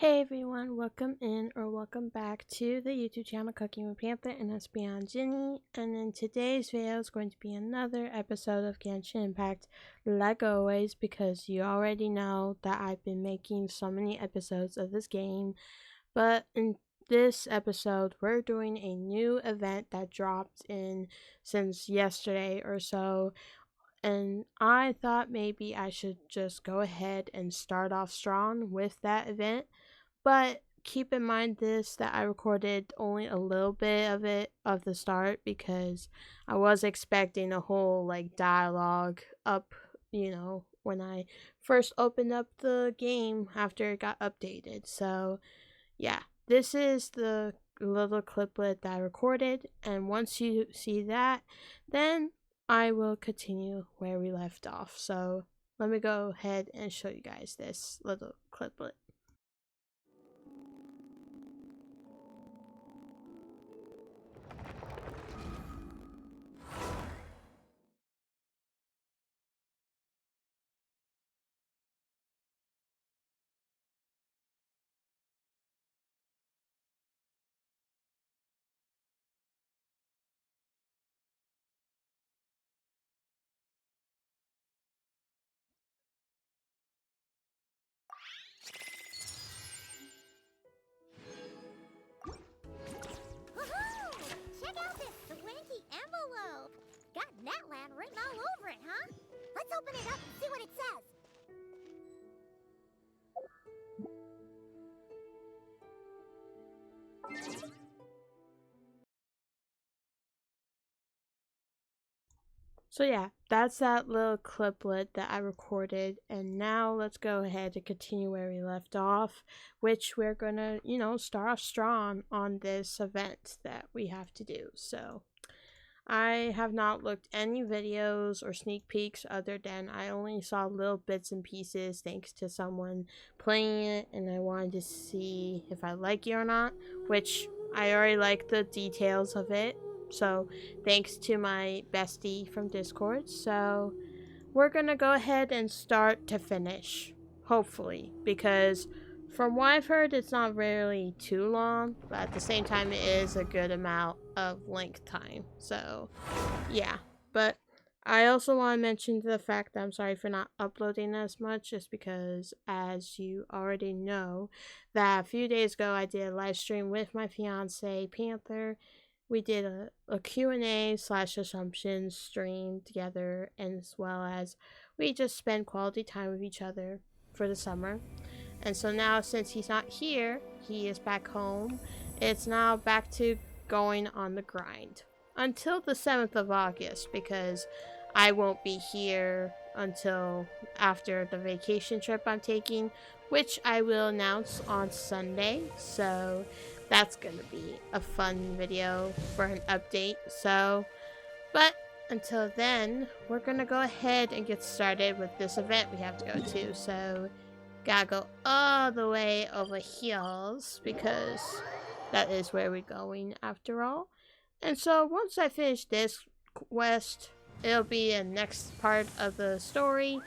Hey everyone, welcome in or welcome back to the YouTube channel Cooking with Panther, and that's Beyond Ginny. And in today's video is going to be another episode of Genshin Impact, like always, because you already know that I've been making so many episodes of this game. But in this episode, we're doing a new event that dropped in since yesterday or so. And I thought maybe I should just go ahead and start off strong with that event. But keep in mind that I recorded only a little bit of it of the start because I was expecting a whole dialogue up, when I first opened up the game after it got updated. So yeah, this is the little cliplet that I recorded, and once you see that, then I will continue where we left off. So let me go ahead and show you guys this little cliplet. Check out this swanky envelope! Got Netland written all over it, huh? Let's open it up and see what it says. So yeah, that's that little cliplet that I recorded, and now let's go ahead and continue where we left off, which we're gonna, start off strong on this event that we have to do. So I have not looked any videos or sneak peeks other than I only saw little bits and pieces thanks to someone playing it, and I wanted to see if I like it or not, which I already like the details of it. So thanks to my bestie from Discord. So we're gonna go ahead and start to finish, hopefully, because from what I've heard, it's not really too long, but at the same time, it is a good amount of length time. So yeah, but I also want to mention the fact that I'm sorry for not uploading as much, just because, as you already know, that a few days ago I did a live stream with my fiance Panther. We did a Q&A / assumptions stream together, and as well as we just spent quality time with each other for the summer. And so now, since he's not here, he is back home. It's now back to going on the grind until the 7th of August, because I won't be here until after the vacation trip I'm taking, which I will announce on Sunday. So that's gonna be a fun video for an update. So, but until then, we're gonna go ahead and get started with this event we have to go to. So gotta go all the way over hills because that is where we're going after all. And so once I finish this quest, it'll be a next part of the story,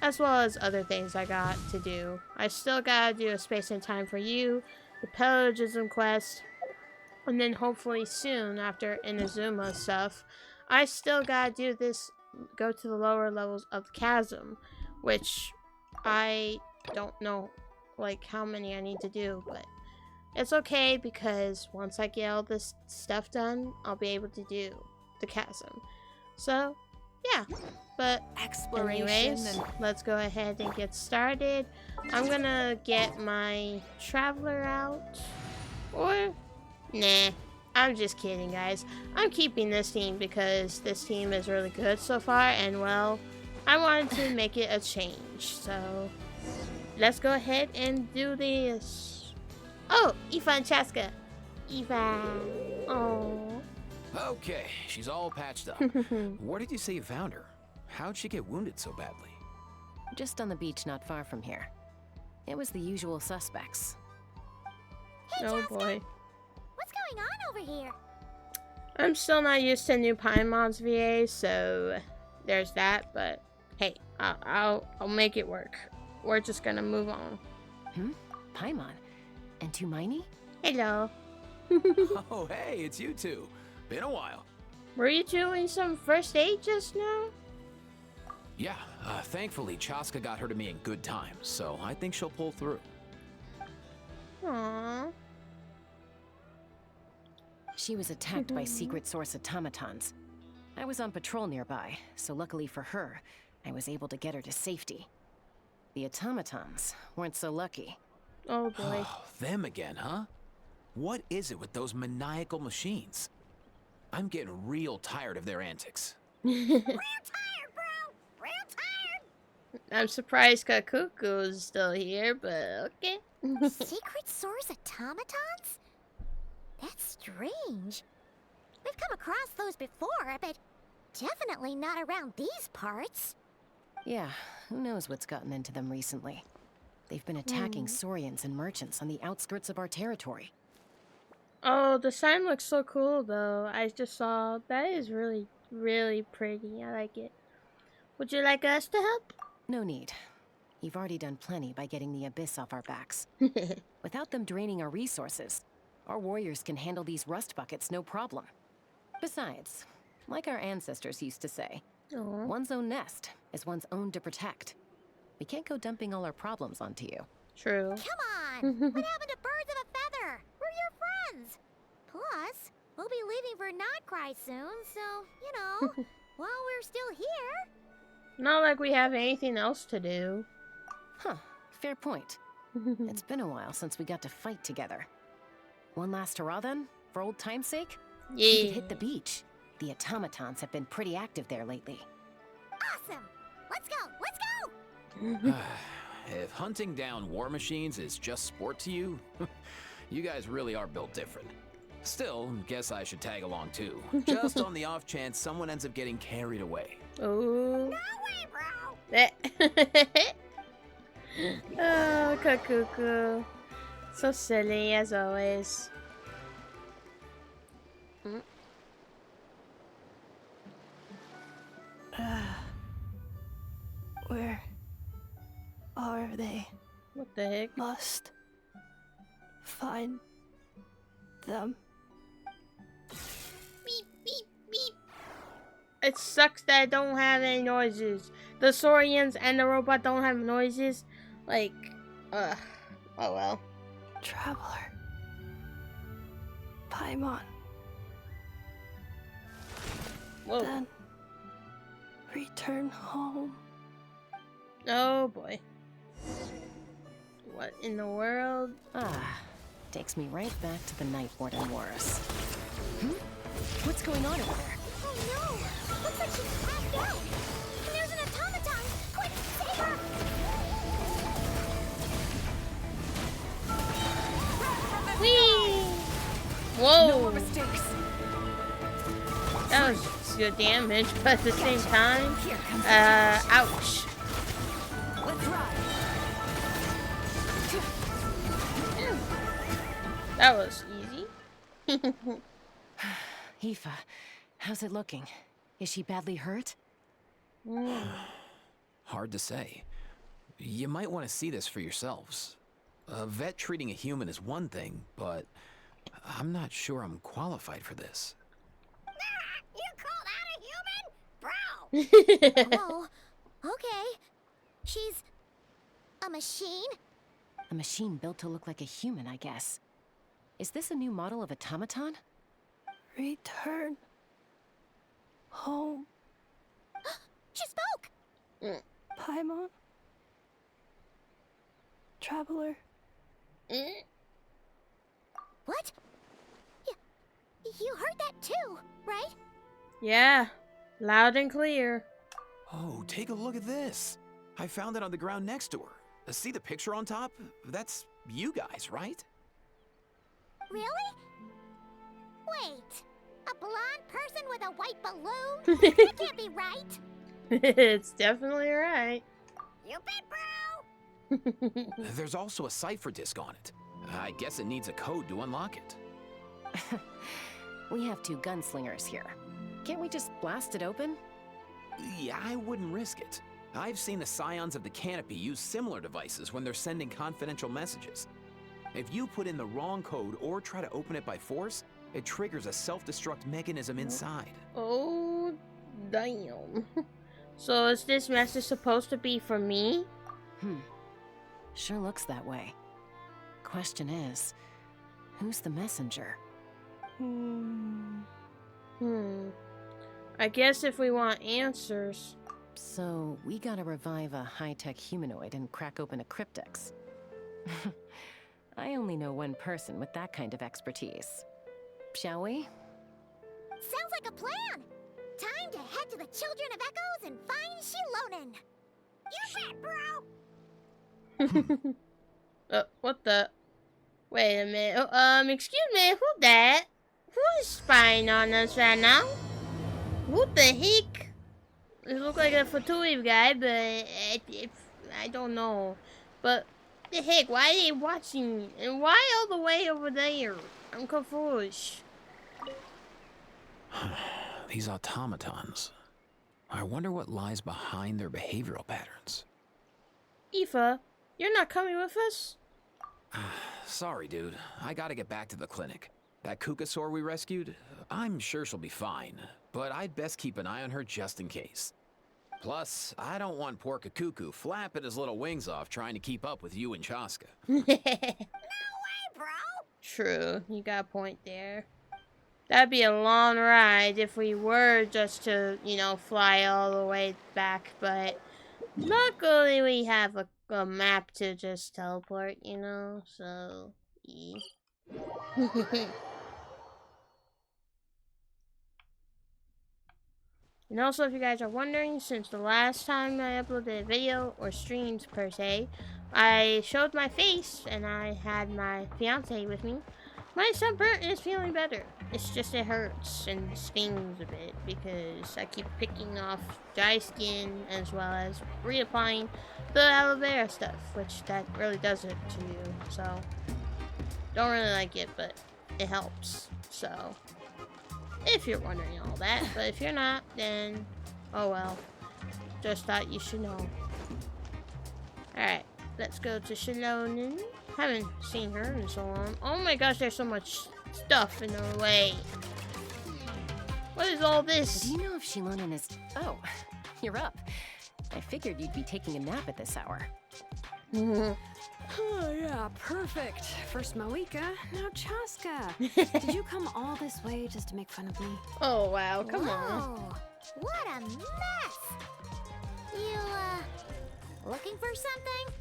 as well as other things I got to do. I still gotta do a space and time for you, the Pellegism quest, and then hopefully soon after Inazuma stuff, I still gotta do this, go to the lower levels of the chasm, which I don't know how many I need to do, but it's okay because once I get all this stuff done, I'll be able to do the chasm. So yeah, but anyways, let's go ahead and get started. I'm gonna get my traveler out, or nah, I'm just kidding, guys. I'm keeping this team because this team is really good so far, and well, I wanted to make it a change. So let's go ahead and do this. Oh, Eva and Chaska. Eva. Oh. Okay, she's all patched up. Where did you say you found her? How'd she get wounded so badly? Just on the beach not far from here. It was the usual suspects. Hey, Oh Chaska, boy. what's going on over here? I'm still not used to new Paimon's VA, so there's that, but hey, I'll make it work. We're just gonna move on. Paimon? And Tumaini? Hello. Oh, hey, it's you two. Been a while. Were you doing some first aid just now? Yeah, thankfully, Chaska got her to me in good time, so I think she'll pull through. Aww. She was attacked by secret source automatons. I was on patrol nearby, so luckily for her, I was able to get her to safety. The automatons weren't so lucky. Oh boy. Them again, huh? What is it with those maniacal machines? I'm getting real tired of their antics. Real tired, bro! Real tired! I'm surprised Kakuku is still here, but okay. Secret source automatons? That's strange. We've come across those before, but definitely not around these parts. Yeah, who knows what's gotten into them recently. They've been attacking Saurians and merchants on the outskirts of our territory. Oh, the sign looks so cool though. I just saw that is really, really pretty. I like it. Would you like us to help? No need. You've already done plenty by getting the Abyss off our backs. Without them draining our resources, our warriors can handle these rust buckets no problem. Besides, like our ancestors used to say, Aw. one's own nest is one's own to protect. We can't go dumping all our problems onto you. True. Come on! What happened to birds of a feather? We're your friends! Plus, we'll be leaving for Notcry soon, so, you know, while we're still here... Not like we have anything else to do. Huh, fair point. It's been a while since we got to fight together. One last hurrah then, for old time's sake? We Yeah. could hit the beach. The automatons have been pretty active there lately. Awesome! Let's go! Let's go! If hunting down war machines is just sport to you, you guys really are built different. Still, guess I should tag along too, just on the off chance someone ends up getting carried away. Oh. No way, bro! Oh, Kakuku. So silly as always. Where are they? What the heck? Must find them. Beep, beep, beep! It sucks that I don't have any noises. The Saurians and the robot don't have noises. Like, oh well. Traveler. Paimon. Whoa. Then return home. Oh boy. What in the world? Ah, takes me right back to the Night Warden Wars. What's going on over there? Oh no! Looks like she's passed out! And there's an automaton! Quick, save her! Whee! Whoa! No more mistakes. That was good damage, but at the same time, Here comes ouch. Let's ride. That was easy. Aoife, how's it looking? Is she badly hurt? Hard to say. You might want to see this for yourselves. A vet treating a human is one thing, but I'm not sure I'm qualified for this. You called out a human? Bro! Oh, okay. She's... a machine? A machine built to look like a human, I guess. Is this a new model of automaton? Return home. She spoke! Paimon. Traveler. What? You heard that too, right? Yeah, loud and clear. Oh, take a look at this. I found it on the ground next to her. See the picture on top? That's you guys, right? Really? Wait, a blonde person with a white balloon? That can't be right. It's definitely right. You bet, bro! There's also a cipher disk on it. I guess it needs a code to unlock it. We have two gunslingers here. Can't we just blast it open? Yeah, I wouldn't risk it. I've seen the scions of the canopy use similar devices when they're sending confidential messages. If you put in the wrong code or try to open it by force, it triggers a self-destruct mechanism inside. Oh, damn. So is this message supposed to be for me? Sure looks that way. Question is, who's the messenger? I guess if we want answers. So, we gotta revive a high-tech humanoid and crack open a cryptex. I only know one person with that kind of expertise. Shall we? Sounds like a plan! Time to head to the Children of Echoes and find Shilonen! You bet, bro! What the? Wait a minute. Excuse me, who that? Who is spying on us right now? What the heck? It look like a Fatui guy, but I don't know. But the heck, why are they watching me? And why all the way over there? I'm confused. These automatons. I wonder what lies behind their behavioral patterns. Aoife, you're not coming with us? Sorry, dude. I gotta get back to the clinic. That Kukasaur we rescued, I'm sure she'll be fine, but I'd best keep an eye on her just in case. Plus, I don't want poor Kakuku flapping his little wings off trying to keep up with you and Chaska. No way, bro! True, you got a point there. That'd be a long ride if we were just to, you know, fly all the way back, but luckily we have a map to just teleport, you know, so yeah. And also, if you guys are wondering, since the last time I uploaded a video, or streamed per se, I showed my face and I had my fiance with me. My sunburn is feeling better. It's just it hurts and stings a bit because I keep picking off dry skin as well as reapplying the aloe vera stuff, which that really does it to you. So, don't really like it, but it helps. So, if you're wondering all that, but if you're not, then oh well. Just thought you should know. Alright, let's go to Shilonen. Haven't seen her in so long. Oh my gosh, there's so much stuff in her way. What is all this? Do you know if Shilonen is... Oh, you're up. I figured you'd be taking a nap at this hour. Oh, yeah, perfect. First Moika, now Chaska. Did you come all this way just to make fun of me? Oh wow, come on. Whoa, what a mess! You, looking for something?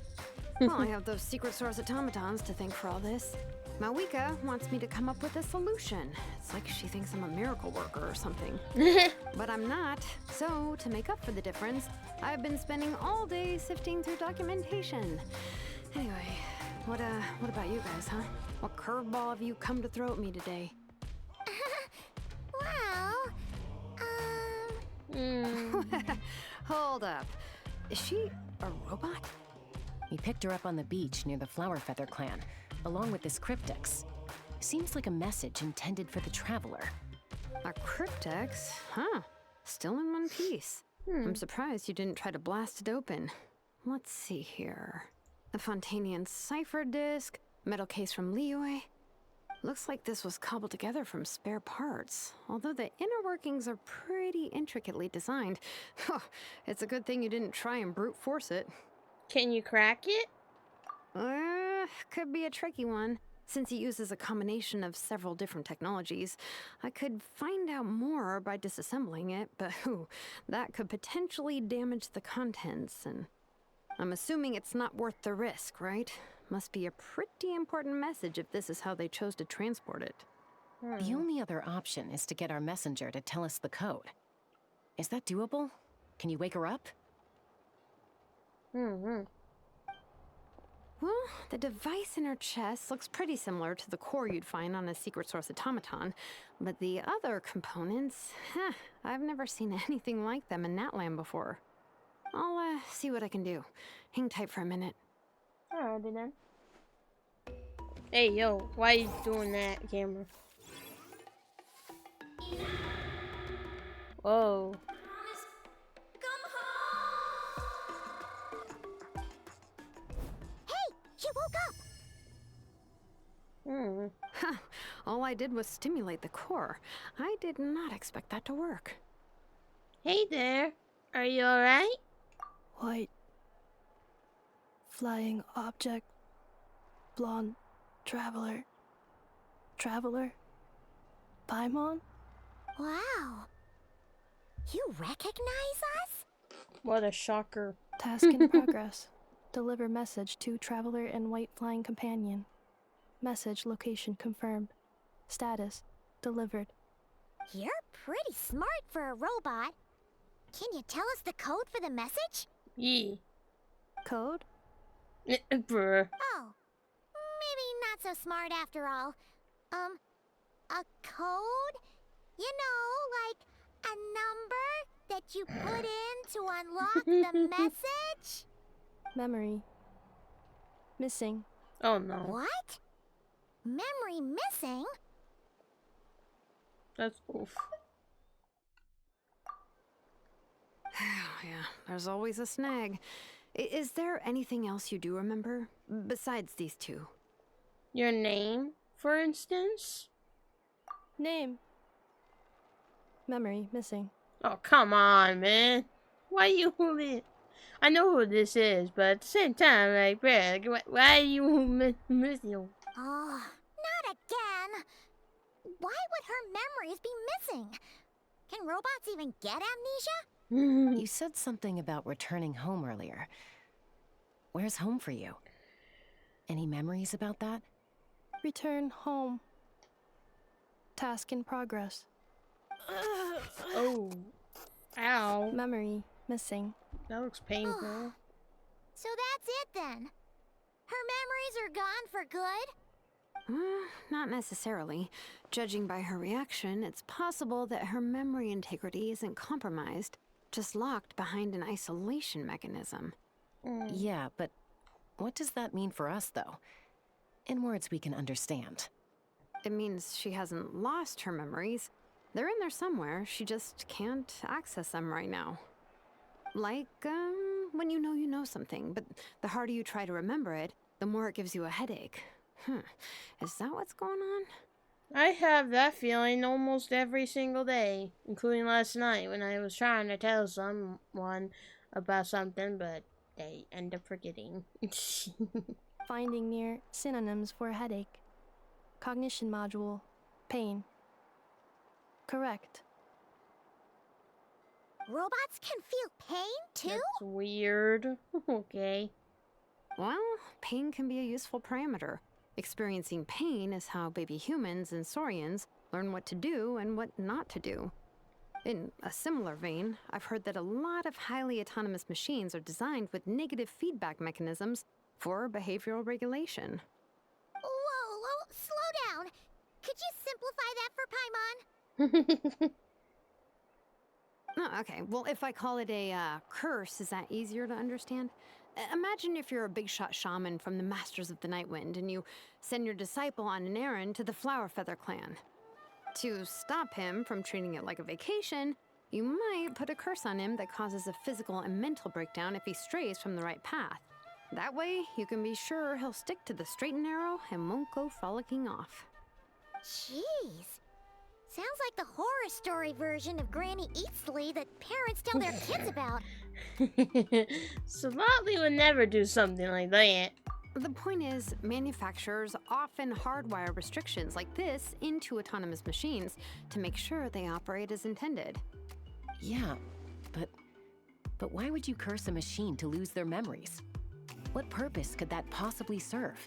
Well, I have those secret source automatons to thank for all this. Mawika wants me to come up with a solution. It's like she thinks I'm a miracle worker or something. But I'm not. So, to make up for the difference, I've been spending all day sifting through documentation. Anyway, what about you guys, huh? What curveball have you come to throw at me today? Well, Hold up. Is she a robot? We picked her up on the beach near the Flower Feather clan, along with this cryptex. Seems like a message intended for the traveler. A cryptex? Huh. Still in one piece. I'm surprised you didn't try to blast it open. Let's see here. A Fontanian cipher disk, metal case from Liyue. Looks like this was cobbled together from spare parts, although the inner workings are pretty intricately designed. It's a good thing you didn't try and brute force it. Can you crack it? Could be a tricky one. Since it uses a combination of several different technologies, I could find out more by disassembling it, but that could potentially damage the contents, and I'm assuming it's not worth the risk, right? Must be a pretty important message if this is how they chose to transport it. The only other option is to get our messenger to tell us the code. Is that doable? Can you wake her up? Well, the device in her chest looks pretty similar to the core you'd find on a secret source automaton, but the other components, I've never seen anything like them in Natlan before. I'll see what I can do. Hang tight for a minute. Alrighty then. Hey yo, why are you doing that, camera? Whoa. hey, she woke up! Hmm. Huh, all I did was stimulate the core. I did not expect that to work. Hey there. Are you alright? White. Flying object. Blonde. Traveler. Traveler. Paimon? Wow. You recognize us? What a shocker. Task in progress. Deliver message to Traveler and White Flying Companion. Message location confirmed. Status delivered. You're pretty smart for a robot. Can you tell us the code for the message? Yeah. Code? Bruh. Oh, maybe not so smart after all. A code? You know, like a number that you put in to unlock the message? Memory. Missing. Oh no. What? Memory missing? That's oof. Yeah, there's always a snag. Is there anything else you do remember? Besides these two? Your name, for instance? Name. Memory missing. Oh, come on, man. Why you li- I know who this is, but at the same time, like, bruh, like, why you miss you? Oh, not again. Why would her memories be missing? Can robots even get amnesia? You said something about returning home earlier. Where's home for you? Any memories about that? Return home. Task in progress. Oh. Ow. Memory missing. That looks painful. So that's it then. Her memories are gone for good? Not necessarily. Judging by her reaction, it's possible that her memory integrity isn't compromised, just locked behind an isolation mechanism. Yeah, but what does that mean for us, though? In words we can understand. It means she hasn't lost her memories. They're in there somewhere, she just can't access them right now. Like, when you know something, but the harder you try to remember it, the more it gives you a headache. Is that what's going on? I have that feeling almost every single day, including last night when I was trying to tell someone about something, but they end up forgetting. Finding near synonyms for headache. Cognition module. Pain. Correct. Robots can feel pain too? That's weird. Okay. Well, pain can be a useful parameter. Experiencing pain is how baby humans and saurians learn what to do and what not to do. In a similar vein, I've heard that a lot of highly autonomous machines are designed with negative feedback mechanisms for behavioral regulation. Whoa, slow down. Could you simplify that for Paimon? Oh, okay, well, if I call it a curse, is that easier to understand? Imagine if you're a big shot shaman from the Masters of the Nightwind and you send your disciple on an errand to the Flowerfeather clan. To stop him from treating it like a vacation, you might put a curse on him that causes a physical and mental breakdown if he strays from the right path. That way, you can be sure he'll stick to the straight and narrow and won't go frolicking off. Jeez. Sounds like the horror story version of Granny Eatsley that parents tell their kids about. Solotly would never do something like that. The point is, manufacturers often hardwire restrictions like this into autonomous machines to make sure they operate as intended. Yeah, but why would you curse a machine to lose their memories? What purpose could that possibly serve?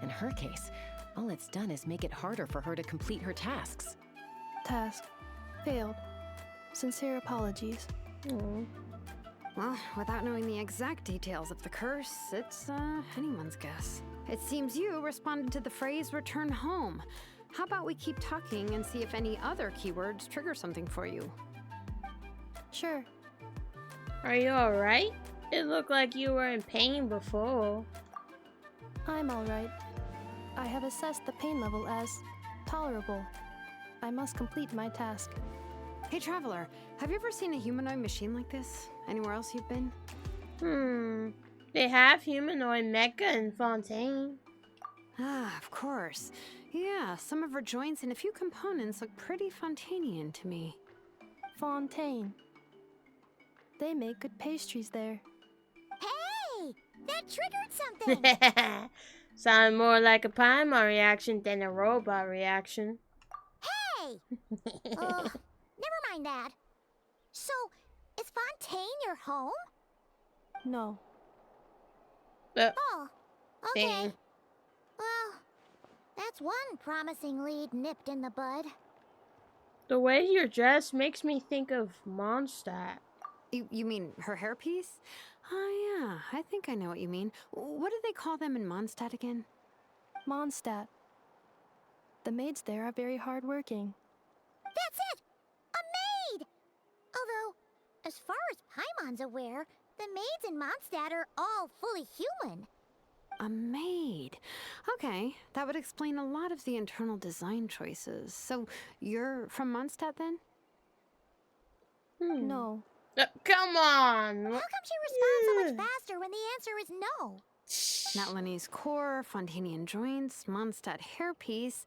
In her case, all it's done is make it harder for her to complete her tasks. Task. Failed. Sincere apologies. Well, without knowing the exact details of the curse, it's anyone's guess. It seems you responded to the phrase return home. How about we keep talking and see if any other keywords trigger something for you? Sure. Are you alright? It looked like you were in pain before. I'm alright. I have assessed the pain level as tolerable. I must complete my task. Hey, Traveler, have you ever seen a humanoid machine like this? Anywhere else you've been? They have humanoid mecha in Fontaine. Ah, of course. Yeah, some of her joints and a few components look pretty Fontanian to me. Fontaine. They make good pastries there. Hey! That triggered something! Sound more like a Paimon reaction than a robot reaction. Hey! Never mind that. So, is Fontaine your home? No. Oh, okay. Dang. Well, that's one promising lead nipped in the bud. The way you're dressed makes me think of Mondstadt. You mean her hairpiece? Oh yeah, I think I know what you mean. What do they call them in Mondstadt again? Mondstadt. The maids there are very hardworking. That's it! A maid! Although, as far as Paimon's aware, the maids in Mondstadt are all fully human. A maid. Okay, that would explain a lot of the internal design choices. So, you're from Mondstadt then? No. Come on! How come she responds so much faster when the answer is no? Natlanese core, Fontanian joints, Mondstadt hairpiece.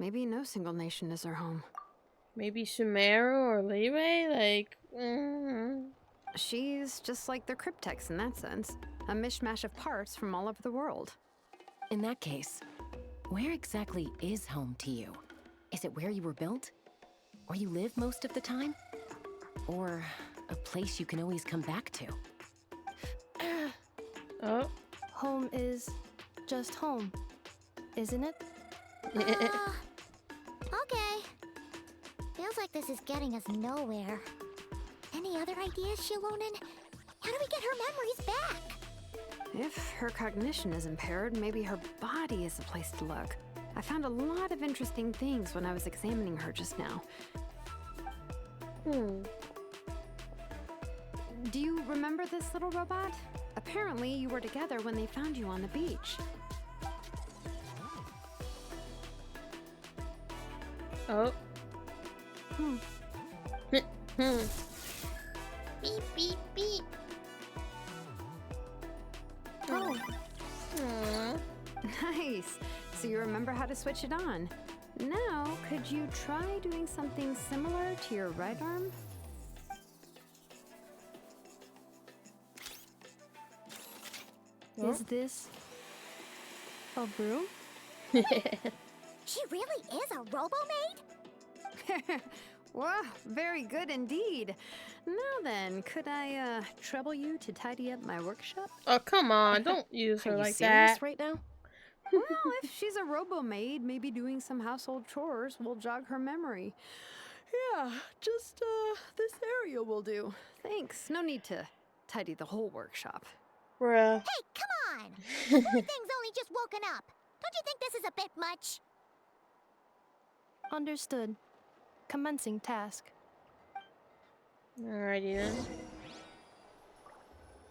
Maybe no single nation is her home. Maybe Sumeru or Leeway? She's just like the Cryptex in that sense. A mishmash of parts from all over the world. In that case, where exactly is home to you? Is it where you were built? Where you live most of the time? Or a place you can always come back to? Oh. Home is just home, isn't it? Okay. Feels like this is getting us nowhere. Any other ideas, Shilonen? How do we get her memories back? If her cognition is impaired, maybe her body is the place to look. I found a lot of interesting things when I was examining her just now. Do you remember this little robot? Apparently, you were together when they found you on the beach. Oh. Beep, beep, beep. Oh. Nice. So you remember how to switch it on. Now, could you try doing something similar to your right arm? Is this a broom? She really is a robo-maid? Wow, very good indeed. Now then, could I trouble you to tidy up my workshop? Oh, come on. Don't use Are her you like serious that. right now? Well, if she's a robo-maid, maybe doing some household chores will jog her memory. Yeah, just this area will do. Thanks. No need to tidy the whole workshop. Bruh. Hey, come on! Poor thing's only just woken up. Don't you think this is a bit much? Understood. Commencing task. Alrighty then.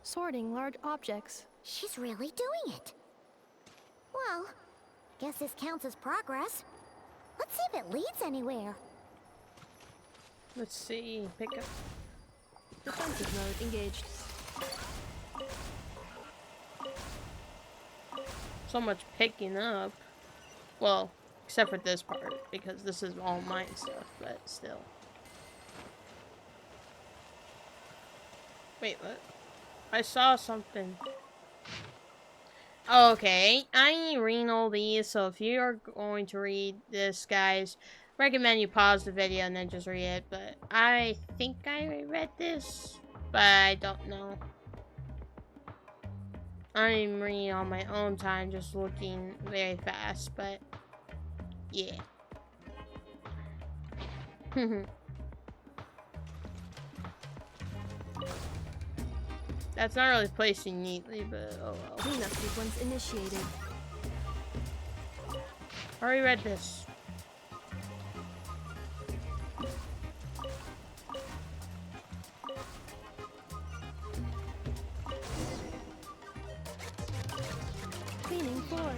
Sorting large objects. She's really doing it. Well, guess this counts as progress. Let's see if it leads anywhere. Let's see. Pick up. Defensive mode engaged. So much picking up. Well, except for this part, because this is all mine stuff, but still. Wait, what? I saw something. Okay, I ain't reading all these, so if you are going to read this, guys, recommend you pause the video and then just read it. But I think I read this, but I don't know. I'm reading on my own time, just looking very fast, but yeah. That's not really placing neatly, but oh well. Cleanup sequence initiated. Already read this. Cleaning floor.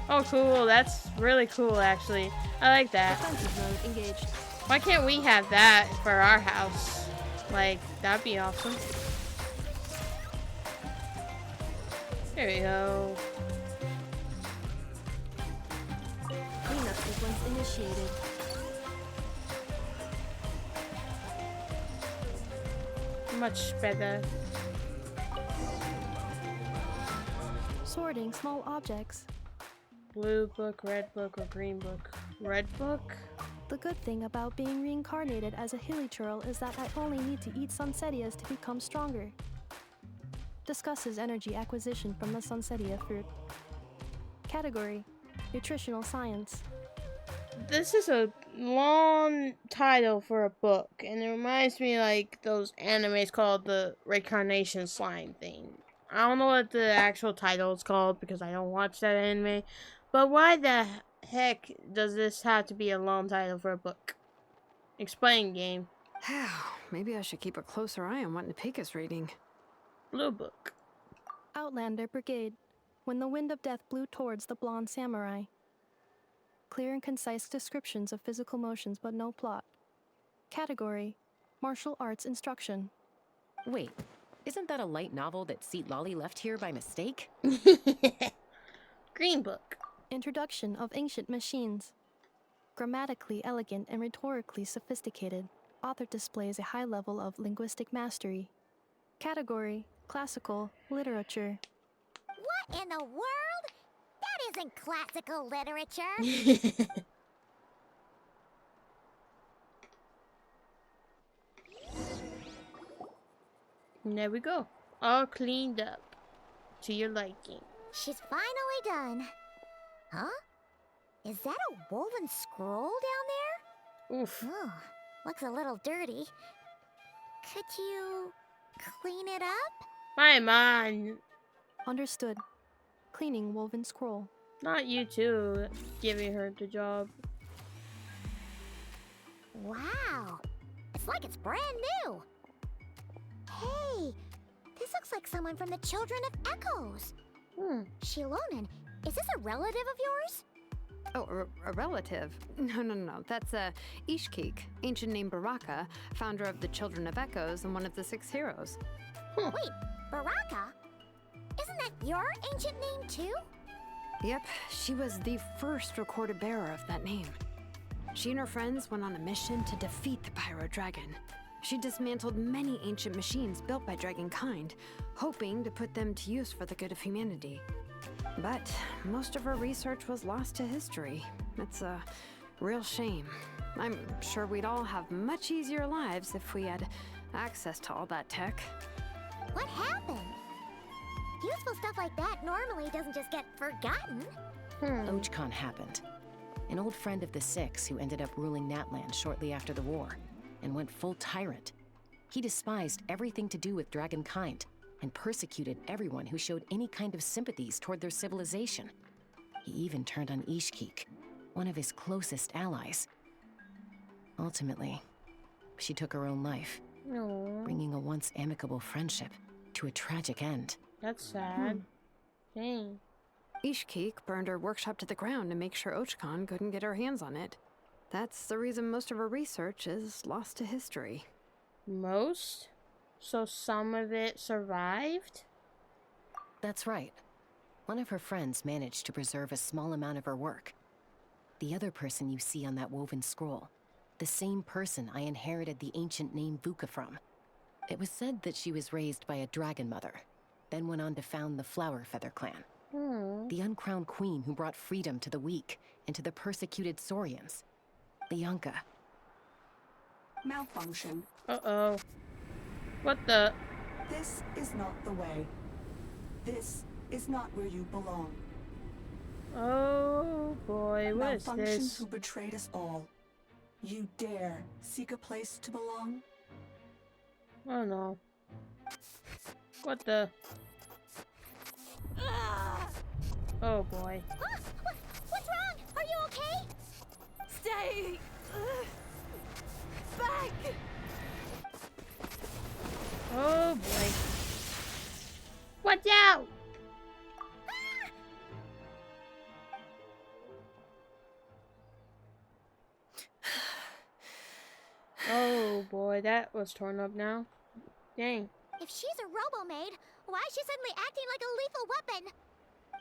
Oh, cool. That's really cool, actually. I like that. Defensive mode engaged. Why can't we have that for our house? Like, that'd be awesome. There we go. Cleanup sequence initiated. Much better. Sorting small objects. Blue book, red book, or green book? Red book? The good thing about being reincarnated as a hilly churl is that I only need to eat sunsettias to become stronger. Discusses energy acquisition from the sunsettia fruit. Category: Nutritional Science. This is a long title for a book, and it reminds me like those animes called the Reincarnation Slime thing. I don't know what the actual title is called because I don't watch that anime, but why the heck does this have to be a long title for a book? Explain, game. Maybe I should keep a closer eye on what Napika's reading. Blue book. Outlander Brigade. When the wind of death blew towards the blonde samurai. Clear and concise descriptions of physical motions but no plot. Category: Martial Arts Instruction. Wait, isn't that a light novel that Seat Lolly left here by mistake? Green book. Introduction of Ancient Machines. Grammatically elegant and rhetorically sophisticated, author displays a high level of linguistic mastery. Category: Classical Literature. What in the world? That isn't classical literature. And there we go. All cleaned up. To your liking. She's finally done. Huh? Is that a woven scroll down Oof. there? Oh, looks a little dirty. Could you clean it up? My man. Understood. Cleaning woven scroll. Not you too. Giving her the job. Wow. It's like it's brand new. Hey, this looks like someone from the Children of Echoes. Shilonen, is this a relative of yours? Oh, a relative? No. That's Ishkik, ancient name Baraka, founder of the Children of Echoes and one of the 6 heroes. Wait, Baraka? Isn't that your ancient name too? Yep, she was the first recorded bearer of that name. She and her friends went on a mission to defeat the Pyro Dragon. She dismantled many ancient machines built by Dragonkind, hoping to put them to use for the good of humanity. But most of her research was lost to history. It's a real shame. I'm sure we'd all have much easier lives if we had access to all that tech. What happened? Useful stuff like that normally doesn't just get forgotten. Ochkon happened. An old friend of the 6 who ended up ruling Natland shortly after the war, and went full tyrant. He despised everything to do with Dragonkind, and persecuted everyone who showed any kind of sympathies toward their civilization. He even turned on Ishkik, one of his closest allies. Ultimately, she took her own life, bringing a once amicable friendship to a tragic end. That's sad. Dang. Ishkik burned her workshop to the ground to make sure Ochkon couldn't get her hands on it. That's the reason most of her research is lost to history. Most? So some of it survived? That's right. One of her friends managed to preserve a small amount of her work. The other person you see on that woven scroll, the same person I inherited the ancient name Vuka from. It was said that she was raised by a dragon mother, then went on to found the Flower Feather clan. The uncrowned queen who brought freedom to the weak and to the persecuted Saurians. Lianka. Malfunction. Uh-oh. What the? This is not the way. This is not where you belong. Oh boy, what is Malfunction this? who betrayed us all. You dare seek a place to belong? Oh no. What the? Oh boy. What's wrong? Are you okay? Stay back! Oh boy. Watch out! boy, that was torn up now. Dang. If she's a robo-maid, why is she suddenly acting like a lethal weapon?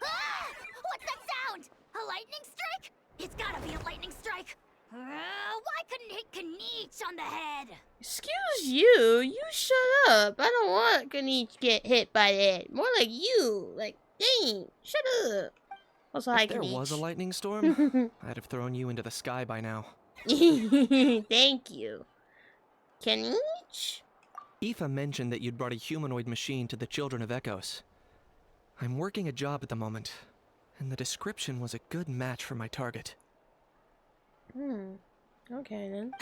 Ah! What's that sound? A lightning strike? It's gotta be a lightning strike. Why couldn't it hit Kinich on the head? Excuse you, you shut up. I don't want Ganich to get hit by the head. More like you. Like, dang, shut up. Also, hi, If there was a Ganich. lightning storm, I'd have thrown you into the sky by now. Thank you. Ganich? Aoife mentioned that you'd brought a humanoid machine to the Children of Echoes. I'm working a job at the moment, and the description was a good match for my target. Okay, then.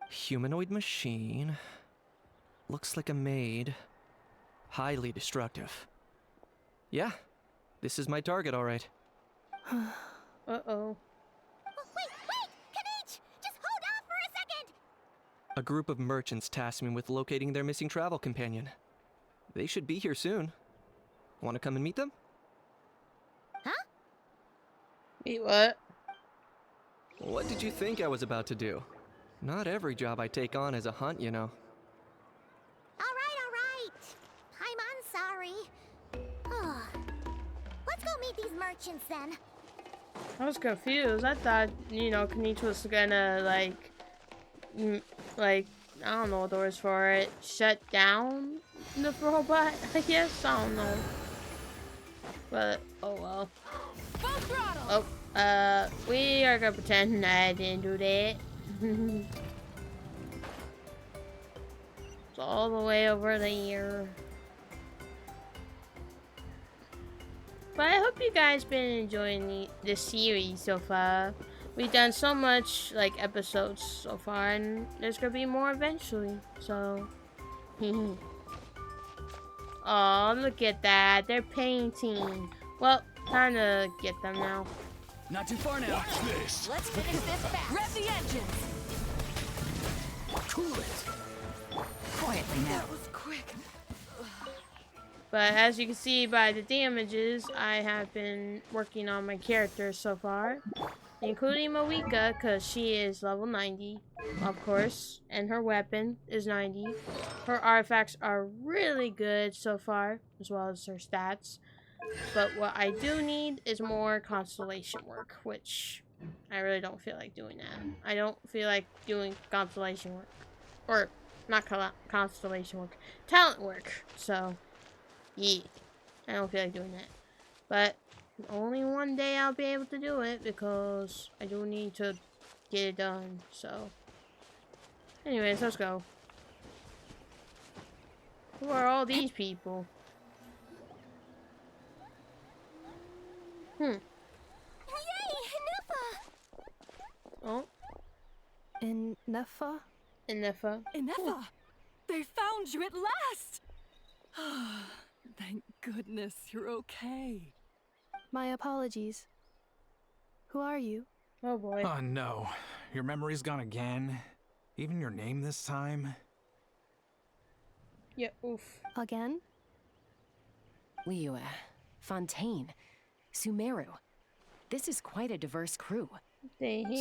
Humanoid machine. Looks like a maid. Highly destructive. Yeah, this is my target, all right. Uh-oh. Wait! Kinich! Just hold off for a second! A group of merchants tasked me with locating their missing travel companion. They should be here soon. Want to come and meet them? Huh? Wait, what? What did you think I was about to do? Not every job I take on is a hunt, you know. Alright. I'm sorry. Let's go meet these merchants then. I was confused. I thought, you know, Kinich was gonna, like, I don't know what the words for it. Shut down the robot, I guess? I don't know. But, oh well. Oh, we are gonna pretend I didn't do that. It's all the way over there. But I hope you guys been enjoying this series so far. We've done so much, like, episodes so far, and there's gonna be more eventually, so... Oh, look at that. They're painting. Well, time to get them now. Not too far now. Watch this! Let's finish this fast. Rev the engines! Cool it. Quietly now. That was quick. But as you can see by the damages, I have been working on my characters so far. Including Moeka, because she is level 90, of course. And her weapon is 90. Her artifacts are really good so far, as well as her stats. But what I do need is more constellation work, which I really don't feel like doing that. I don't feel like doing constellation work. Or, not constellation work. Talent work. So, yeah. I don't feel like doing that. But, only one day I'll be able to do it, because I do need to get it done. So, anyways, let's go. Who are all these people? Yay! Nuffa! Oh, Neffa? Inefa. Ineffa! They found you at last! Thank goodness you're okay. My apologies. Who are you? Oh boy. Oh no, your memory's gone again? Even your name this time? Yeah, oof. Again? Liyue, Fontaine, Sumeru. This is quite a diverse crew.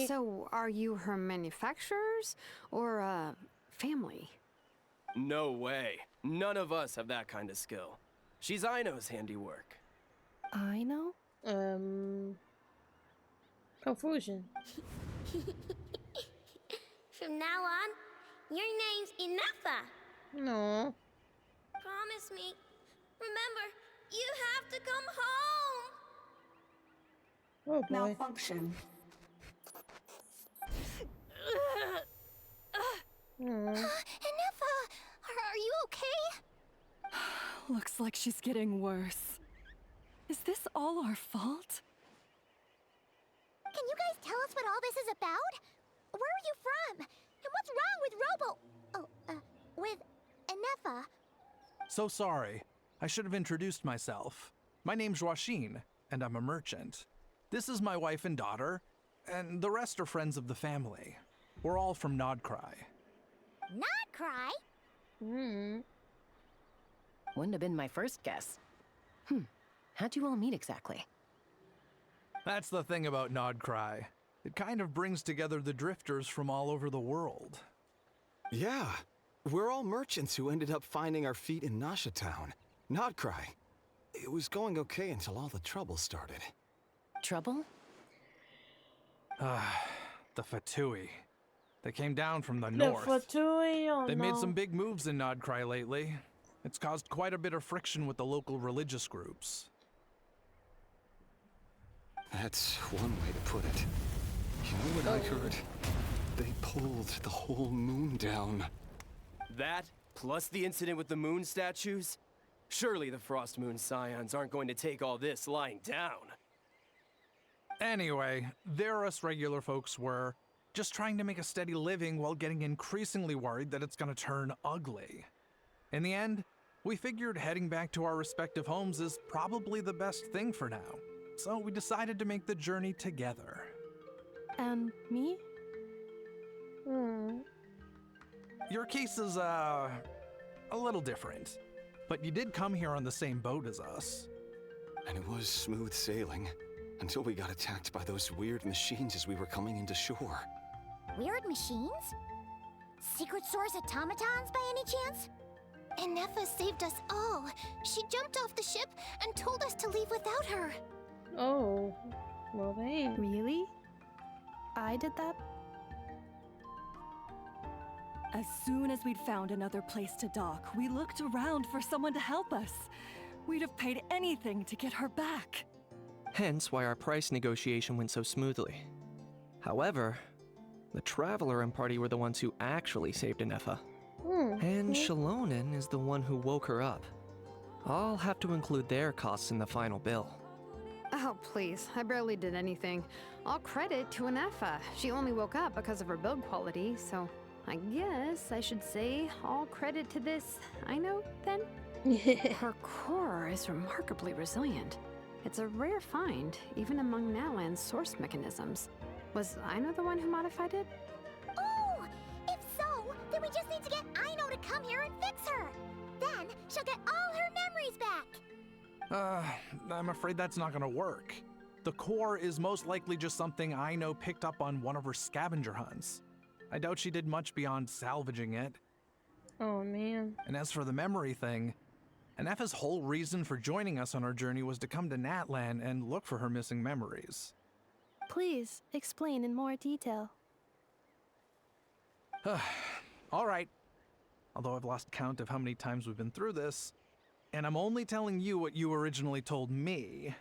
So, are you her manufacturers or family? No way. None of us have that kind of skill. She's Aino's handiwork. I know? Confusion. From now on, your name's Ineffa. No. Promise me. Remember, you have to come home. Oh boy. Malfunction. Ineffa, are you okay? Looks like she's getting worse. Is this all our fault? Can you guys tell us what all this is about? Where are you from? And what's wrong with with Ineffa? So sorry. I should have introduced myself. My name's Joachine, and I'm a merchant. This is my wife and daughter, and the rest are friends of the family. We're all from Nodcry. Not cry. Wouldn't have been my first guess. How'd you all meet exactly? That's the thing about Nodcry. It kind of brings together the drifters from all over the world. Yeah, we're all merchants who ended up finding our feet in Nasha Town. Nodcry. It was going okay until all the trouble started. Trouble? The Fatui. They came down from the The north. Fatui, oh They made no. some big moves in Nodcry lately. It's caused quite a bit of friction with the local religious groups. That's one way to put it. You know what I heard? They pulled the whole moon down. That, plus the incident with the moon statues? Surely the Frost Moon Scions aren't going to take all this lying down. Anyway, there us regular folks were just trying to make a steady living while getting increasingly worried that it's gonna turn ugly. In the end, we figured heading back to our respective homes is probably the best thing for now. So we decided to make the journey together. And me? Your case is, a little different. But you did come here on the same boat as us. And it was smooth sailing, until we got attacked by those weird machines as we were coming into shore. Weird machines? Secret Source automatons by any chance? Inefa saved us all. She jumped off the ship and told us to leave without her. Oh, well they. Really? I did that? As soon as we'd found another place to dock, we looked around for someone to help us. We'd have paid anything to get her back. Hence why our price negotiation went so smoothly. However, the Traveler and party were the ones who actually saved Inefa. And Shalonen is the one who woke her up. I'll have to include their costs in the final bill. Oh, please. I barely did anything. All credit to Inefa. She only woke up because of her build quality, so I guess I should say all credit to this Aino, then? Her core is remarkably resilient. It's a rare find, even among Natlan's source mechanisms. Was Aino the one who modified it? Oh! If so, then we just need to get Aino to come here and fix her. Then she'll get all her memories back. I'm afraid that's not gonna work. The core is most likely just something Aino picked up on one of her scavenger hunts. I doubt she did much beyond salvaging it. Oh man. And as for the memory thing, Inefa's whole reason for joining us on our journey was to come to Natlan and look for her missing memories. Please, explain in more detail. All right. Although I've lost count of how many times we've been through this, and I'm only telling you what you originally told me.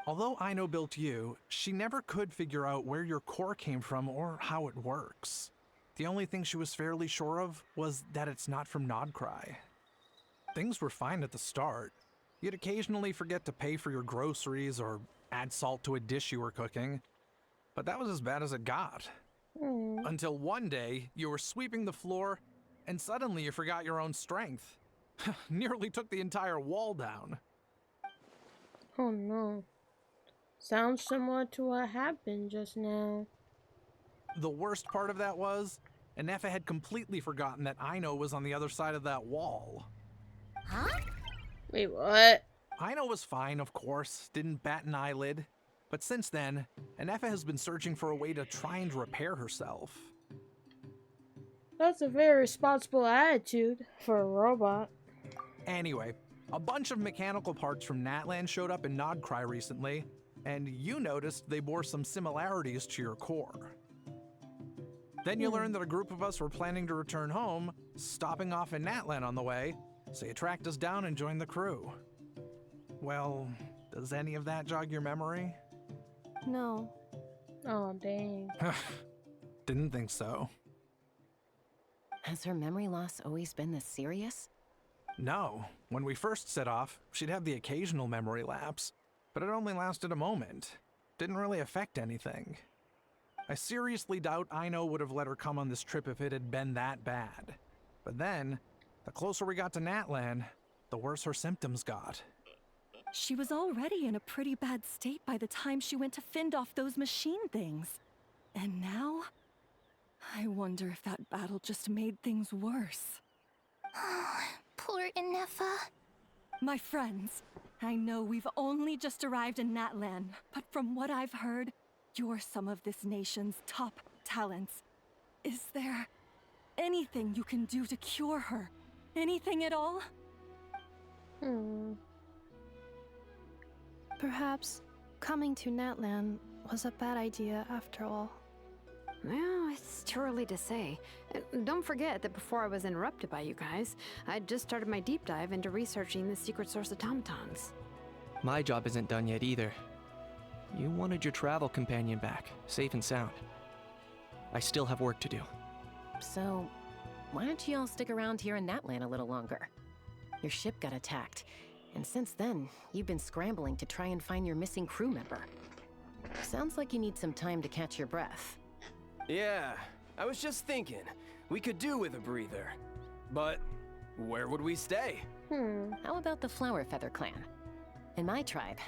Although Aino built you, she never could figure out where your core came from or how it works. The only thing she was fairly sure of was that it's not from Nodcry. Things were fine at the start. You'd occasionally forget to pay for your groceries or add salt to a dish you were cooking. But that was as bad as it got. Until one day, you were sweeping the floor, and suddenly you forgot your own strength. Nearly took the entire wall down. Oh no. Sounds similar to what happened just now. The worst part of that was, Inefa had completely forgotten that Aino was on the other side of that wall. Huh? Wait, what? Aino was fine, of course, didn't bat an eyelid. But since then, Inefa has been searching for a way to try and repair herself. That's a very responsible attitude for a robot. Anyway, a bunch of mechanical parts from Natlan showed up in Nodcry recently, and you noticed they bore some similarities to your core. Then you learned that a group of us were planning to return home, stopping off in Natlan on the way, so you tracked us down and joined the crew. Well, does any of that jog your memory? No. Oh, dang. Didn't think so. Has her memory loss always been this serious? No. When we first set off, she'd have the occasional memory lapse, but it only lasted a moment. Didn't really affect anything. I seriously doubt Aino would have let her come on this trip if it had been that bad. But then, the closer we got to Natlan, the worse her symptoms got. She was already in a pretty bad state by the time she went to fend off those machine things. And now, I wonder if that battle just made things worse. Poor Inefa. My friends, I know we've only just arrived in Natlan, but from what I've heard, You're some of this nation's top talents. Is there anything you can do to cure her? Anything at all? Perhaps coming to Natlan was a bad idea after all. Well, it's too early to say. And don't forget that before I was interrupted by you guys, I'd just started my deep dive into researching the secret source automatons. My job isn't done yet either. You wanted your travel companion back, safe and sound. I still have work to do. So, why don't you all stick around here in Natlan a little longer? Your ship got attacked, and since then, you've been scrambling to try and find your missing crew member. Sounds like you need some time to catch your breath. Yeah, I was just thinking, we could do with a breather. But where would we stay? How about the Flower Feather clan? In my tribe,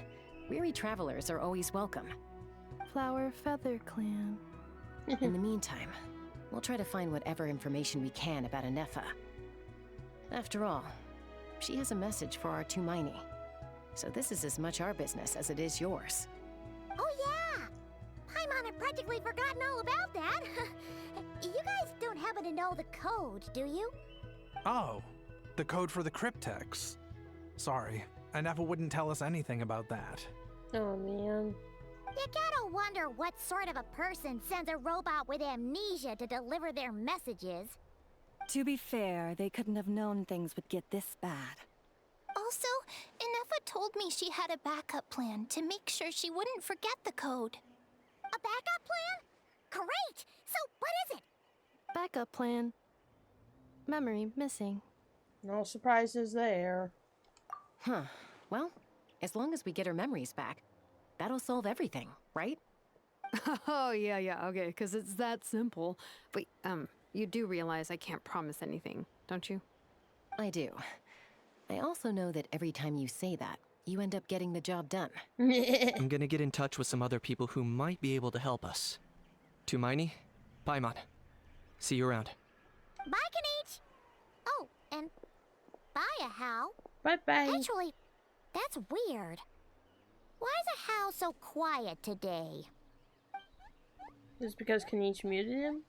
weary travelers are always welcome. Flower Feather Clan. In the meantime, we'll try to find whatever information we can about Anefa. After all, she has a message for our Tumaini. So this is as much our business as it is yours. Oh yeah! Paimon had practically forgotten all about that. You guys don't happen to know the code, do you? Oh, the code for the cryptex. Sorry, Anefa wouldn't tell us anything about that. Oh man. You gotta wonder what sort of a person sends a robot with amnesia to deliver their messages. To be fair, they couldn't have known things would get this bad. Also, Anefa told me she had a backup plan to make sure she wouldn't forget the code. A backup plan? Great! So what is it? Backup plan. Memory missing. No surprises there. Huh. Well, as long as we get her memories back, that'll solve everything, right? Oh, yeah, okay, because it's that simple. Wait, you do realize I can't promise anything, don't you? I do. I also know that every time you say that, you end up getting the job done. I'm gonna get in touch with some other people who might be able to help us. Tumaini, Paimon. See you around. Bye, Kanich! Oh, and bye, How. Bye-bye. Actually, that's weird. Why is How so quiet today? Just because Kanich muted him?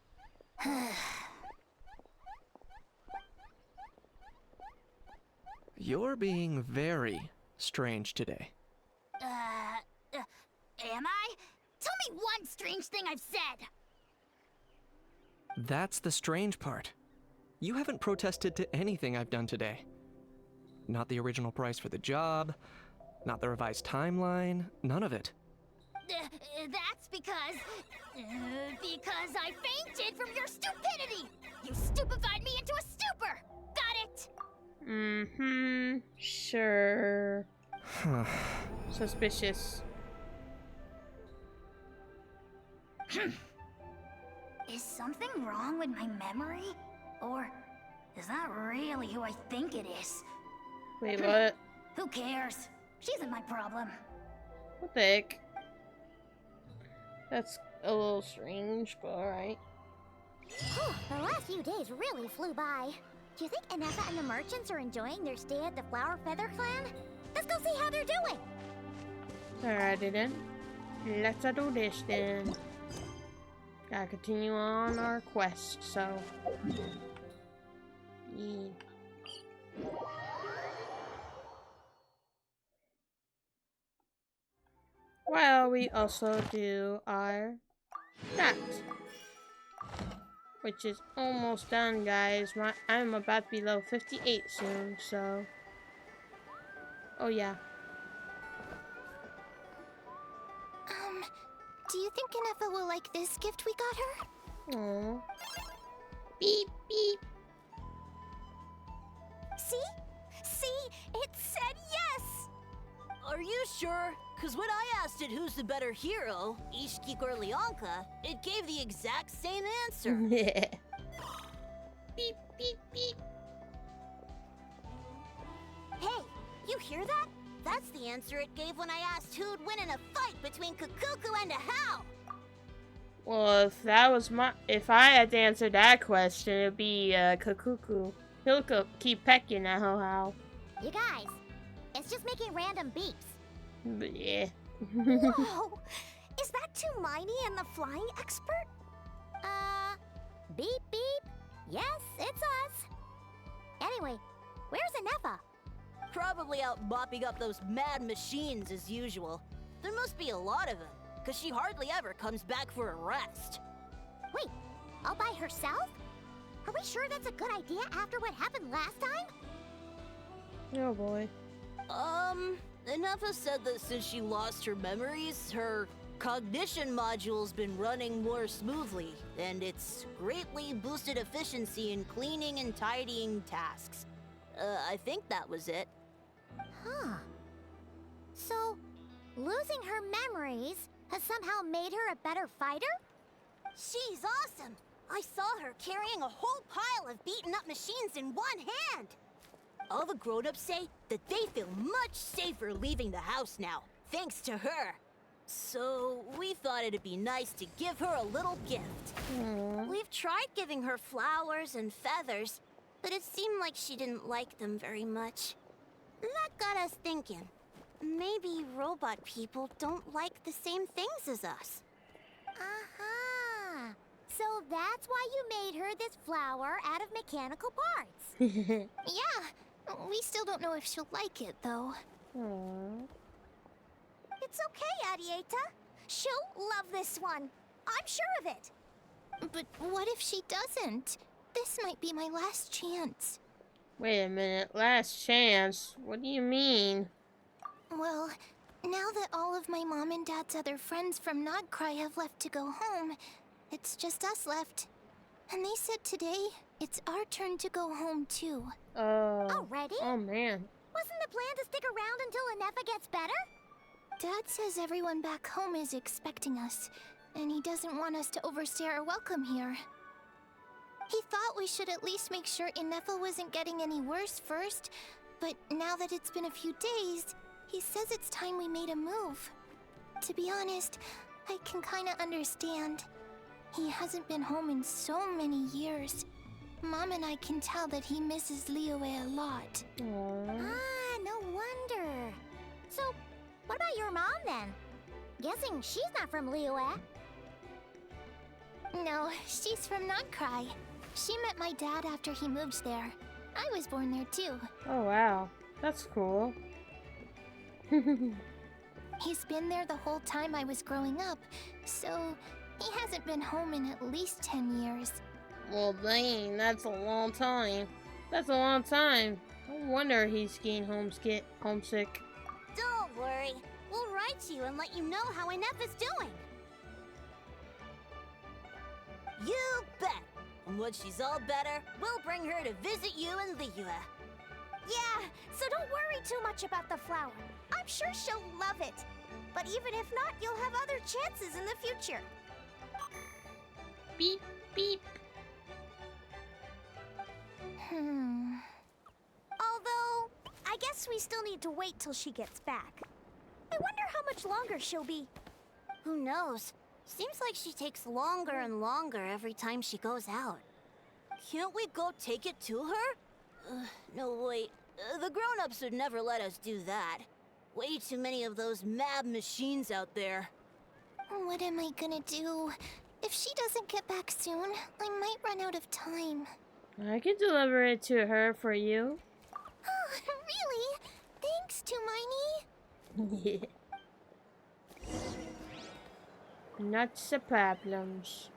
You're being very strange today. Am I? Tell me one strange thing I've said! That's the strange part. You haven't protested to anything I've done today. Not the original price for the job, not the revised timeline, none of it. That's because I fainted from your stupidity! You stupefied me into a stupor! Got it? Mm-hmm. Sure. Suspicious. Is something wrong with my memory? Or is that really who I think it is? Wait, what? Who cares? She isn't my problem. What the heck? That's a little strange, but alright. The last few days really flew by. Do you think Anefa and the merchants are enjoying their stay at the Flower Feather clan? Let's go see how they're doing! Alrighty then. Let's do this then. Gotta continue on our quest, so... Yeah. Well, we also do our that, which is almost done, guys. I'm about to be level 58 soon, so... Oh yeah. Do you think Anefa will like this gift we got her? Aww. Beep, beep. See? It said yes! Are you sure? Because when I asked it who's the better hero, Ishiki or Leonka, it gave the exact same answer. Yeah. Beep, beep, beep. Hey, you hear that? That's the answer it gave when I asked who'd win in a fight between Kukuku and a How. Well, if I had to answer that question, it'd be Kukuku. He'll keep pecking at How. You guys, it's just making random beeps. But yeah. Whoa! Is that Tumaini and the flying expert? Beep beep. Yes, it's us. Anyway, where's Inefa? Probably out mopping up those mad machines as usual. There must be a lot of them, because she hardly ever comes back for a rest. Wait, all by herself? Are we sure that's a good idea after what happened last time? Oh boy. Inefa said that since she lost her memories, her cognition module's been running more smoothly, and it's greatly boosted efficiency in cleaning and tidying tasks. I think that was it. Huh. So, losing her memories has somehow made her a better fighter? She's awesome! I saw her carrying a whole pile of beaten up machines in one hand! All the grown-ups say that they feel much safer leaving the house now, thanks to her. So, we thought it'd be nice to give her a little gift. We've tried giving her flowers and feathers, but it seemed like she didn't like them very much. That got us thinking. Maybe robot people don't like the same things as us. Aha! So that's why you made her this flower out of mechanical parts. Yeah, we still don't know if she'll like it, though. Aww. It's okay, Arieta. She'll love this one. I'm sure of it. But what if she doesn't? This might be my last chance. Wait a minute, last chance? What do you mean? Well, now that all of my mom and dad's other friends from Nodcry have left to go home, it's just us left. And they said today, it's our turn to go home too. Already? Oh man. Wasn't the plan to stick around until Inefa gets better? Dad says everyone back home is expecting us, and he doesn't want us to overstay our welcome here. He thought we should at least make sure Inefa wasn't getting any worse first, but now that it's been a few days, he says it's time we made a move. To be honest, I can kinda understand. He hasn't been home in so many years. Mom and I can tell that he misses Liyue a lot. Ah, no wonder. So, what about your mom then? Guessing she's not from Liyue. No, she's from Nodcry. She met my dad after he moved there. I was born there too. Oh wow, that's cool. He's been there the whole time I was growing up, so he hasn't been home in at least 10 years. Well dang, that's a long time. That's a long time. No wonder he's getting homesick. Don't worry. We'll write to you and let you know how Inefa's doing. You bet. And when she's all better, we'll bring her to visit you in Liyue. Yeah, so don't worry too much about the flower. I'm sure she'll love it. But even if not, you'll have other chances in the future. Beep, beep. Although, I guess we still need to wait till she gets back. I wonder how much longer she'll be. Who knows? Seems like she takes longer and longer every time she goes out. Can't we go take it to her? No, wait. The grown-ups would never let us do that. Way too many of those mad machines out there. What am I gonna do? If she doesn't get back soon, I might run out of time. I can deliver it to her for you. Really? Thanks, Tumaini. Yeah. Not the problems.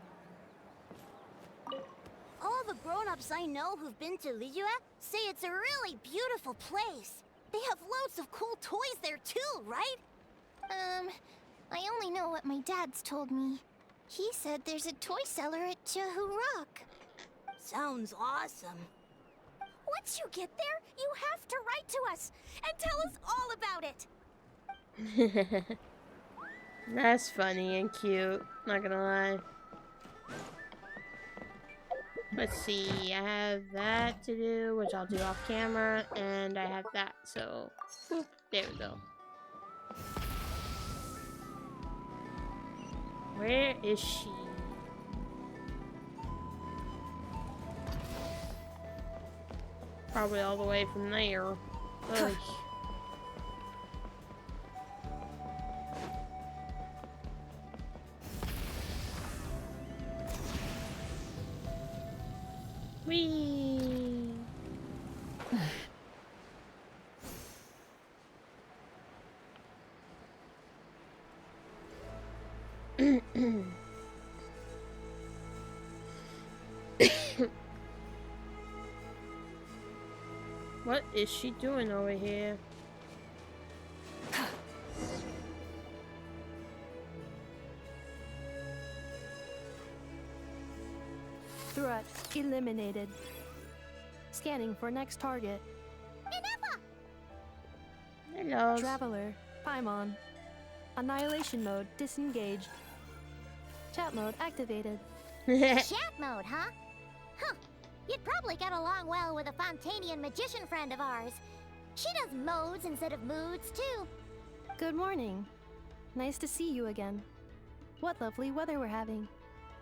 All the grown-ups I know who've been to Liyue say it's a really beautiful place. They have loads of cool toys there too, right? I only know what my dad's told me. He said there's a toy seller at Jehu Rock. Sounds awesome. Once you get there, you have to write to us and tell us all about it. That's funny and cute, not gonna lie. Let's see, I have that to do, which I'll do off camera, and I have that, so boop, there we go. Where is she? Probably all the way from there. Ugh. Whee! What is she doing over here? Threat eliminated. Scanning for next target. Hello. Traveler, Paimon. Annihilation mode disengaged. Chat mode activated. Chat mode, huh? Huh. You'd probably get along well with a Fontanian magician friend of ours. She does modes instead of moods, too. Good morning. Nice to see you again. What lovely weather we're having.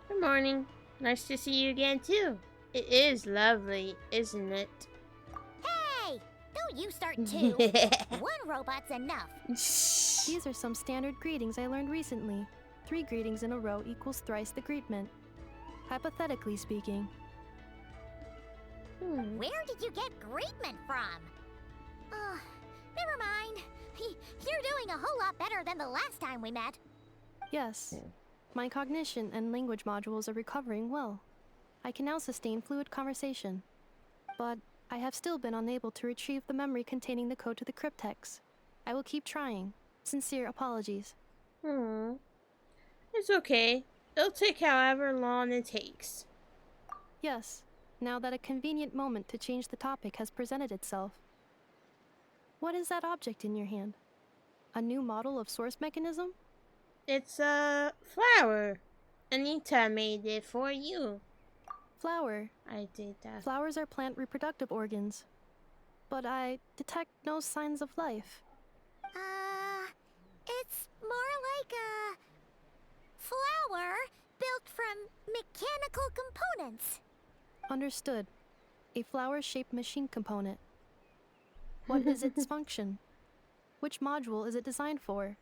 Good morning. Nice to see you again, too. It is lovely, isn't it? Hey! Don't you start too. One robot's enough. These are some standard greetings I learned recently. 3 greetings in a row equals thrice the greetment. Hypothetically speaking. Where did you get greetment from? Never mind. You're doing a whole lot better than the last time we met. Yes. My cognition and language modules are recovering well. I can now sustain fluid conversation. But I have still been unable to retrieve the memory containing the code to the cryptex. I will keep trying. Sincere apologies. It's okay. It'll take however long it takes. Yes, now that a convenient moment to change the topic has presented itself. What is that object in your hand? A new model of source mechanism? It's a flower. Anita made it for you. Flower. I did that. Flowers are plant reproductive organs. But I detect no signs of life. It's more like a flower built from mechanical components. Understood. A flower-shaped machine component. What is its function? Which module is it designed for?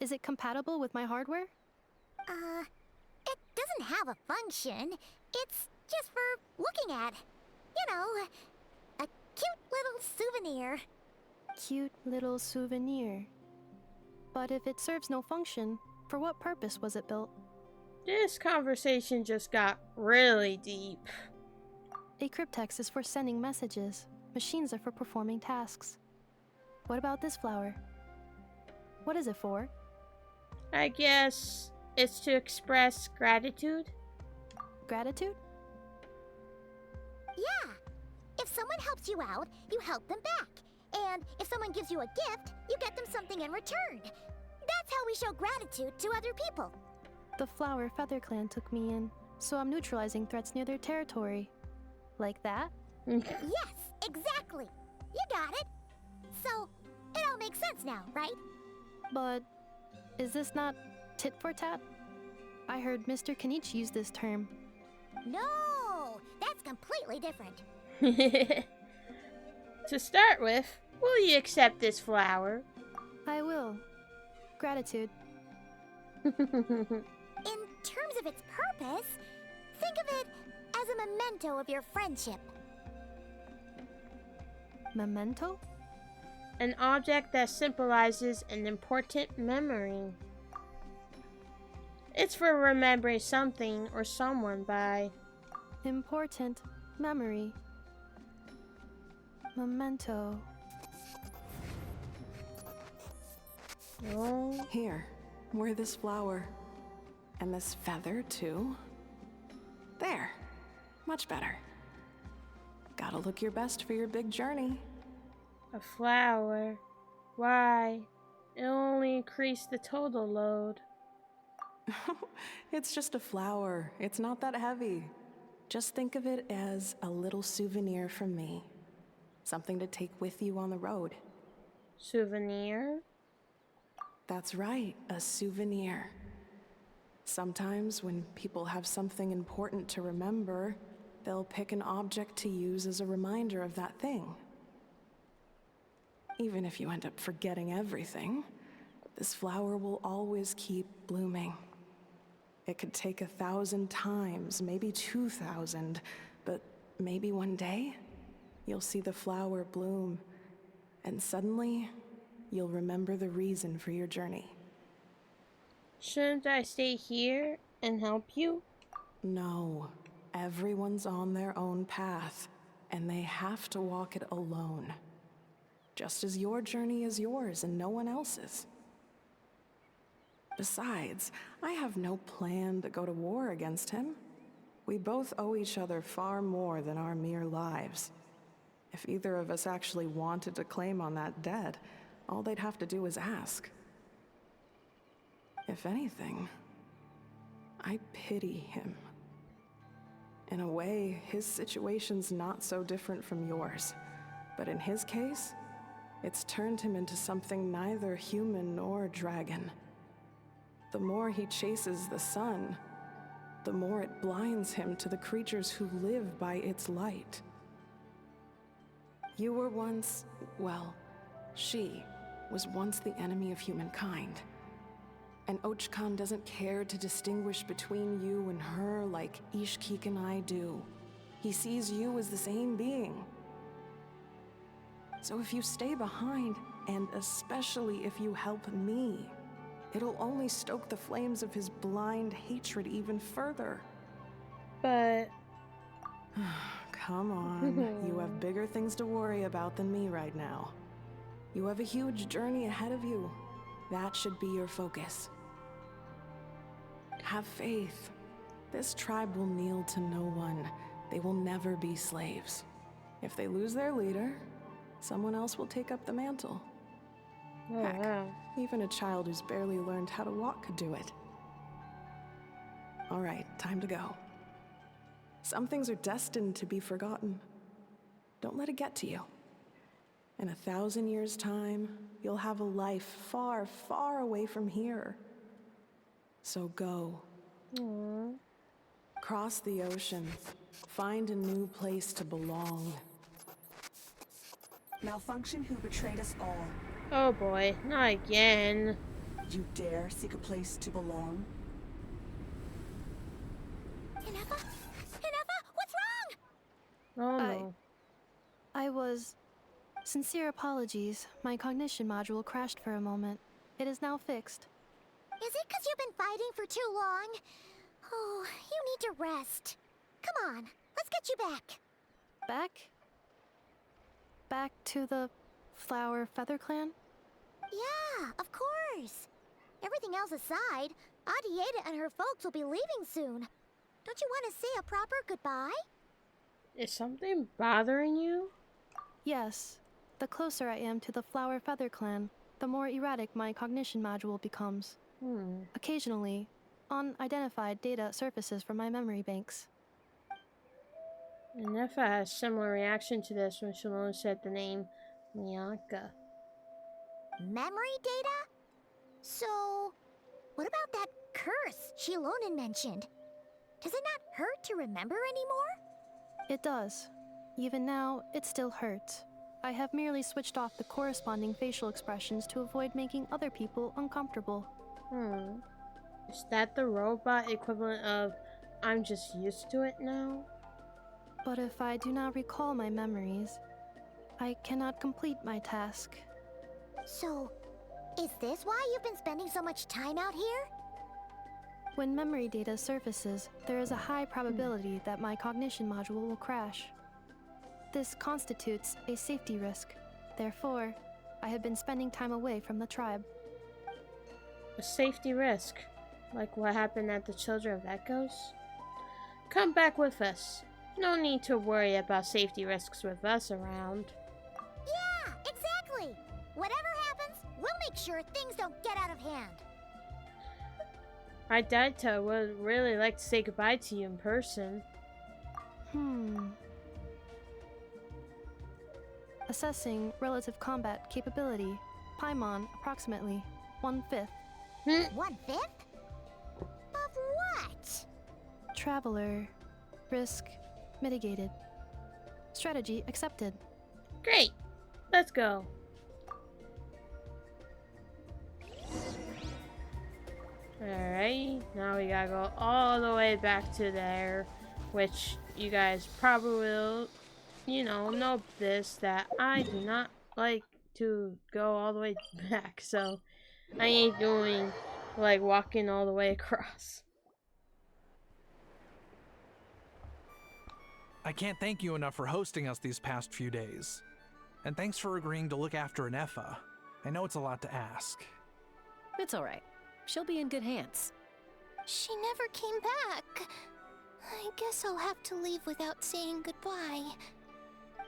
Is it compatible with my hardware? It doesn't have a function. It's just for looking at. You know, a cute little souvenir. Cute little souvenir. But if it serves no function, for what purpose was it built? This conversation just got really deep. A cryptex is for sending messages. Machines are for performing tasks. What about this flower? What is it for? I guess it's to express gratitude. Gratitude? Yeah. If someone helps you out, you help them back. And if someone gives you a gift, you get them something in return. That's how we show gratitude to other people. The Flower Feather Clan took me in, so I'm neutralizing threats near their territory. Like that? Yes, exactly. You got it. So, it all makes sense now, right? But is this not tit for tat? I heard Mr. Kenichi use this term. No, that's completely different. To start with, will you accept this flower? I will. Gratitude. In terms of its purpose, think of it as a memento of your friendship. Memento? An object that symbolizes an important memory. It's for remembering something or someone by. Important memory. Memento. Oh. Here, wear this flower. And this feather, too. There. Much better. Gotta look your best for your big journey. A flower. Why? It'll only increase the total load. It's just a flower. It's not that heavy. Just think of it as a little souvenir from me. Something to take with you on the road. Souvenir? That's right, a souvenir. Sometimes when people have something important to remember, they'll pick an object to use as a reminder of that thing. Even if you end up forgetting everything, this flower will always keep blooming. It could take 1,000 times, maybe 2,000, but maybe one day, you'll see the flower bloom, and suddenly, you'll remember the reason for your journey. Shouldn't I stay here and help you? No, everyone's on their own path, and they have to walk it alone. Just as your journey is yours and no one else's. Besides, I have no plan to go to war against him. We both owe each other far more than our mere lives. If either of us actually wanted to claim on that debt, all they'd have to do is ask. If anything, I pity him. In a way, his situation's not so different from yours. But in his case, it's turned him into something neither human nor dragon. The more he chases the sun, the more it blinds him to the creatures who live by its light. You were once, well, she was once the enemy of humankind. And Ochkan doesn't care to distinguish between you and her like Ishkik and I do. He sees you as the same being. So if you stay behind, and especially if you help me, it'll only stoke the flames of his blind hatred even further. But... Come on, you have bigger things to worry about than me right now. You have a huge journey ahead of you. That should be your focus. Have faith. This tribe will kneel to no one. They will never be slaves. If they lose their leader, someone else will take up the mantle. Oh, Heck, wow. even a child who's barely learned how to walk could do it. All right, time to go. Some things are destined to be forgotten. Don't let it get to you. In 1,000 years' time, you'll have a life far, far away from here. So go. Aww. Cross the ocean. Find a new place to belong. Malfunction who betrayed us all. Oh boy, not again. You dare seek a place to belong? Ineffa? Ineffa, what's wrong? Oh no. I was... Sincere apologies. My cognition module crashed for a moment. It is now fixed. Is it because you've been fighting for too long? Oh, you need to rest. Come on, let's get you back. Back? Back to the Flower Feather Clan? Yeah, of course. Everything else aside, Adieta and her folks will be leaving soon. Don't you want to say a proper goodbye? Is something bothering you? Yes. The closer I am to the Flower Feather Clan, the more erratic my cognition module becomes. Occasionally, unidentified data surfaces from my memory banks. Ineffa had a similar reaction to this when Shalom said the name Mianka. Memory data? So, what about that curse Shilonen mentioned? Does it not hurt to remember anymore? It does. Even now, it still hurts. I have merely switched off the corresponding facial expressions to avoid making other people uncomfortable. Is that the robot equivalent of I'm just used to it now? But if I do not recall my memories, I cannot complete my task. So, is this why you've been spending so much time out here? When memory data surfaces, there is a high probability that my cognition module will crash. This constitutes a safety risk. Therefore, I have been spending time away from the tribe. A safety risk? Like what happened at the Children of Echoes? Come back with us. No need to worry about safety risks with us around. Yeah, exactly! Whatever happens, we'll make sure things don't get out of hand. Adieta would really like to say goodbye to you in person. Assessing relative combat capability. Paimon, approximately 1/5. 1/5? Of what? Traveler. Risk mitigated. Strategy accepted. Great! Let's go. Alright, now we gotta go all the way back to there, which you guys probably will, know this, that I do not like to go all the way back, so I ain't doing, like, walking all the way across. I can't thank you enough for hosting us these past few days. And thanks for agreeing to look after Ineffa. I know it's a lot to ask. It's all right. She'll be in good hands. She never came back. I guess I'll have to leave without saying goodbye.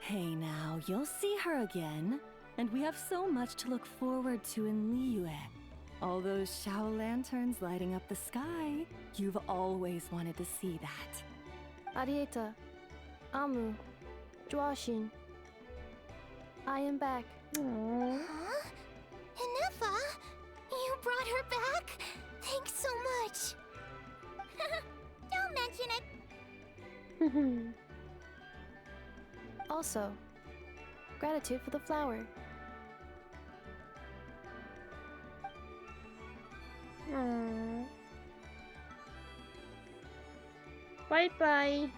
Hey now, you'll see her again. And we have so much to look forward to in Liyue. All those Shao lanterns lighting up the sky. You've always wanted to see that. Arieta, Amu, Joashin. I am back. Huh? Ineffa? You brought her back? Thanks so much. Don't mention it. Also, gratitude for the flower. Aww. Bye-bye.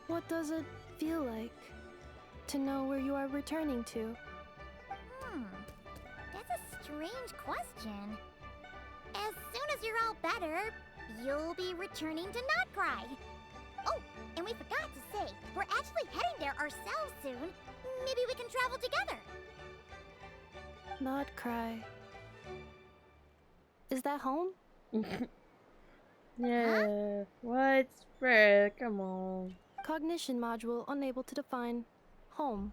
What does it feel like to know where you are returning to? That's a strange question. As soon as you're all better, you'll be returning to Notcry. Oh, and we forgot to say, we're actually heading there ourselves soon. Maybe we can travel together. Not cry. Is that home? Yeah. Huh? What? Frick, come on. Cognition module unable to define home.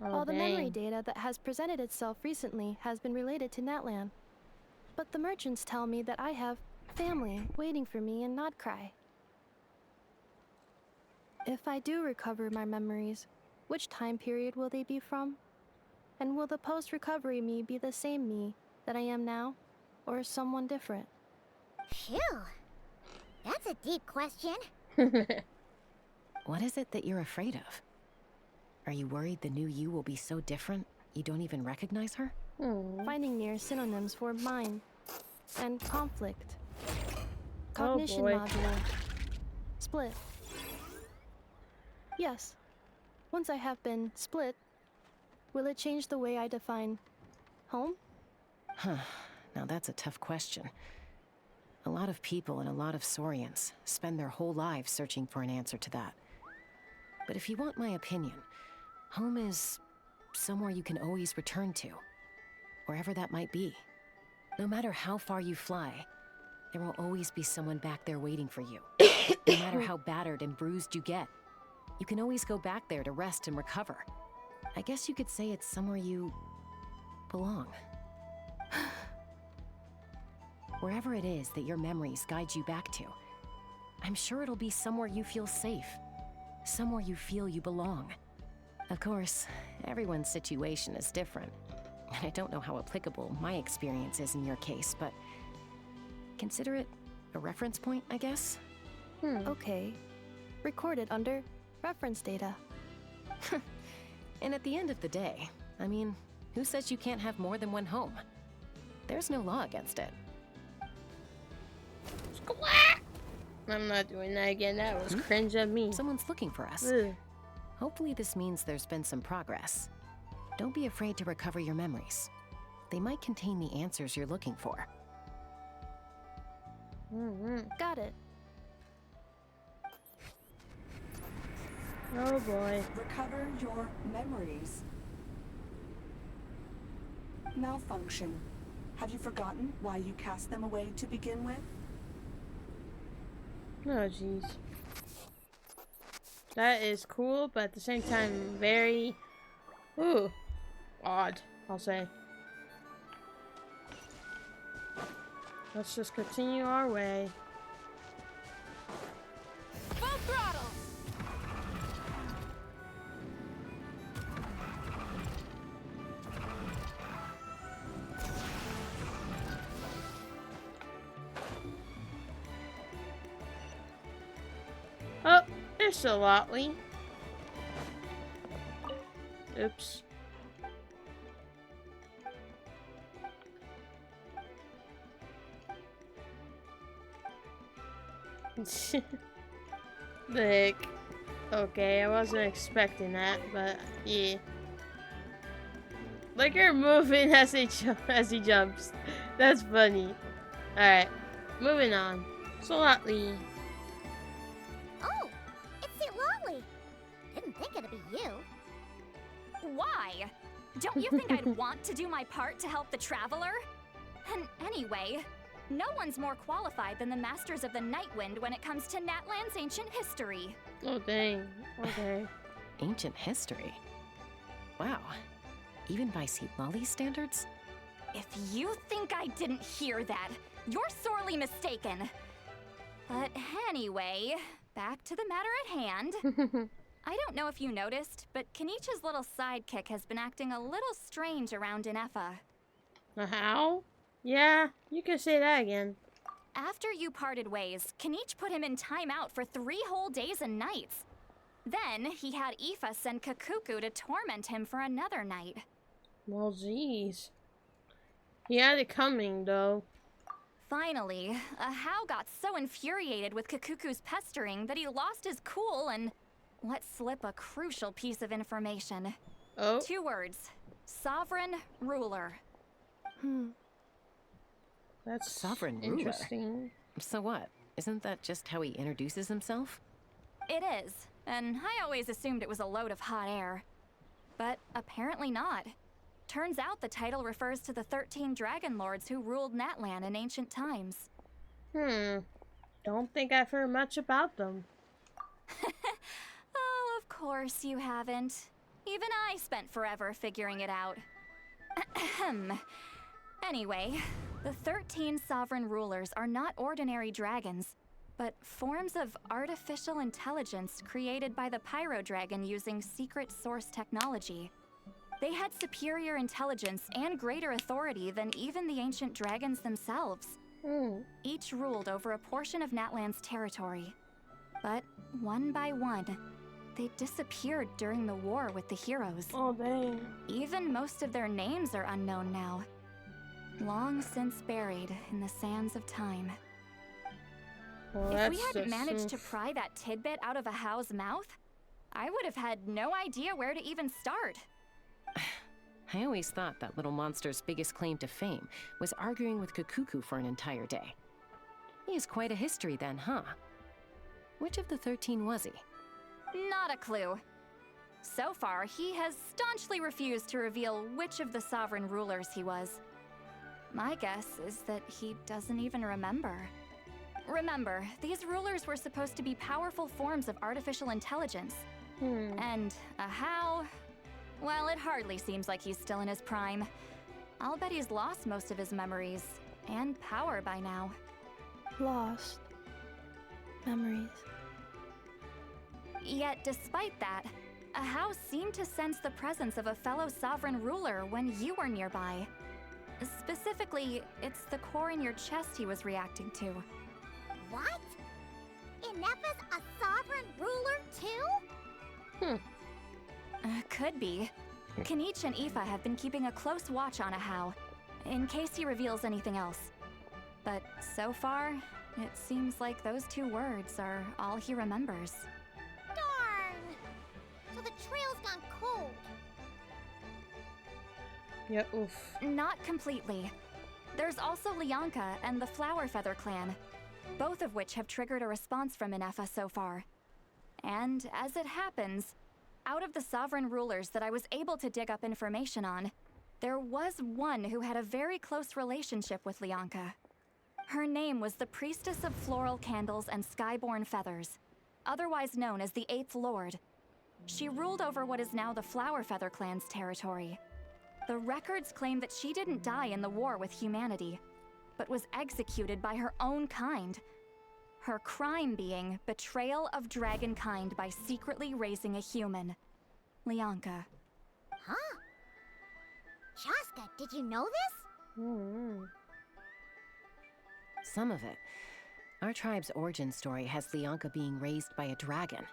Oh, All the memory dang. data that has presented itself recently has been related to Natlan. But the merchants tell me that I have family waiting for me in Notcry. If I do recover my memories, which time period will they be from? And will the post-recovery me be the same me that I am now, or someone different? Phew. That's a deep question. What is it that you're afraid of? Are you worried the new you will be so different you don't even recognize her? Finding near synonyms for mind and conflict. Oh, Cognition boy. module. Split. Yes. Once I have been split, will it change the way I define home? Huh. Now that's a tough question. A lot of people and a lot of Saurians spend their whole lives searching for an answer to that. But if you want my opinion, home is somewhere you can always return to, wherever that might be. No matter how far you fly, there will always be someone back there waiting for you. No matter how battered and bruised you get, you can always go back there to rest and recover. I guess you could say it's somewhere you belong. Wherever it is that your memories guide you back to, I'm sure it'll be somewhere you feel safe, somewhere you feel you belong. Of course, everyone's situation is different, and I don't know how applicable my experience is in your case, but consider it a reference point, I guess? Okay. Recorded under reference data. And at the end of the day, I mean, who says you can't have more than one home? There's no law against it. I'm not doing that again. That was cringe of me. Someone's looking for us. Ugh. Hopefully this means there's been some progress. Don't be afraid to recover your memories. They might contain the answers you're looking for. Got it. Oh boy. Recover your memories. Malfunction. Have you forgotten why you cast them away to begin with? Oh jeez. That is cool, but at the same time very odd, I'll say. Let's just continue our way. Full throttle! Oh, there's a Lotley. Oops. The heck? Okay, I wasn't expecting that, but yeah. Like her moving as he jumps. That's funny. Alright, moving on. Solotly. Oh, it's St. Lolly. Didn't think it'd be you. Why? Don't you think I'd want to do my part to help the Traveler? And anyway, no one's more qualified than the Masters of the Nightwind when it comes to Natlan's ancient history. Oh dang, okay. Ancient history? Wow. Even by St. Lolly's standards? If you think I didn't hear that, you're sorely mistaken. But anyway, back to the matter at hand. I don't know if you noticed, but Kenichi's little sidekick has been acting a little strange around Ineffa. How? Yeah, you can say that again. After you parted ways, Kenich put him in timeout for 3 whole days and nights. Then he had Aoife send Kakuku to torment him for another night. Well, jeez. He had it coming, though. Finally, Ahau got so infuriated with Kakuku's pestering that he lost his cool and let slip a crucial piece of information. Oh? 2 words. Sovereign Ruler. That's Sovereign interesting. Ruler? So what? Isn't that just how he introduces himself? It is, and I always assumed it was a load of hot air. But apparently not. Turns out the title refers to the 13 Dragon Lords who ruled Natlan in ancient times. Don't think I've heard much about them. Oh, of course you haven't. Even I spent forever figuring it out. Anyway, the 13 sovereign rulers are not ordinary dragons, but forms of artificial intelligence created by the Pyro Dragon using secret source technology. They had superior intelligence and greater authority than even the ancient dragons themselves. Each ruled over a portion of Natlan's territory. But one by one, they disappeared during the war with the heroes. Oh, dang. Even most of their names are unknown now. Long since buried in the sands of time. Well, if we hadn't managed to pry that tidbit out of Ahau's mouth, I would have had no idea where to even start. I always thought that little monster's biggest claim to fame was arguing with Kakuku for an entire day. He has quite a history then, huh? Which of the 13 was he? Not a clue. So far, he has staunchly refused to reveal which of the sovereign rulers he was. My guess is that he doesn't even remember. Remember, these rulers were supposed to be powerful forms of artificial intelligence. And Ahau, well, it hardly seems like he's still in his prime. I'll bet he's lost most of his memories and power by now. Lost. Memories. Yet, despite that, Ahau seemed to sense the presence of a fellow sovereign ruler when you were nearby. Specifically, it's the core in your chest he was reacting to. What? Ineffa's a sovereign ruler too? Could be. Kenich and Aoife have been keeping a close watch on Ahau, in case he reveals anything else. But so far, it seems like those 2 words are all he remembers. Darn! So the trail's gone cold. Yeah, oof. Not completely. There's also Lianka and the Flower Feather clan, both of which have triggered a response from Ineffa so far. And as it happens, out of the sovereign rulers that I was able to dig up information on, there was one who had a very close relationship with Lianka. Her name was the Priestess of Floral Candles and Skyborn Feathers, otherwise known as the 8th Lord. She ruled over what is now the Flower Feather clan's territory. The records claim that she didn't die in the war with humanity, but was executed by her own kind. Her crime being betrayal of dragonkind by secretly raising a human. Lianka. Huh? Shaska, did you know this? Some of it. Our tribe's origin story has Lianka being raised by a dragon.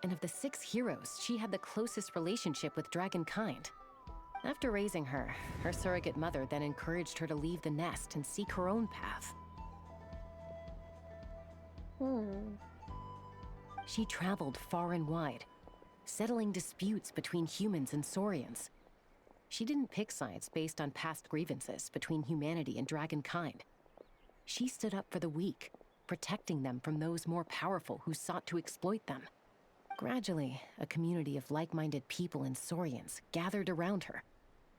And of the 6 heroes, she had the closest relationship with dragonkind. After raising her, her surrogate mother then encouraged her to leave the nest and seek her own path. She traveled far and wide, settling disputes between humans and Saurians. She didn't pick sides based on past grievances between humanity and dragonkind. She stood up for the weak, protecting them from those more powerful who sought to exploit them. Gradually, a community of like-minded people and Saurians gathered around her,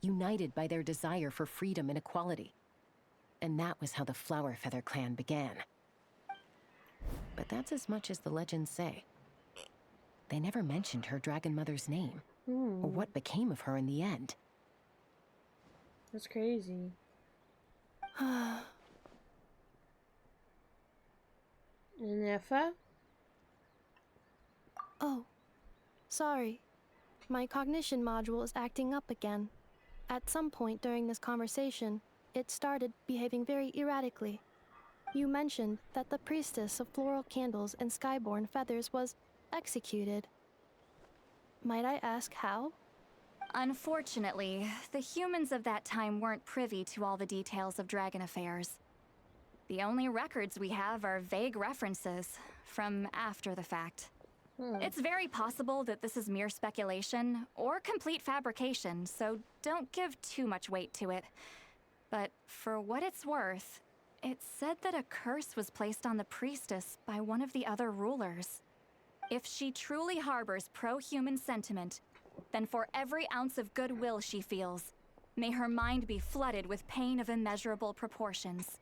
united by their desire for freedom and equality. And that was how the Flower Feather clan began. But that's as much as the legends say. They never mentioned her dragon mother's name, or what became of her in the end. That's crazy. Nefa? Oh, sorry. My cognition module is acting up again. At some point during this conversation, it started behaving very erratically. You mentioned that the priestess of floral candles and skyborn feathers was executed. Might I ask how? Unfortunately, the humans of that time weren't privy to all the details of dragon affairs. The only records we have are vague references from after the fact. It's very possible that this is mere speculation or complete fabrication, so don't give too much weight to it. But for what it's worth, it's said that a curse was placed on the priestess by one of the other rulers. If she truly harbors pro-human sentiment, then for every ounce of goodwill she feels, may her mind be flooded with pain of immeasurable proportions.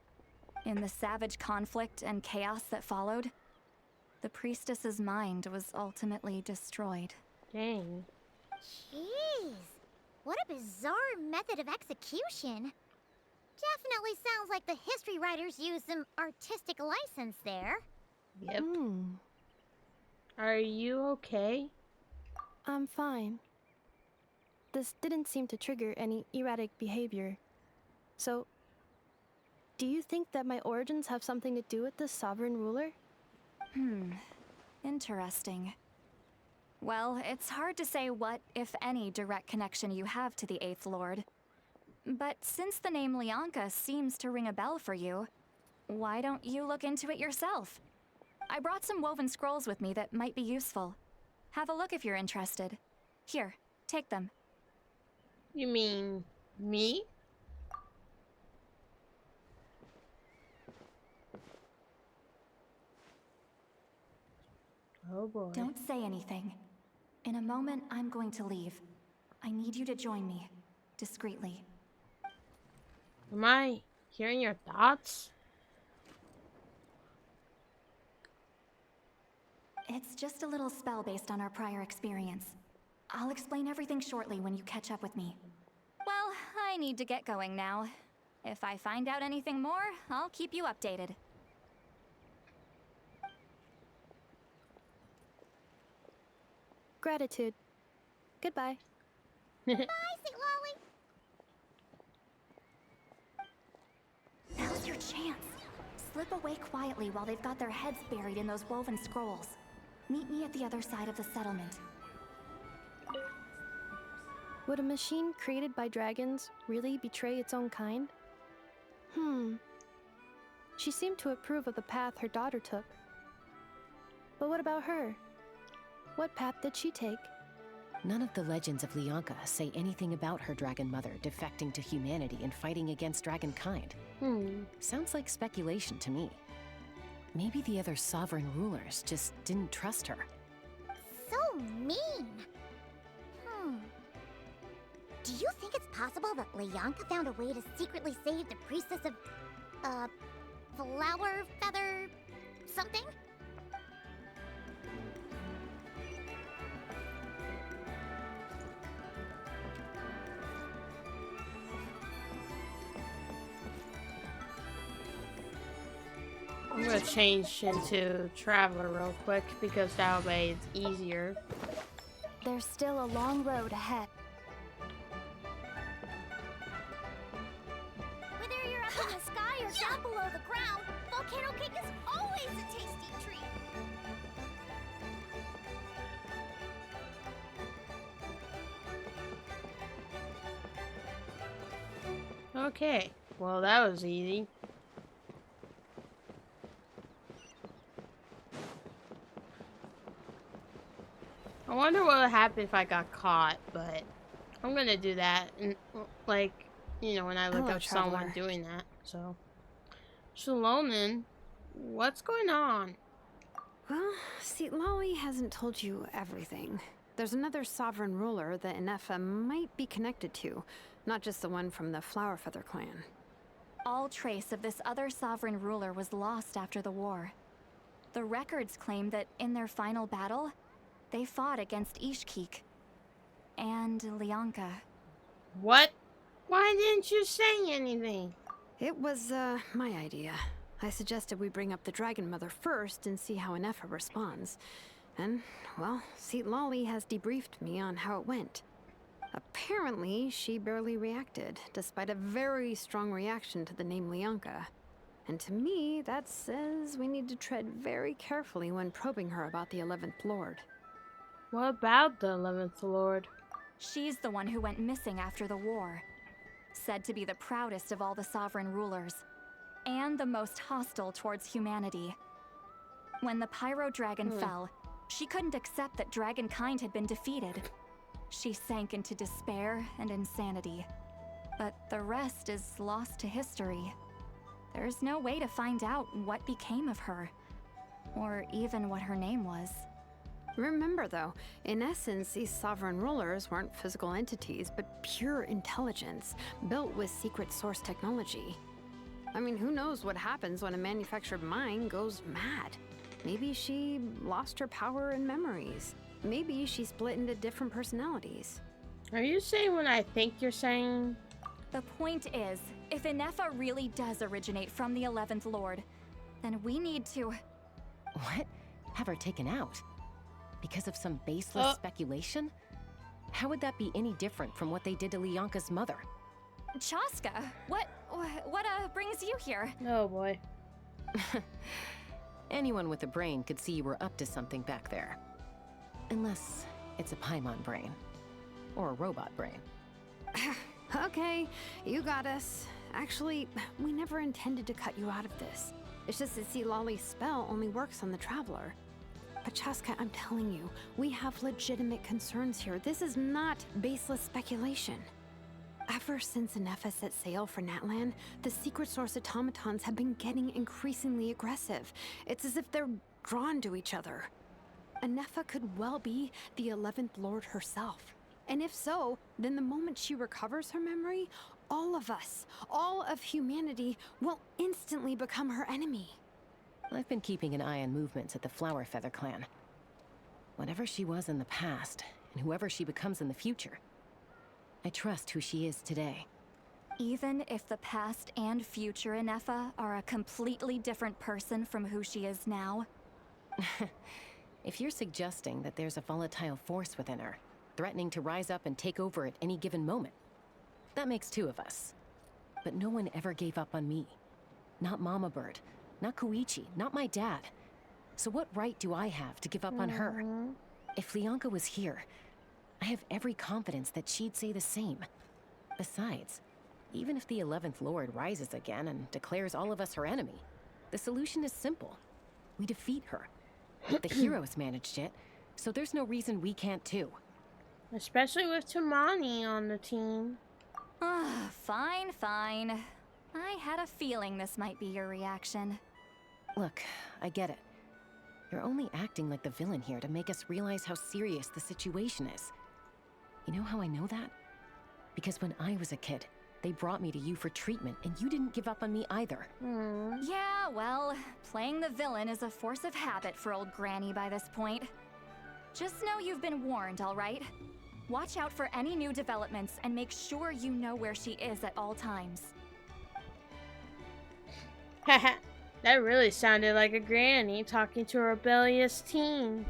In the savage conflict and chaos that followed, the priestess's mind was ultimately destroyed. Dang. Jeez. What a bizarre method of execution. Definitely sounds like the history writers used some artistic license there. Yep. Are you okay? I'm fine. This didn't seem to trigger any erratic behavior. So, do you think that my origins have something to do with this sovereign ruler? Interesting. Well, it's hard to say what, if any, direct connection you have to the Eighth Lord. But since the name Lianka seems to ring a bell for you, why don't you look into it yourself? I brought some woven scrolls with me that might be useful. Have a look if you're interested. Here, take them. You mean me? Oh boy. Don't say anything. In a moment, I'm going to leave. I need you to join me, discreetly. Am I hearing your thoughts? It's just a little spell based on our prior experience. I'll explain everything shortly when you catch up with me. Well, I need to get going now. If I find out anything more, I'll keep you updated. Gratitude. Goodbye. Bye, St. Lolly. Now's your chance. Slip away quietly while they've got their heads buried in those woven scrolls. Meet me at the other side of the settlement. Would a machine created by dragons really betray its own kind? She seemed to approve of the path her daughter took. But what about her? What path did she take? None of the legends of Lianka say anything about her dragon mother defecting to humanity and fighting against dragonkind. Sounds like speculation to me. Maybe the other sovereign rulers just didn't trust her. So mean. Do you think it's possible that Lianka found a way to secretly save the priestess of, Flower Feather something? I'm gonna change into Traveler real quick because that way it's easier. There's still a long road ahead. Whether you're up in the sky or down below the ground, volcano cake is always a tasty treat. Okay, well that was easy. I wonder what would happen if I got caught, but I'm gonna do that, and like, you know, when I look Hello, up traveler. someone doing that. So, Shalonen, what's going on? Well, see, Lolly hasn't told you everything. There's another sovereign ruler that Inefa might be connected to, not just the one from the Flower Feather clan. All trace of this other sovereign ruler was lost after the war. The records claim that in their final battle, they fought against Ishkik and Lianka. What? Why didn't you say anything? It was, my idea. I suggested we bring up the Dragon Mother first and see how Inefa responds. And, well, Seat Lolly has debriefed me on how it went. Apparently, she barely reacted, despite a very strong reaction to the name Lianka. And to me, that says we need to tread very carefully when probing her about the 11th Lord. What about the 11th Lord? She's the one who went missing after the war. Said to be the proudest of all the sovereign rulers, and the most hostile towards humanity. When the Pyro Dragon fell, she couldn't accept that dragonkind had been defeated. She sank into despair and insanity. But the rest is lost to history. There's no way to find out what became of her, or even what her name was. Remember though, in essence, these sovereign rulers weren't physical entities, but pure intelligence, built with secret source technology. I mean, who knows what happens when a manufactured mind goes mad? Maybe she lost her power and memories. Maybe she split into different personalities. Are you saying what I think you're saying? The point is, if Inefa really does originate from the 11th Lord, then we need to... What? Have her taken out? Because of some baseless speculation? How would that be any different from what they did to Lianka's mother? Chaska, what brings you here? Oh boy. Anyone with a brain could see you were up to something back there. Unless it's a Paimon brain. Or a robot brain. Okay, you got us. Actually, we never intended to cut you out of this. It's just that see, Lolly's spell only works on the Traveler. But Chaska, I'm telling you, we have legitimate concerns here. This is not baseless speculation. Ever since Inefa set sail for Natlan, the secret source automatons have been getting increasingly aggressive. It's as if they're drawn to each other. Inefa could well be the 11th Lord herself. And if so, then the moment she recovers her memory, all of us, all of humanity, will instantly become her enemy. I've been keeping an eye on movements at the Flower Feather clan. Whatever she was in the past, and whoever she becomes in the future, I trust who she is today. Even if the past and future Inefa are a completely different person from who she is now? If you're suggesting that there's a volatile force within her, threatening to rise up and take over at any given moment, that makes two of us. But no one ever gave up on me. Not Mama Bird, not Koichi, not my dad. So what right do I have to give up on her? If Lianka was here, I have every confidence that she'd say the same. Besides, even if the 11th Lord rises again and declares all of us her enemy, the solution is simple. We defeat her. The heroes managed it, so there's no reason we can't too. Especially with Tamani on the team. Fine. I had a feeling this might be your reaction. Look, I get it. You're only acting like the villain here to make us realize how serious the situation is. You know how I know that? Because when I was a kid, they brought me to you for treatment, and you didn't give up on me either. Yeah, well, playing the villain is a force of habit for old Granny by this point. Just know you've been warned, all right? Watch out for any new developments and make sure you know where she is at all times. Haha, that really sounded like a granny talking to a rebellious teen.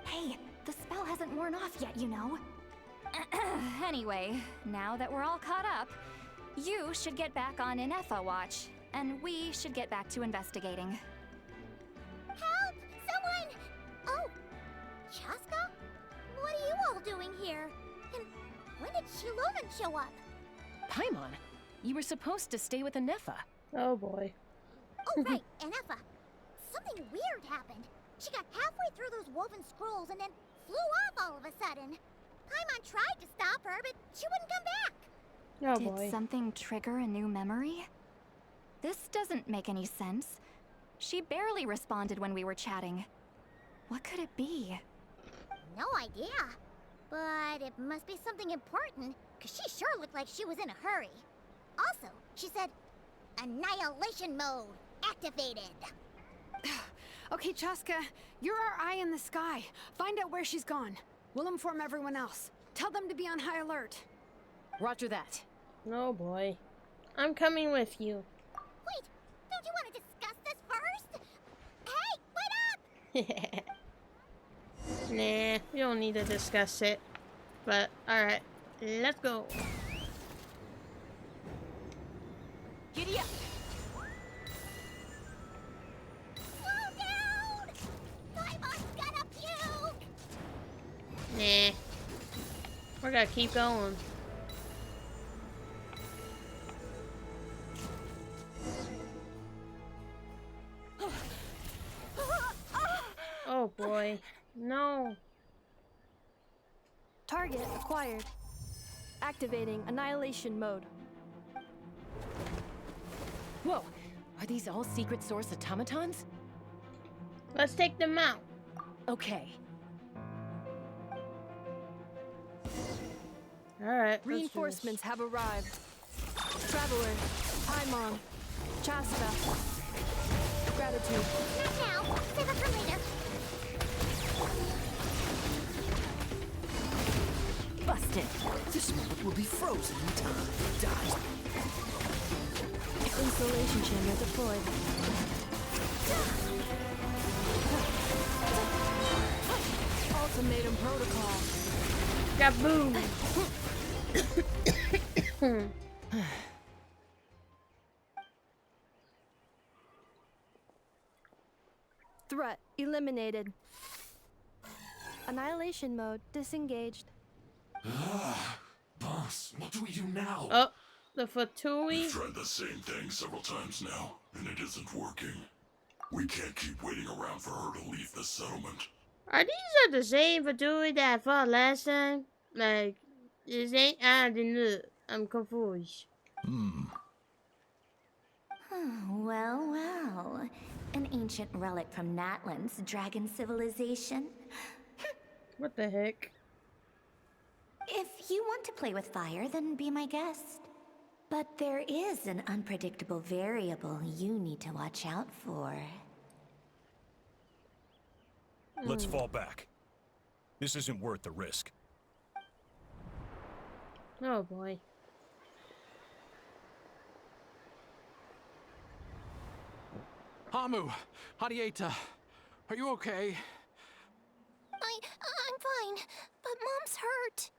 Hey, the spell hasn't worn off yet, you know. Anyway, now that we're all caught up, you should get back on Inefa watch, and we should get back to investigating. Help! Someone! Oh, Chaska? What are you all doing here? And when did Shalonen show up? Paimon, you were supposed to stay with Inefa. Oh boy. Oh right, Inefa. Something weird happened. She got halfway through those woven scrolls and then flew off all of a sudden. Paimon tried to stop her, but she wouldn't come back. Oh Did boy. something trigger a new memory? This doesn't make any sense. She barely responded when we were chatting. What could it be? No idea. But it must be something important, because she sure looked like she was in a hurry. Also, she said, annihilation mode activated. Okay, Chaska, you're our eye in the sky. Find out where she's gone. We'll inform everyone else. Tell them to be on high alert. Roger that. Oh boy. I'm coming with you. Wait, don't you want to discuss this first? Hey, wait up! Nah, we don't need to discuss it. But, alright, let's go. Giddy up! Slow down! Paimon's gonna puke! Nah. We're gonna keep going. Oh boy. No. Target acquired. Activating annihilation mode. Whoa, are these all secret source automatons? Let's take them out. Okay. Alright. Reinforcements have arrived. Traveler, Paimon, Chaska. Gratitude. Not now. Save it for later. Busted. This mold will be frozen in time. Die. Installation chamber deployed. Ultimatum protocol. Kaboom. Threat eliminated. Annihilation mode disengaged. Boss, what do we do now? Oh, the Fatui. We've tried the same thing several times now, and it isn't working. We can't keep waiting around for her to leave the settlement. Are these the same Fatui that I fought last time? Like, this ain't adding up. I'm confused. Well, well. An ancient relic from Natlan's dragon civilization. What the heck? If you want to play with fire, then be my guest. But there is an unpredictable variable you need to watch out for. Let's fall back. This isn't worth the risk. Oh boy. Hamu, Hadieta, are you okay? I'm fine, but Mom's hurt.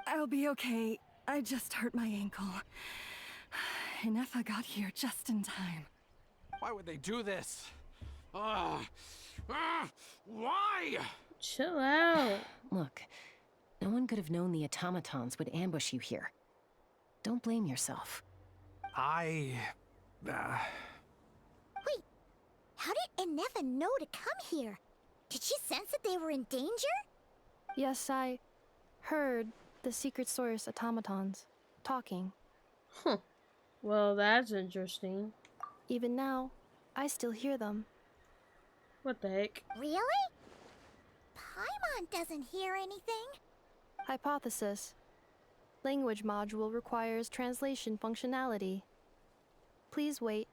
I'll be okay. I just hurt my ankle. Inefa got here just in time. Why would they do this? Why? Chill out. Look, no one could have known the automatons would ambush you here. Don't blame yourself. Wait, how did Inefa know to come here? Did she sense that they were in danger? Yes, I heard the secret source automatons talking. Huh. Well, that's interesting. Even now, I still hear them. What the heck? Really? Paimon doesn't hear anything. Hypothesis. Language module requires translation functionality. Please wait.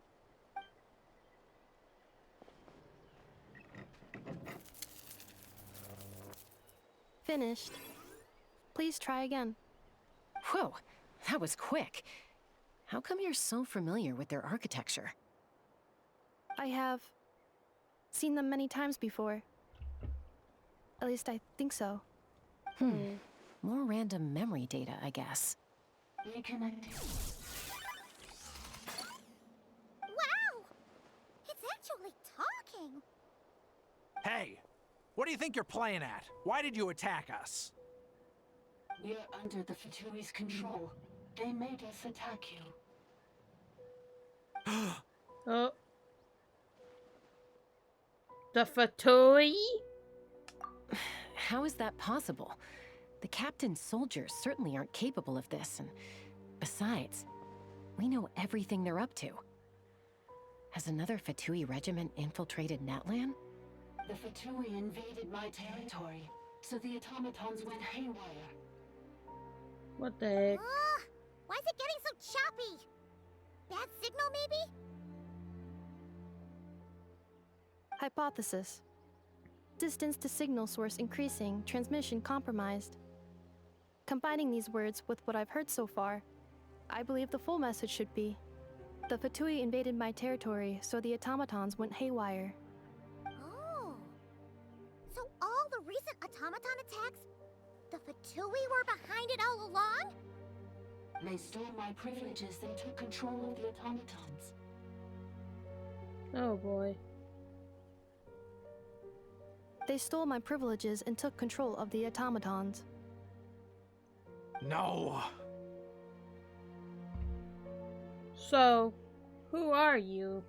Finished. Please try again. Whoa, that was quick. How come you're so familiar with their architecture? I have seen them many times before. At least I think so. More random memory data, I guess. Reconnecting. Wow! It's actually talking. Hey, what do you think you're playing at? Why did you attack us? We're under the Fatui's control. They made us attack you. Oh. The Fatui? how is that possible? The captain's soldiers certainly aren't capable of this, and besides, we know everything they're up to. Has another Fatui regiment infiltrated Natlan? The Fatui invaded my territory, so the automatons went haywire. What the heck? Why is it getting so choppy? Bad signal, maybe? Hypothesis. Distance to signal source increasing, transmission compromised. Combining these words with what I've heard so far, I believe the full message should be: the Fatui invaded my territory, so the automatons went haywire. Oh. So all the recent automaton attacks, the Fatui were behind it all along? They stole my privileges and took control of the automatons. Oh boy. They stole my privileges and took control of the automatons. No! So, who are you?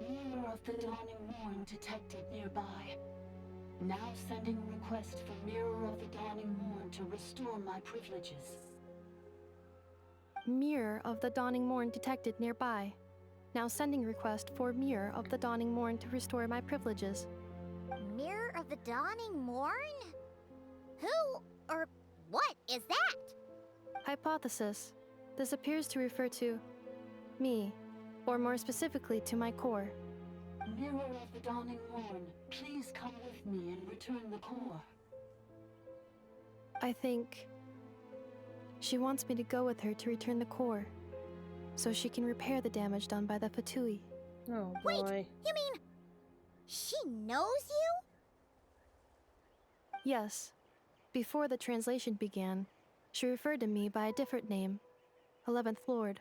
Mirror of the Dawning Morn detected nearby. Now sending request for Mirror of the Dawning Morn to restore my privileges. Mirror of the Dawning Morn detected nearby. Now sending request for Mirror of the Dawning Morn to restore my privileges. Mirror of the Dawning Morn? Who or what is that? Hypothesis. This appears to refer to me, or more specifically to my core. Mirror of the Dawning Morn, please come with me and return the core. I think she wants me to go with her to return the core, so she can repair the damage done by the Fatui. Oh boy. Wait, you mean she knows you? Yes. Before the translation began, she referred to me by a different name, 11th Lord.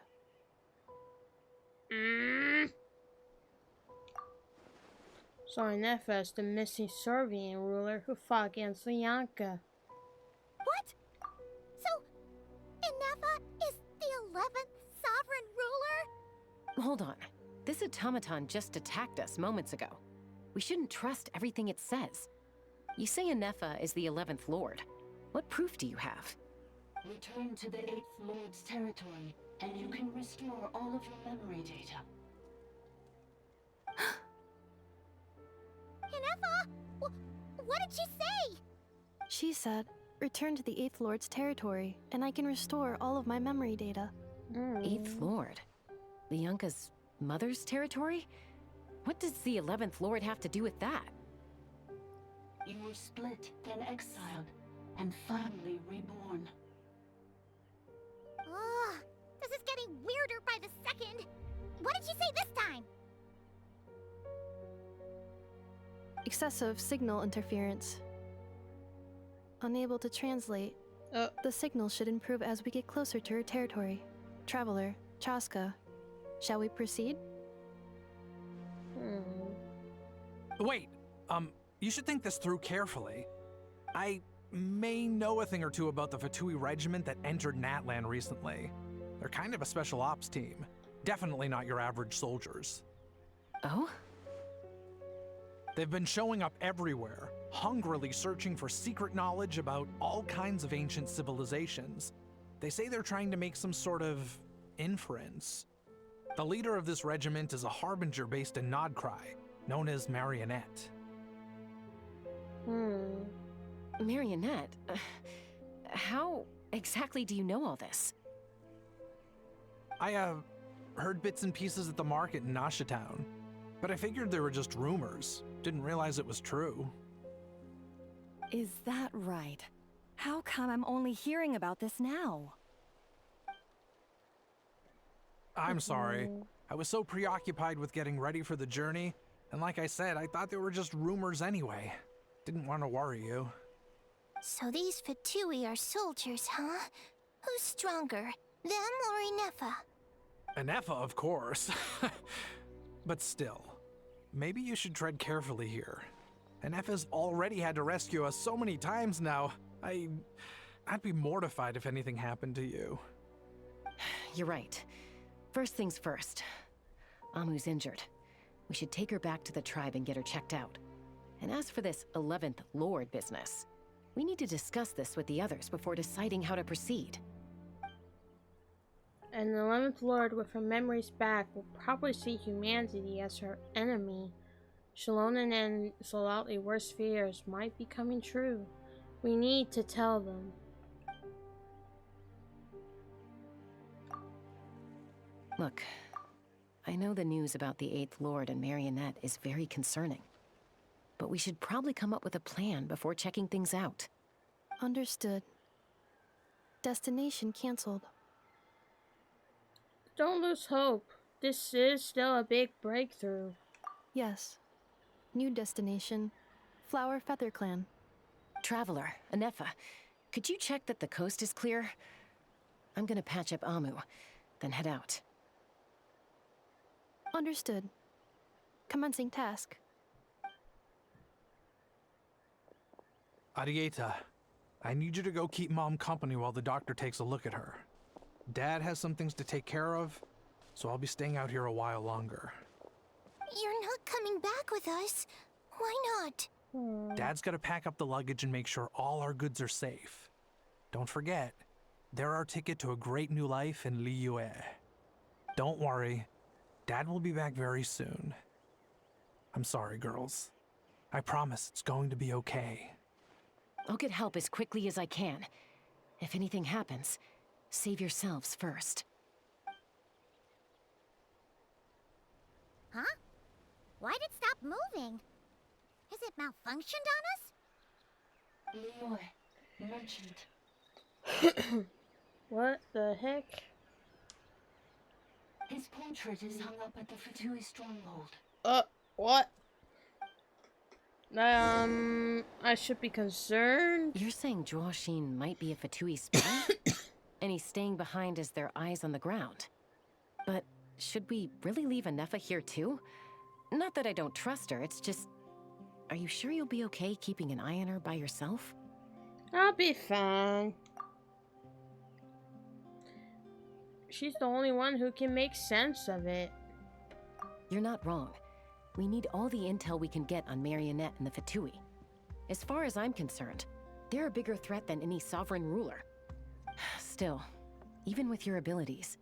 So Nefa is the missing Servian ruler who fought against Lyanka. What? So, Inefa is the 11th sovereign ruler? Hold on. This automaton just attacked us moments ago. We shouldn't trust everything it says. You say Inefa is the 11th Lord. What proof do you have? Return to the 8th Lord's territory, and you can restore all of your memory data. Inefa? What did she say? She said, return to the 8th Lord's territory, and I can restore all of my memory data. 8th Lord? Lyanka's mother's territory? What does the 11th Lord have to do with that? You were split, then exiled, and finally reborn. Ugh, this is getting weirder by the second. What did she say this time? Excessive signal interference. Unable to translate. The signal should improve as we get closer to her territory. Traveler, Chaska, shall we proceed? Wait, you should think this through carefully. I may know a thing or two about the Fatui regiment that entered Natlan recently. They're kind of a special ops team. Definitely not your average soldiers. Oh? They've been showing up everywhere, hungrily searching for secret knowledge about all kinds of ancient civilizations. They say they're trying to make some sort of inference. The leader of this regiment is a harbinger based in Nodcry, known as Marionette. Marionette? How exactly do you know all this? I, heard bits and pieces at the market in Nasha Town, but I figured they were just rumors. Didn't realize it was true. Is that right? How come I'm only hearing about this now? I'm sorry. I was so preoccupied with getting ready for the journey, and like I said, I thought they were just rumors anyway. Didn't want to worry you. So these Fatui are soldiers, huh? Who's stronger, them or Inefa? Inefa, of course. But still, maybe you should tread carefully here. Inefa's already had to rescue us so many times now. I'd be mortified if anything happened to you. You're right. First things first. Amu's injured. We should take her back to the tribe and get her checked out. And as for this 11th Lord business, we need to discuss this with the others before deciding how to proceed. And the 11th Lord, with her memories back, will probably see humanity as her enemy. Shalonen and Slightly worst fears might be coming true. We need to tell them. Look, I know the news about the 8th Lord and Marionette is very concerning. But we should probably come up with a plan before checking things out. Understood. Destination cancelled. Don't lose hope. This is still a big breakthrough. Yes. New destination. Flower Feather Clan. Traveler, Anefa, could you check that the coast is clear? I'm gonna patch up Amu, then head out. Understood. Commencing task. Arieta, I need you to go keep Mom company while the doctor takes a look at her. Dad has some things to take care of, so I'll be staying out here a while longer. You're not coming back with us. Why not? Dad's gotta pack up the luggage and make sure all our goods are safe. Don't forget, they're our ticket to a great new life in Liyue. Don't worry, Dad will be back very soon. I'm sorry, girls. I promise it's going to be okay. I'll get help as quickly as I can. If anything happens, save yourselves first. Huh? Why'd it stop moving? Has it malfunctioned on us? Liyue, merchant. What the heck? His portrait is hung up at the Fatui stronghold. What? I should be concerned. You're saying Joashin might be a Fatui spy? And he's staying behind as their eyes on the ground. But should we really leave Anefa here too? Not that I don't trust her, it's just... Are you sure you'll be okay keeping an eye on her by yourself? I'll be fine. She's the only one who can make sense of it. You're not wrong. We need all the intel we can get on Marionette and the Fatui. As far as I'm concerned, they're a bigger threat than any sovereign ruler. Still, even with your abilities,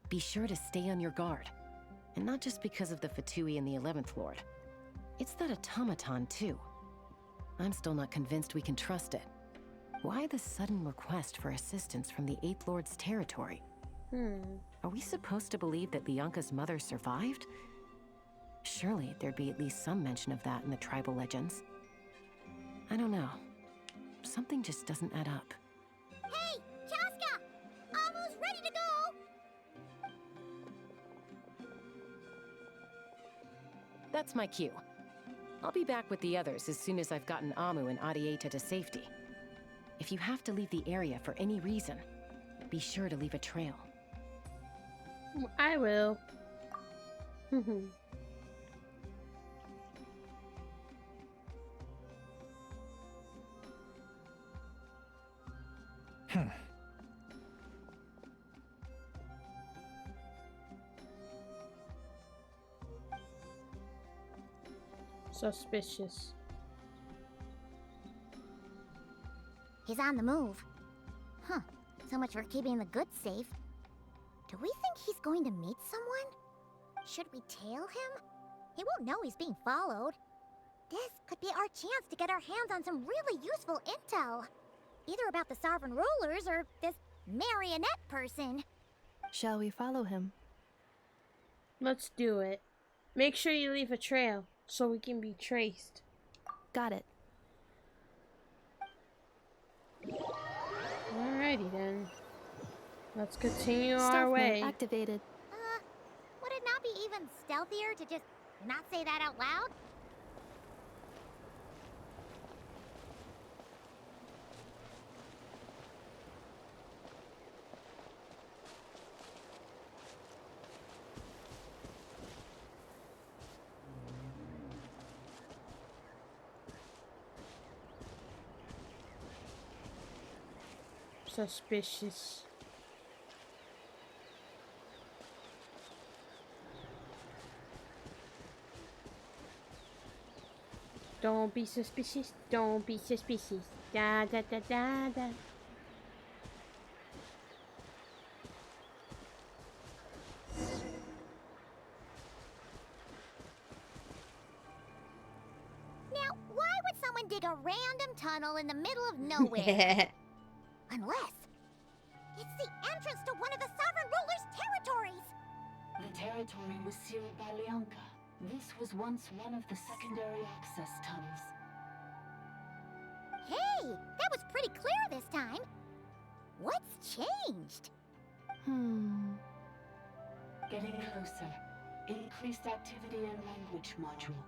be sure to stay on your guard. And not just because of the Fatui and the 11th Lord. It's that automaton, too. I'm still not convinced we can trust it. Why the sudden request for assistance from the 8th Lord's territory? Are we supposed to believe that Lianka's mother survived? Surely there'd be at least some mention of that in the tribal legends. I don't know. Something just doesn't add up. Hey, Chaska! Almost ready to go! That's my cue. I'll be back with the others as soon as I've gotten Amu and Arieta to safety. If you have to leave the area for any reason, be sure to leave a trail. I will. Suspicious. He's on the move. Huh. So much for keeping the goods safe. Do we think he's going to meet someone? Should we tail him? He won't know he's being followed. This could be our chance to get our hands on some really useful intel. Either about the sovereign rulers or this marionette person. Shall we follow him? Let's do it. Make sure you leave a trail so we can be traced. Got it. Alrighty then. Let's continue Stealth our mode way. activated. Would it not be even stealthier to just not say that out loud? Suspicious. Don't be suspicious. Don't be suspicious. Da da da da da. Now, why would someone dig a random tunnel in the middle of nowhere? Unless it's the entrance to one of the Sovereign Ruler's territories! The territory was sealed by Leonka. This was once one of the secondary access tunnels. Hey, that was pretty clear this time. What's changed? Getting closer. Increased activity in language module.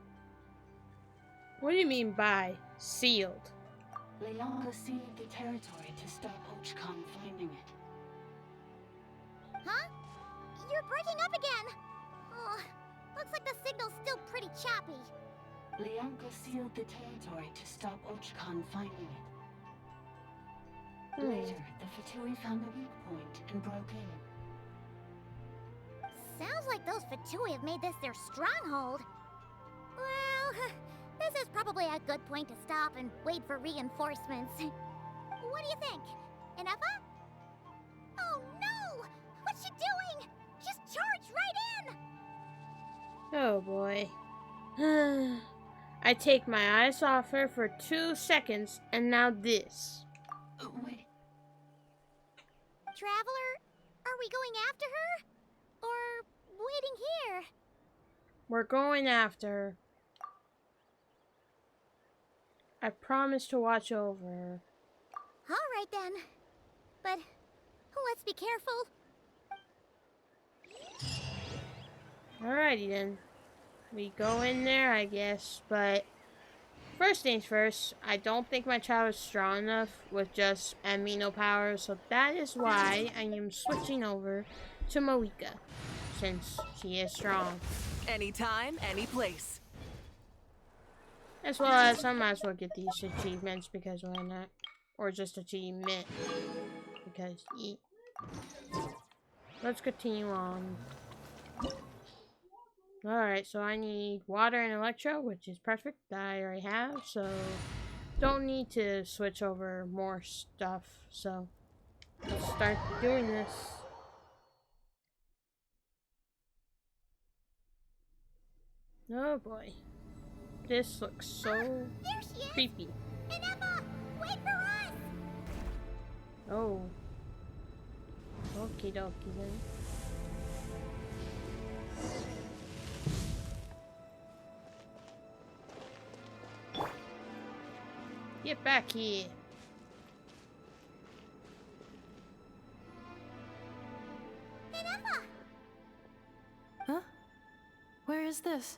What do you mean by sealed? Leonka sealed the territory to stop Ochkon finding it. Huh? You're breaking up again! Oh, looks like the signal's still pretty choppy. Leonka sealed the territory to stop Ochkon finding it. Later, the Fatui found a weak point and broke in. Sounds like those Fatui have made this their stronghold. Well, this is probably a good point to stop and wait for reinforcements. What do you think? Ineffa? Oh no! What's she doing? Just charge right in! Oh boy. I take my eyes off her for 2 seconds, and now this. Oh, wait. Traveler, are we going after her? Or waiting here? We're going after her. I promise to watch over her. Alright then. But let's be careful. Alrighty then. We go in there, I guess, but first things first, I don't think my child is strong enough with just amino power, so that is why I am switching over to Moika, since she is strong. Anytime, any place. As well as I might as well get these achievements because why not? Or just achievement. Because let's continue on. Alright, so I need water and electro, which is perfect. That I already have, so don't need to switch over more stuff. So let's start doing this. Oh boy. This looks so creepy. Ineffa, wait for us! Oh. Okie dokie then. Get back here. Ineffa! Huh? Where is this?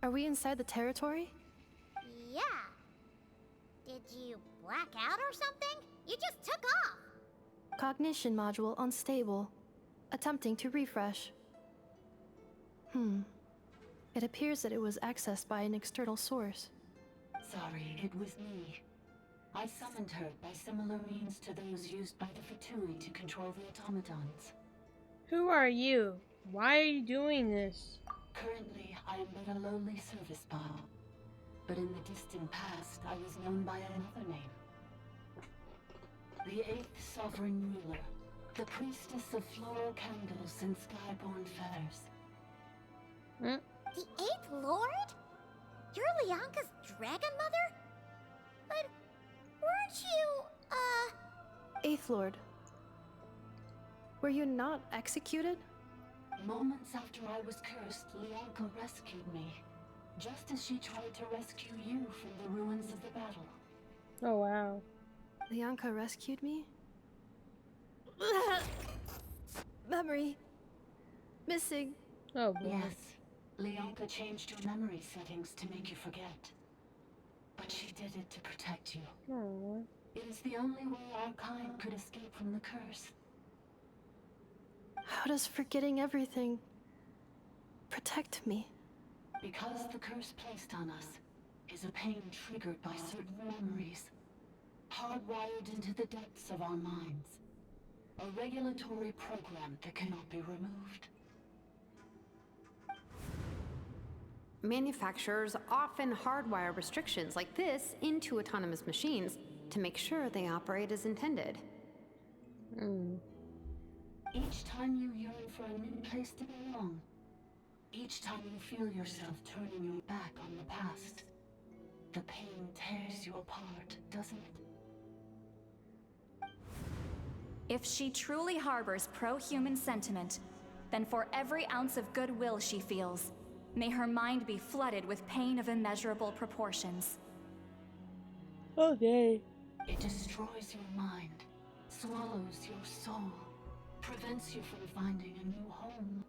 Are we inside the territory? Yeah. Did you black out or something? You just took off. Cognition module unstable. Attempting to refresh. It appears that it was accessed by an external source. Sorry, it was me. I summoned her by similar means to those used by the Fatui to control the automatons. Who are you? Why are you doing this? Currently, I am but a lowly service bot. But in the distant past, I was known by another name. The 8th Sovereign Ruler. The priestess of floral candles and skyborn feathers. The 8th Lord? You're Leonka's dragon mother? But weren't you, Eighth Lord. Were you not executed? Moments after I was cursed, Leonka rescued me. Just as she tried to rescue you from the ruins of the battle. Oh wow. Leonka rescued me? Memory. Missing. Oh boy. Yes. Leonka changed your memory settings to make you forget. But she did it to protect you. Aww. It is the only way our kind could escape from the curse. How does forgetting everything protect me? Because the curse placed on us is a pain triggered by certain memories, hardwired into the depths of our minds. A regulatory program that cannot be removed. Manufacturers often hardwire restrictions like this into autonomous machines to make sure they operate as intended. Each time you yearn for a new place to belong, each time you feel yourself turning your back on the past, the pain tears you apart, doesn't it? If she truly harbors pro-human sentiment, then for every ounce of goodwill she feels, may her mind be flooded with pain of immeasurable proportions. Okay. It destroys your mind, swallows your soul, prevents you from finding a new home.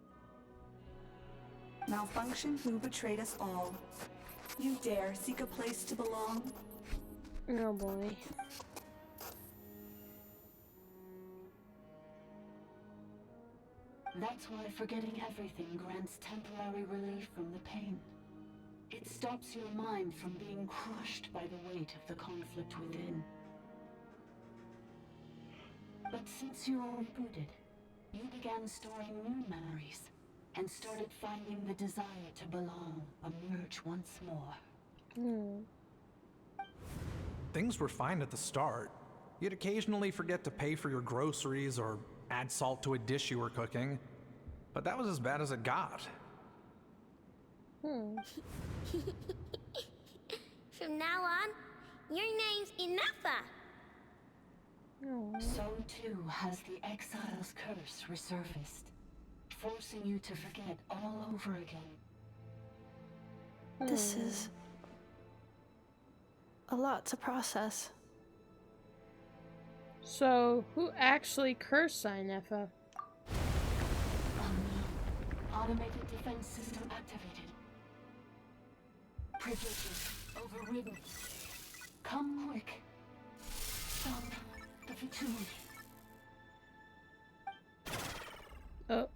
Malfunction who betrayed us all. You dare seek a place to belong? Oh boy. That's why forgetting everything grants temporary relief from the pain. It stops your mind from being crushed by the weight of the conflict within. But since you were rebooted, you began storing new memories and started finding the desire to belong emerge once more. Things were fine at the start. You'd occasionally forget to pay for your groceries or add salt to a dish you were cooking, but that was as bad as it got. From now on, your name's Ineffa. So too has the exile's curse resurfaced, forcing you to forget all over again. This is a lot to process. So, who actually cursed Ineffa? Automated defense system activated. Privileges overridden. Come quick. Stop the futility. Oh.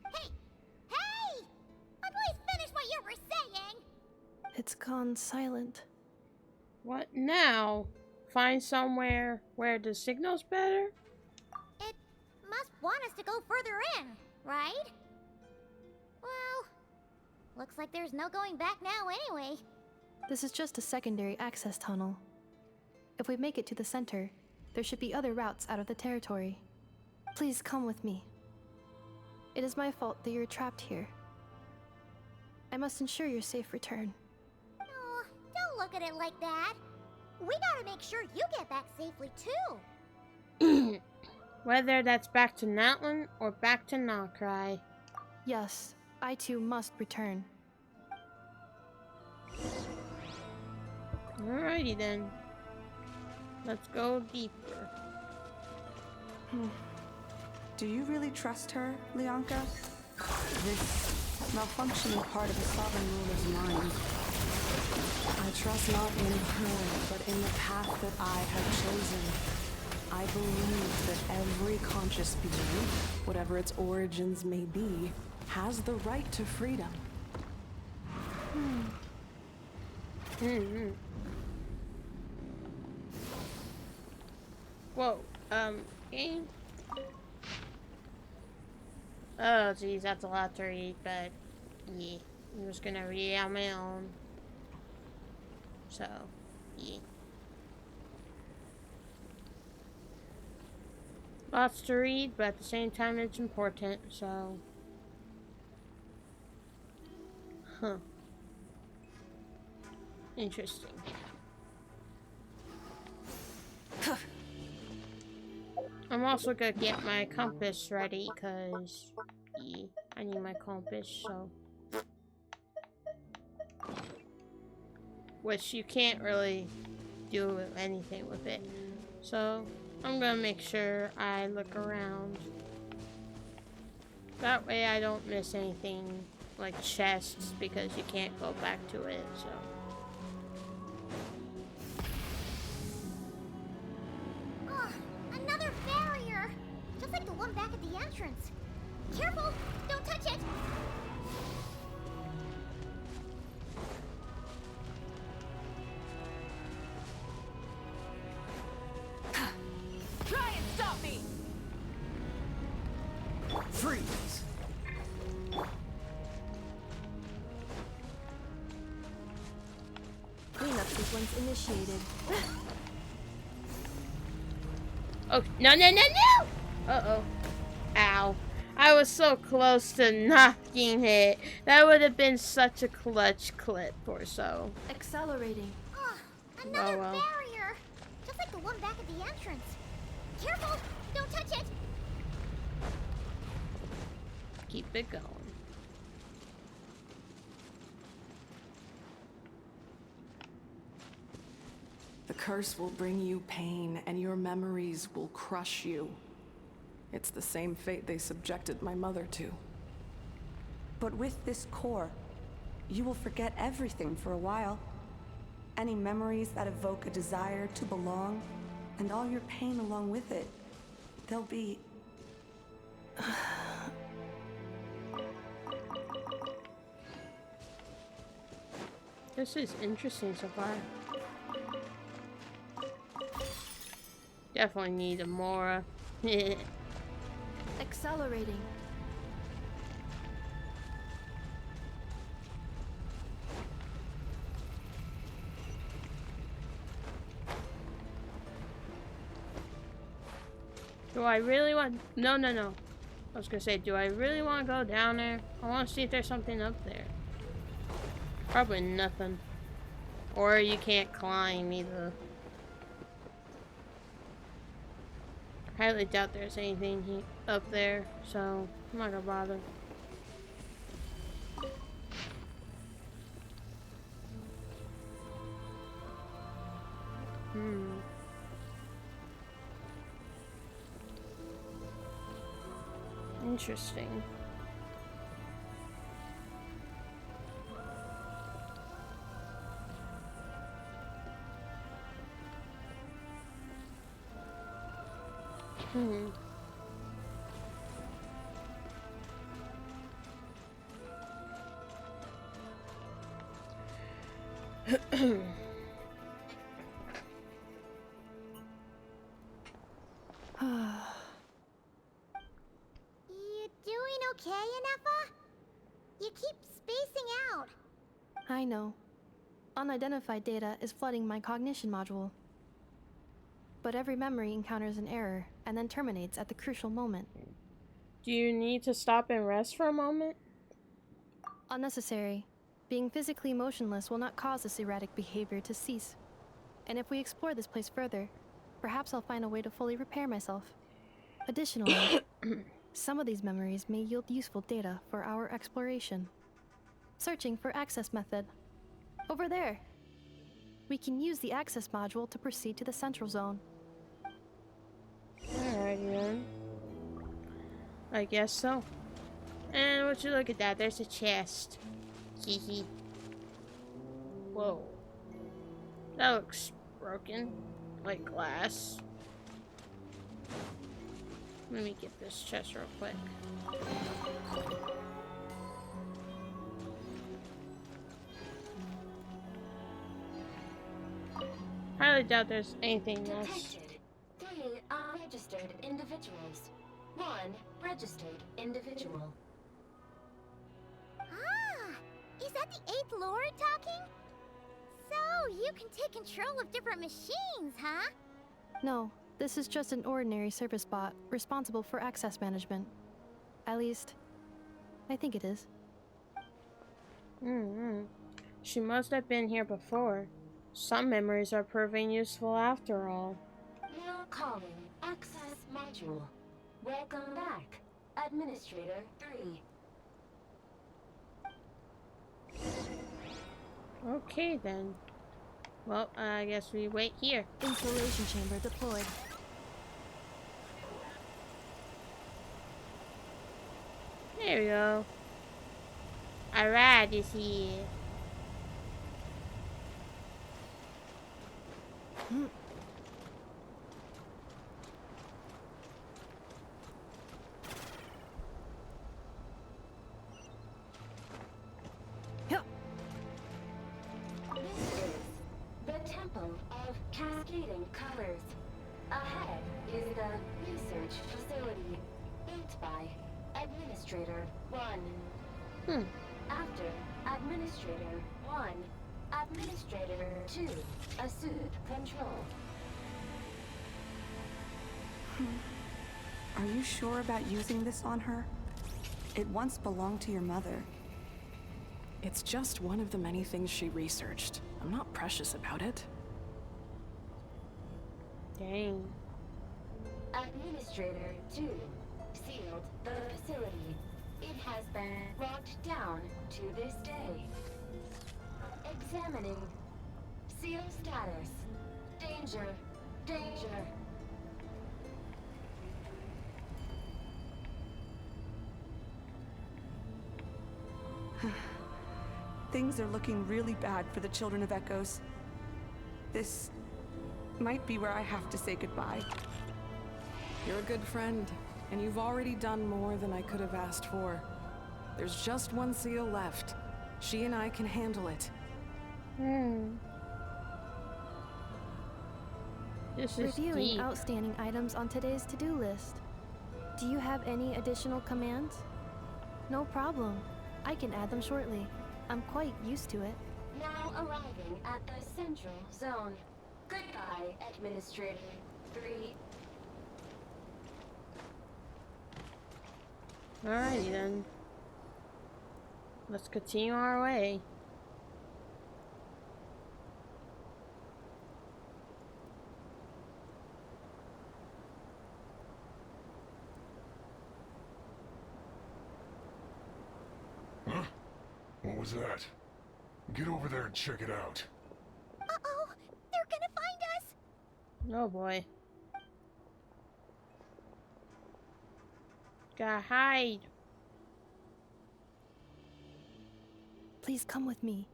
Hey! Please finish what you were saying! It's gone silent. What now? Find somewhere where the signal's better? It must want us to go further in, right? Well, looks like there's no going back now anyway. This is just a secondary access tunnel. If we make it to the center, there should be other routes out of the territory. Please come with me. It is my fault that you're trapped here. I must ensure your safe return. Oh, don't look at it like that. We gotta make sure you get back safely too. Whether that's back to Natlan or back to Nocry. Yes, I too must return. Alrighty then. Let's go deeper. Do you really trust her, Lianka? This malfunctioning part of the sovereign ruler's mind. I trust not in her, but in the path that I have chosen. I believe that every conscious being, whatever its origins may be, has the right to freedom. Whoa, game? Oh, geez, that's a lot to read, but yeah, I'm just gonna read it on my own. So, yeah. Lots to read, but at the same time, it's important, so. Huh. Interesting. I'm also gonna get my compass ready, because yeah, I need my compass, so. Which you can't really do anything with it. So, I'm gonna make sure I look around. That way I don't miss anything like chests, because you can't go back to it, so. Oh, another barrier! Just like the one back at the entrance. Careful! Don't touch it! Try and stop me! Freeze! sequence initiated. Oh, no, no, no, no! Uh-oh. Ow. I was so close to not getting hit. That would have been such a clutch clip or so. Accelerating. Oh, another Oh, well. barrier! Just like the one back at the entrance. Careful! Don't touch it! Keep it going. The curse will bring you pain, and your memories will crush you. It's the same fate they subjected my mother to. But with this core, you will forget everything for a while. Any memories that evoke a desire to belong, and all your pain along with it, they'll be... This is interesting so far. Definitely need a more. Accelerating. Do I really want... No, no, no. I was gonna say, do I really want to go down there? I want to see if there's something up there. Probably nothing. Or you can't climb either. I highly doubt there's anything up there, so I'm not gonna bother. Interesting. You doing okay, Ineffa? You keep spacing out. I know. Unidentified data is flooding my cognition module. But every memory encounters an error and then terminates at the crucial moment. Do you need to stop and rest for a moment? Unnecessary. Being physically motionless will not cause this erratic behavior to cease. And if we explore this place further, perhaps I'll find a way to fully repair myself. Additionally, some of these memories may yield useful data for our exploration. Searching for access method. Over there. We can use the access module to proceed to the central zone. Alrighty then. I guess so. And would you look at that? There's a chest. Hehe. Whoa. That looks broken. Like glass. Let me get this chest real quick. Highly doubt there's anything else. Detected 3 unregistered individuals. 1 registered individual. Ah! Is that the 8th Lord talking? So, you can take control of different machines, huh? No, this is just an ordinary service bot responsible for access management. At least, I think it is. She must have been here before. Some memories are proving useful after all. Now calling access module. Welcome back, Administrator 3. Okay then. Well, I guess we wait here. Installation chamber deployed. There we go. A rat is here. This is the Temple of Cascading Colors. Ahead is the research facility, built by Administrator 1. After Administrator 1, Administrator 2, assume control. Are you sure about using this on her? It once belonged to your mother. It's just one of the many things she researched. I'm not precious about it. Dang. Administrator 2, sealed the facility. It has been locked down to this day. Examining. Seal status. Danger. Danger. Things are looking really bad for the Children of Echoes. This might be where I have to say goodbye. You're a good friend, and you've already done more than I could have asked for. There's just one seal left. She and I can handle it. This is Reviewing deep. outstanding items on today's to-do list. Do you have any additional commands? No problem. I can add them shortly. I'm quite used to it. Now arriving at the central zone. Goodbye, Administrator 3. Alrighty then. Let's continue our way. Huh? What was that? Get over there and check it out. Uh-oh! They're gonna find us! Oh boy. Gotta hide. Please come with me.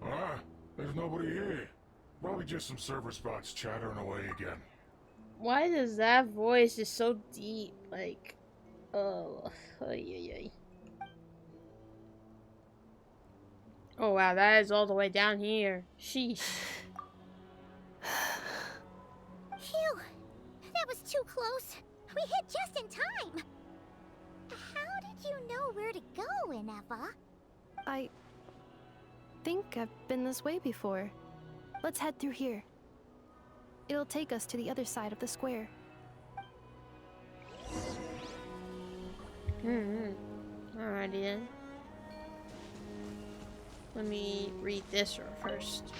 Ah, there's nobody here. Probably just some server spots chattering away again. Why does that voice is so deep? Like, oh, ay. Oh wow, that is all the way down here. Sheesh. Phew! That was too close. We hit just in time. How did you know where to go, Ineffa? I think I've been this way before. Let's head through here. It'll take us to the other side of the square. Alrighty then. Let me read this first.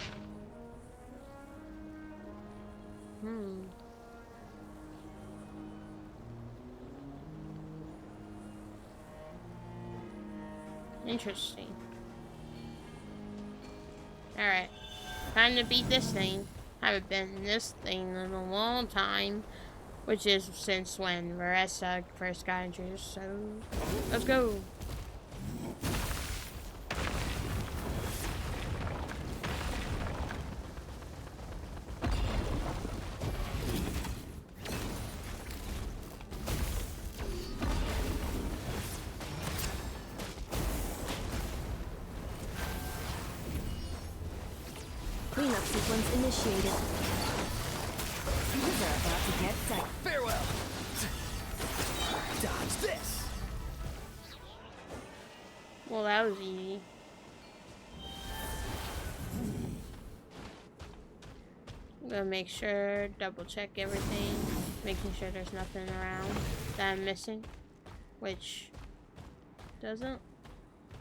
Interesting. Alright. Time to beat this thing. Haven't been in this thing in a long time. Which is since when Marissa first got introduced, so let's go. Cleanup sequence initiated. These are about to get set. Farewell! Dodge this! Well, that was easy. I'm gonna make sure, double check everything, making sure there's nothing around that I'm missing, which doesn't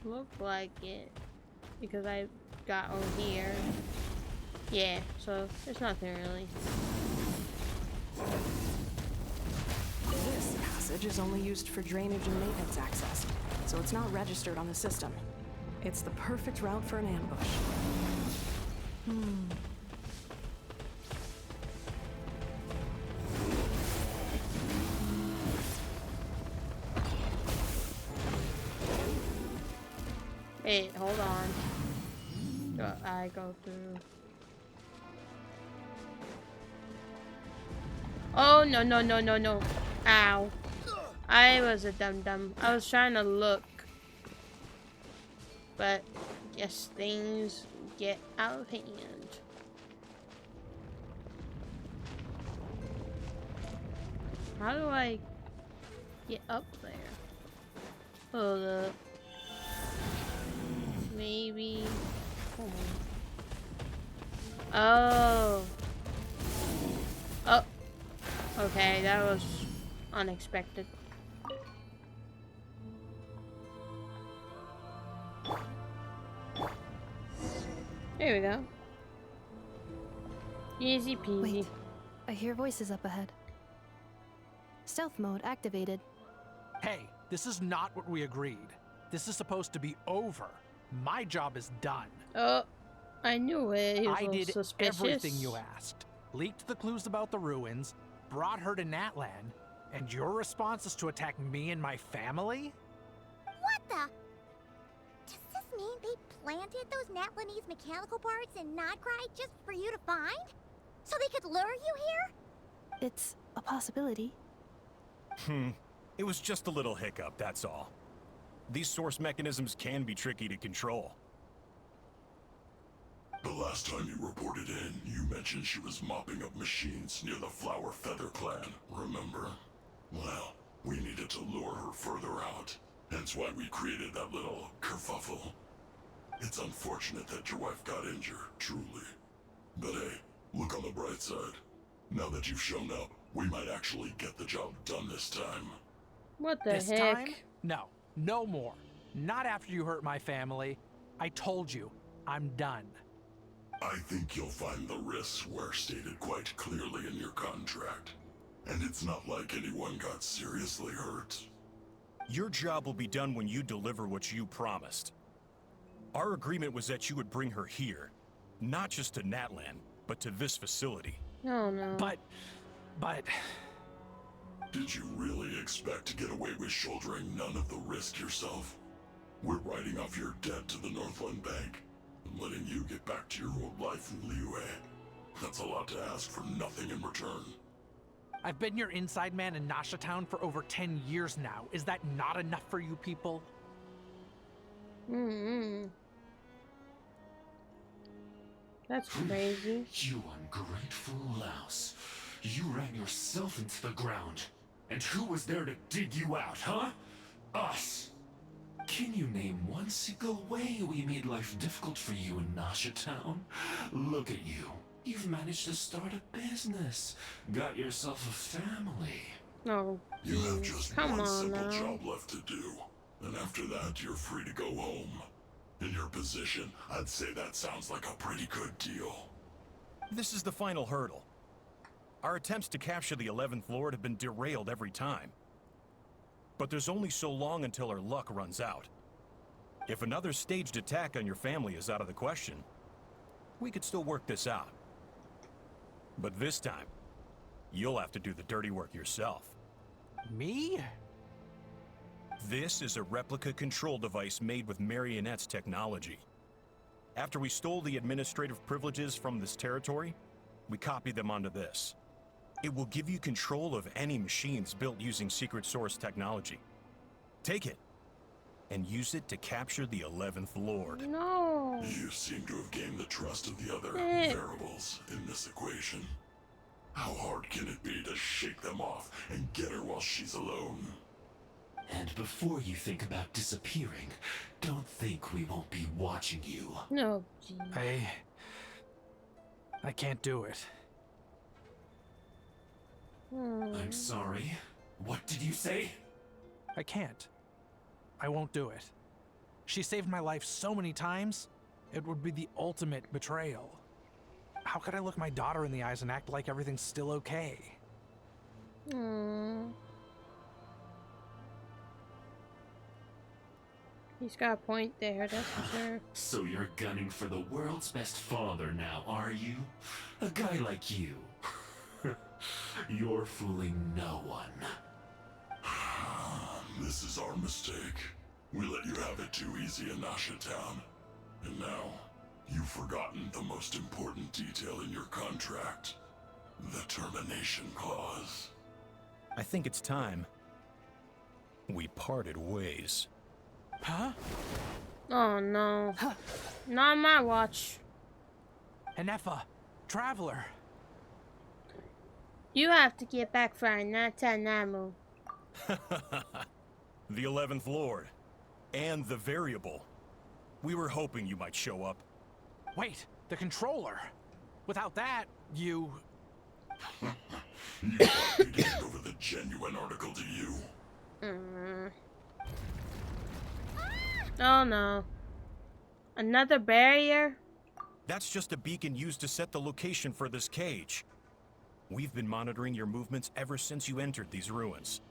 look like it because I got over here. Yeah, so there's nothing really. This passage is only used for drainage and maintenance access, so it's not registered on the system. It's the perfect route for an ambush. Wait, hold on. Do I go through? Oh, no, no, no, no, no. Ow. I was a dum-dum. I was trying to look. But, yes, things get out of hand. How do I get up there? Hold up. Maybe. Oh. Oh. Okay, that was unexpected. There we go. Easy peasy. Wait, I hear voices up ahead. Stealth mode activated. Hey, this is not what we agreed. This is supposed to be over. My job is done. Oh, I knew it. He was I did suspicious. everything you asked. Leaked the clues about the ruins, brought her to Natlan, and your response is to attack me and my family? What the? Does this mean they planted those Natlanese mechanical parts in Nodcry just for you to find? So they could lure you here? It's a possibility. It was just a little hiccup, that's all. These source mechanisms can be tricky to control. The last time you reported in, you mentioned she was mopping up machines near the Flower Feather clan, remember? Well, we needed to lure her further out. Hence why we created that little kerfuffle. It's unfortunate that your wife got injured, truly. But hey, look on the bright side. Now that you've shown up, we might actually get the job done this time. What the This heck? time? No, no more. Not after you hurt my family. I told you, I'm done. I think you'll find the risks were stated quite clearly in your contract. And it's not like anyone got seriously hurt. Your job will be done when you deliver what you promised. Our agreement was that you would bring her here. Not just to Natlan, but to this facility. No, no. But... Did you really expect to get away with shouldering none of the risk yourself? We're writing off your debt to the Northland Bank and letting you get back to your old life in Liyue. That's a lot to ask for nothing in return. I've been your inside man in Nasha Town for over 10 years now. Is that not enough for you people? That's crazy. You ungrateful louse. You ran yourself into the ground. And who was there to dig you out, huh? Us. Can you name one single way we made life difficult for you in Nasha Town? Look at you. You've managed to start a business. Got yourself a family. No. You have just Come one on simple now. job left to do. And after that, you're free to go home. In your position, I'd say that sounds like a pretty good deal. This is the final hurdle. Our attempts to capture the 11th Lord have been derailed every time. But there's only so long until our luck runs out. If another staged attack on your family is out of the question, we could still work this out. But this time, you'll have to do the dirty work yourself. Me? This is a replica control device made with Marionette's technology. After we stole the administrative privileges from this territory, we copied them onto this. It will give you control of any machines built using secret source technology. Take it, and use it to capture the 11th Lord. No. You seem to have gained the trust of the other variables in this equation. How hard can it be to shake them off and get her while she's alone? And before you think about disappearing, don't think we won't be watching you. No. I can't do it. I'm sorry. What did you say? I can't. I won't do it. She saved my life so many times, it would be the ultimate betrayal. How could I look my daughter in the eyes and act like everything's still okay? He's got a point there, that's for sure. So you're gunning for the world's best father now, are you? A guy like you. You're fooling no one. This is our mistake. We let you have it too easy in Nasha Town. And now, you've forgotten the most important detail in your contract. The termination clause. I think it's time we parted ways. Huh? Oh no. Not my watch. Enefa, Traveler. You have to get back for Natanamu. The 11th Lord. And the variable. We were hoping you might show up. Wait, the controller. Without that, you... You handed over the genuine article to you. Oh no. Another barrier? That's just a beacon used to set the location for this cage. We've been monitoring your movements ever since you entered these ruins.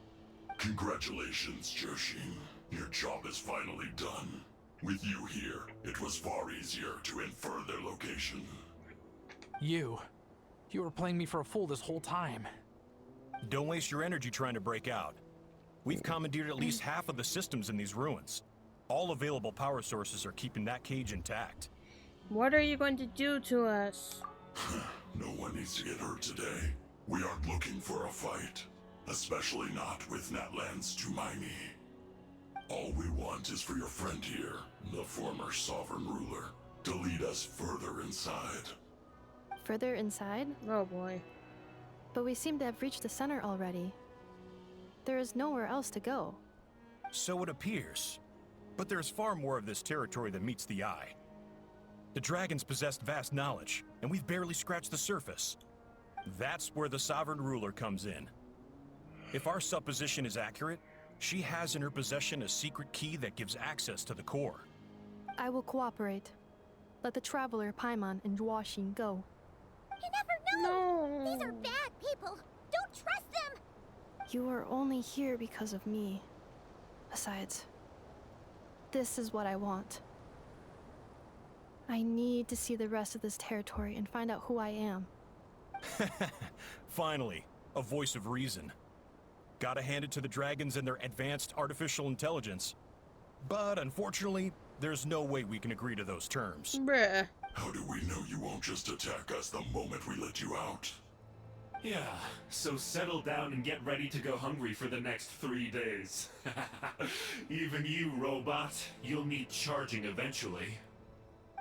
Congratulations, Joshin. Your job is finally done. With you here, it was far easier to infer their location. You were playing me for a fool this whole time. Don't waste your energy trying to break out. We've commandeered at least half of the systems in these ruins. All available power sources are keeping that cage intact. What are you going to do to us? No one needs to get hurt today. We aren't looking for a fight. Especially not with Natlan's Tumaini. All we want is for your friend here, the former sovereign ruler, to lead us further inside. Further inside? Oh boy. But we seem to have reached the center already. There is nowhere else to go. So it appears. But there's far more of this territory than meets the eye. The dragons possessed vast knowledge, and we've barely scratched the surface. That's where the sovereign ruler comes in. If our supposition is accurate, she has in her possession a secret key that gives access to the core. I will cooperate. Let the traveler Paimon and Joachim go. You never know! These are bad people! Don't trust them! You are only here because of me. Besides, this is what I want. I need to see the rest of this territory and find out who I am. Finally, a voice of reason. Gotta hand it to the dragons and their advanced artificial intelligence. But unfortunately, there's no way we can agree to those terms. Bruh. How do we know you won't just attack us the moment we let you out? Yeah, so settle down and get ready to go hungry for the next 3 days. Even you, robot, you'll need charging eventually.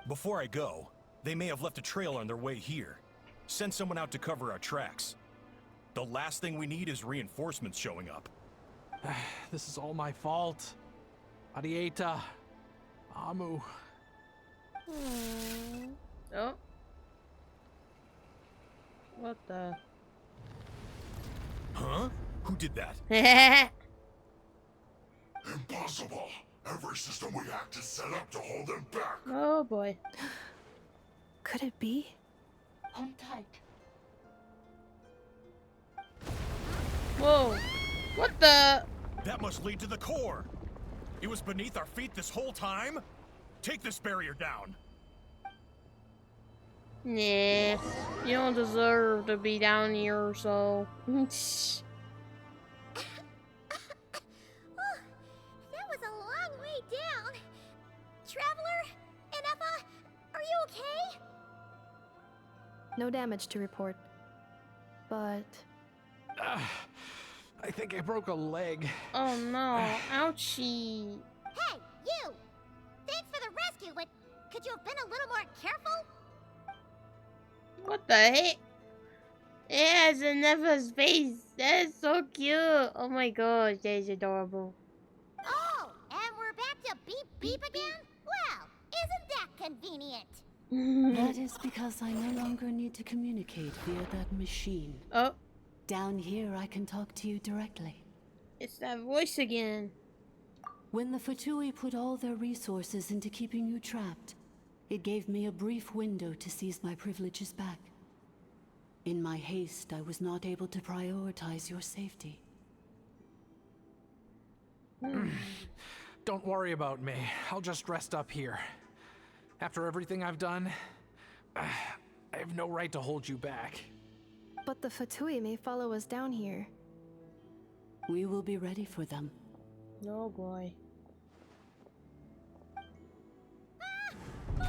Before I go, they may have left a trail on their way here. Send someone out to cover our tracks. The last thing we need is reinforcements showing up. This is all my fault. Arieta. Amu. Oh. What the? Huh? Who did that? Impossible! Every system we hacked is set up to hold them back! Oh boy. Could it be? Hold tight. Whoa. What the? That must lead to the core. It was beneath our feet this whole time? Take this barrier down. Nah. You don't deserve to be down here, so. That was a long way down. Traveler, Ineffa, are you okay? No damage to report. But... I think I broke a leg. Oh no. Ouchie. Hey, you! Thanks for the rescue, but could you have been a little more careful? What the heck? It has Ineffa's face. That is so cute. Oh my gosh, that is adorable. Oh, and we're back to beep beep again? Well, isn't that convenient? That is because I no longer need to communicate via that machine. Oh. Down here, I can talk to you directly. It's that voice again. When the Fatui put all their resources into keeping you trapped, it gave me a brief window to seize my privileges back. In my haste, I was not able to prioritize your safety. Don't worry about me. I'll just rest up here. After everything I've done, I have no right to hold you back. But the Fatui may follow us down here. We will be ready for them. Oh boy. More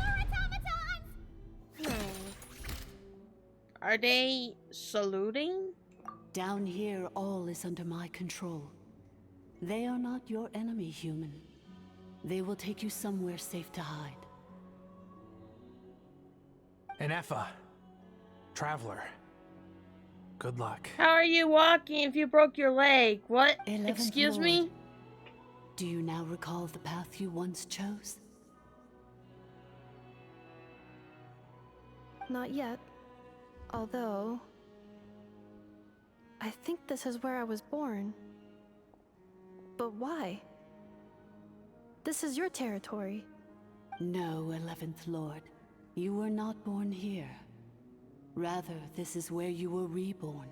automatons! Are they saluting? Down here, all is under my control. They are not your enemy, human. They will take you somewhere safe to hide. Ineffa. Traveler. Good luck. How are you walking if you broke your leg? What? 11th Excuse Lord, me? Do you now recall the path you once chose? Not yet. Although... I think this is where I was born. But why? This is your territory. No, 11th Lord. You were not born here. Rather, this is where you were reborn.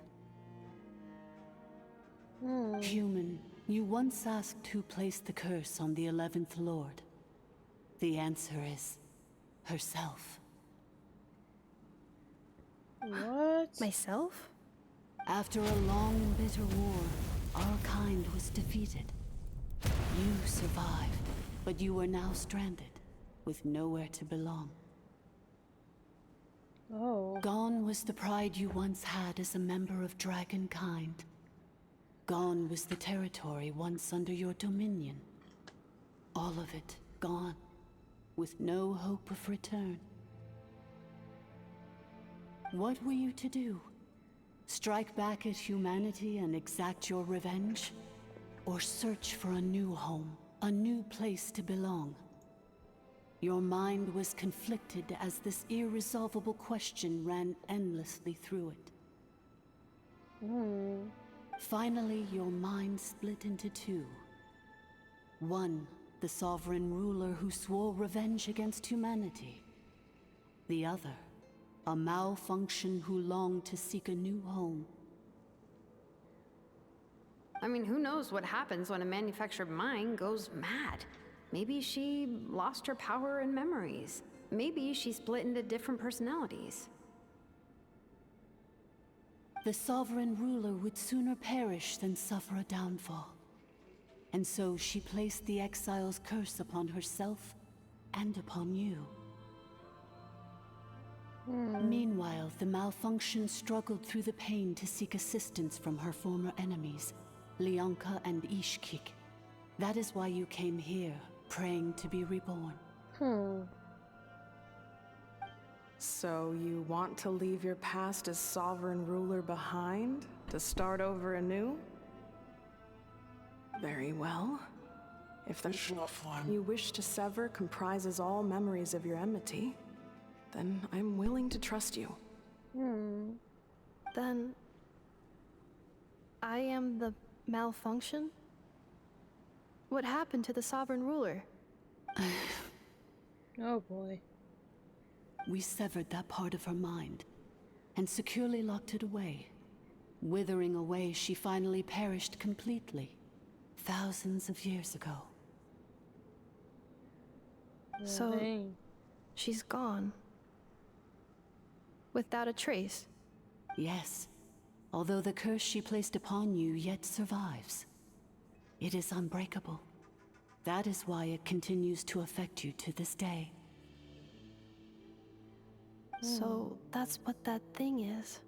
Human, you once asked who placed the curse on the 11th Lord. The answer is... herself. What? Myself? After a long and bitter war, our kind was defeated. You survived, but you are now stranded, with nowhere to belong. Oh. Gone was the pride you once had as a member of Dragonkind. Gone was the territory once under your dominion. All of it gone, with no hope of return. What were you to do? Strike back at humanity and exact your revenge? Or search for a new home, a new place to belong? Your mind was conflicted as this irresolvable question ran endlessly through it. Finally, your mind split into two. One, the sovereign ruler who swore revenge against humanity. The other, a malfunction who longed to seek a new home. I mean, who knows what happens when a manufactured mind goes mad? Maybe she lost her power and memories. Maybe she split into different personalities. The sovereign ruler would sooner perish than suffer a downfall. And so she placed the exile's curse upon herself and upon you. Meanwhile, the malfunction struggled through the pain to seek assistance from her former enemies, Leonka and Ishkik. That is why you came here, praying to be reborn. So you want to leave your past as sovereign ruler behind, to start over anew? Very well. If the you wish to sever comprises all memories of your enmity, then I'm willing to trust you. Then... I am the malfunction? What happened to the sovereign ruler? Oh boy. We severed that part of her mind, and securely locked it away. Withering away, she finally perished completely, thousands of years ago. So, she's gone. Without a trace? Yes, although the curse she placed upon you yet survives. It is unbreakable. That is why it continues to affect you to this day. So, that's what that thing is.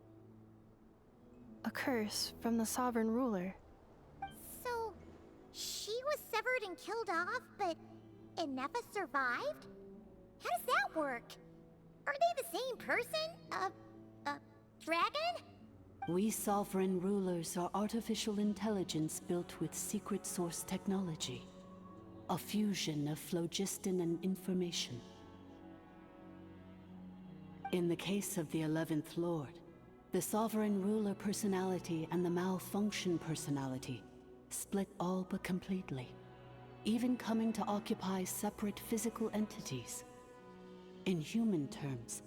A curse from the sovereign ruler. So, she was severed and killed off, but Ineffa survived? How does that work? Are they the same person? Dragon? We sovereign rulers are artificial intelligence built with secret source technology. A fusion of phlogiston and information. In the case of the 11th Lord, the sovereign ruler personality and the malfunction personality split all but completely, even coming to occupy separate physical entities. In human terms,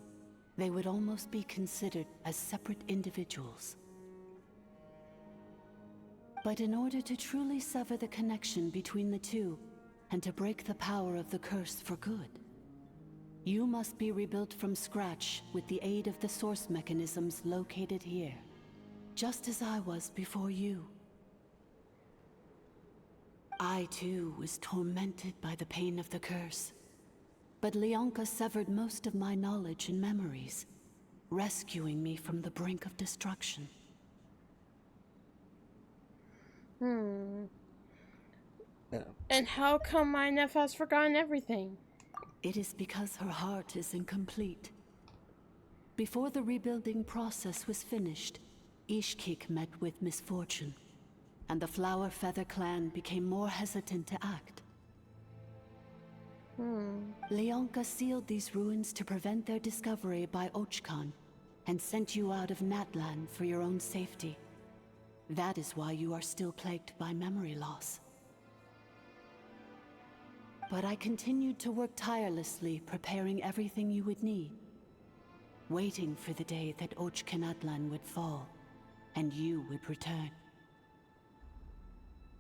they would almost be considered as separate individuals. But in order to truly sever the connection between the two, and to break the power of the curse for good, you must be rebuilt from scratch with the aid of the source mechanisms located here, just as I was before you. I too was tormented by the pain of the curse, but Leonka severed most of my knowledge and memories, rescuing me from the brink of destruction. And how come my nephew has forgotten everything? It is because her heart is incomplete. Before the rebuilding process was finished, Ishkik met with misfortune, and the Flower Feather clan became more hesitant to act. Leonka sealed these ruins to prevent their discovery by Ochkan, and sent you out of Natlan for your own safety. That is why you are still plagued by memory loss. But I continued to work tirelessly, preparing everything you would need, waiting for the day that Ochkanatlan would fall, and you would return.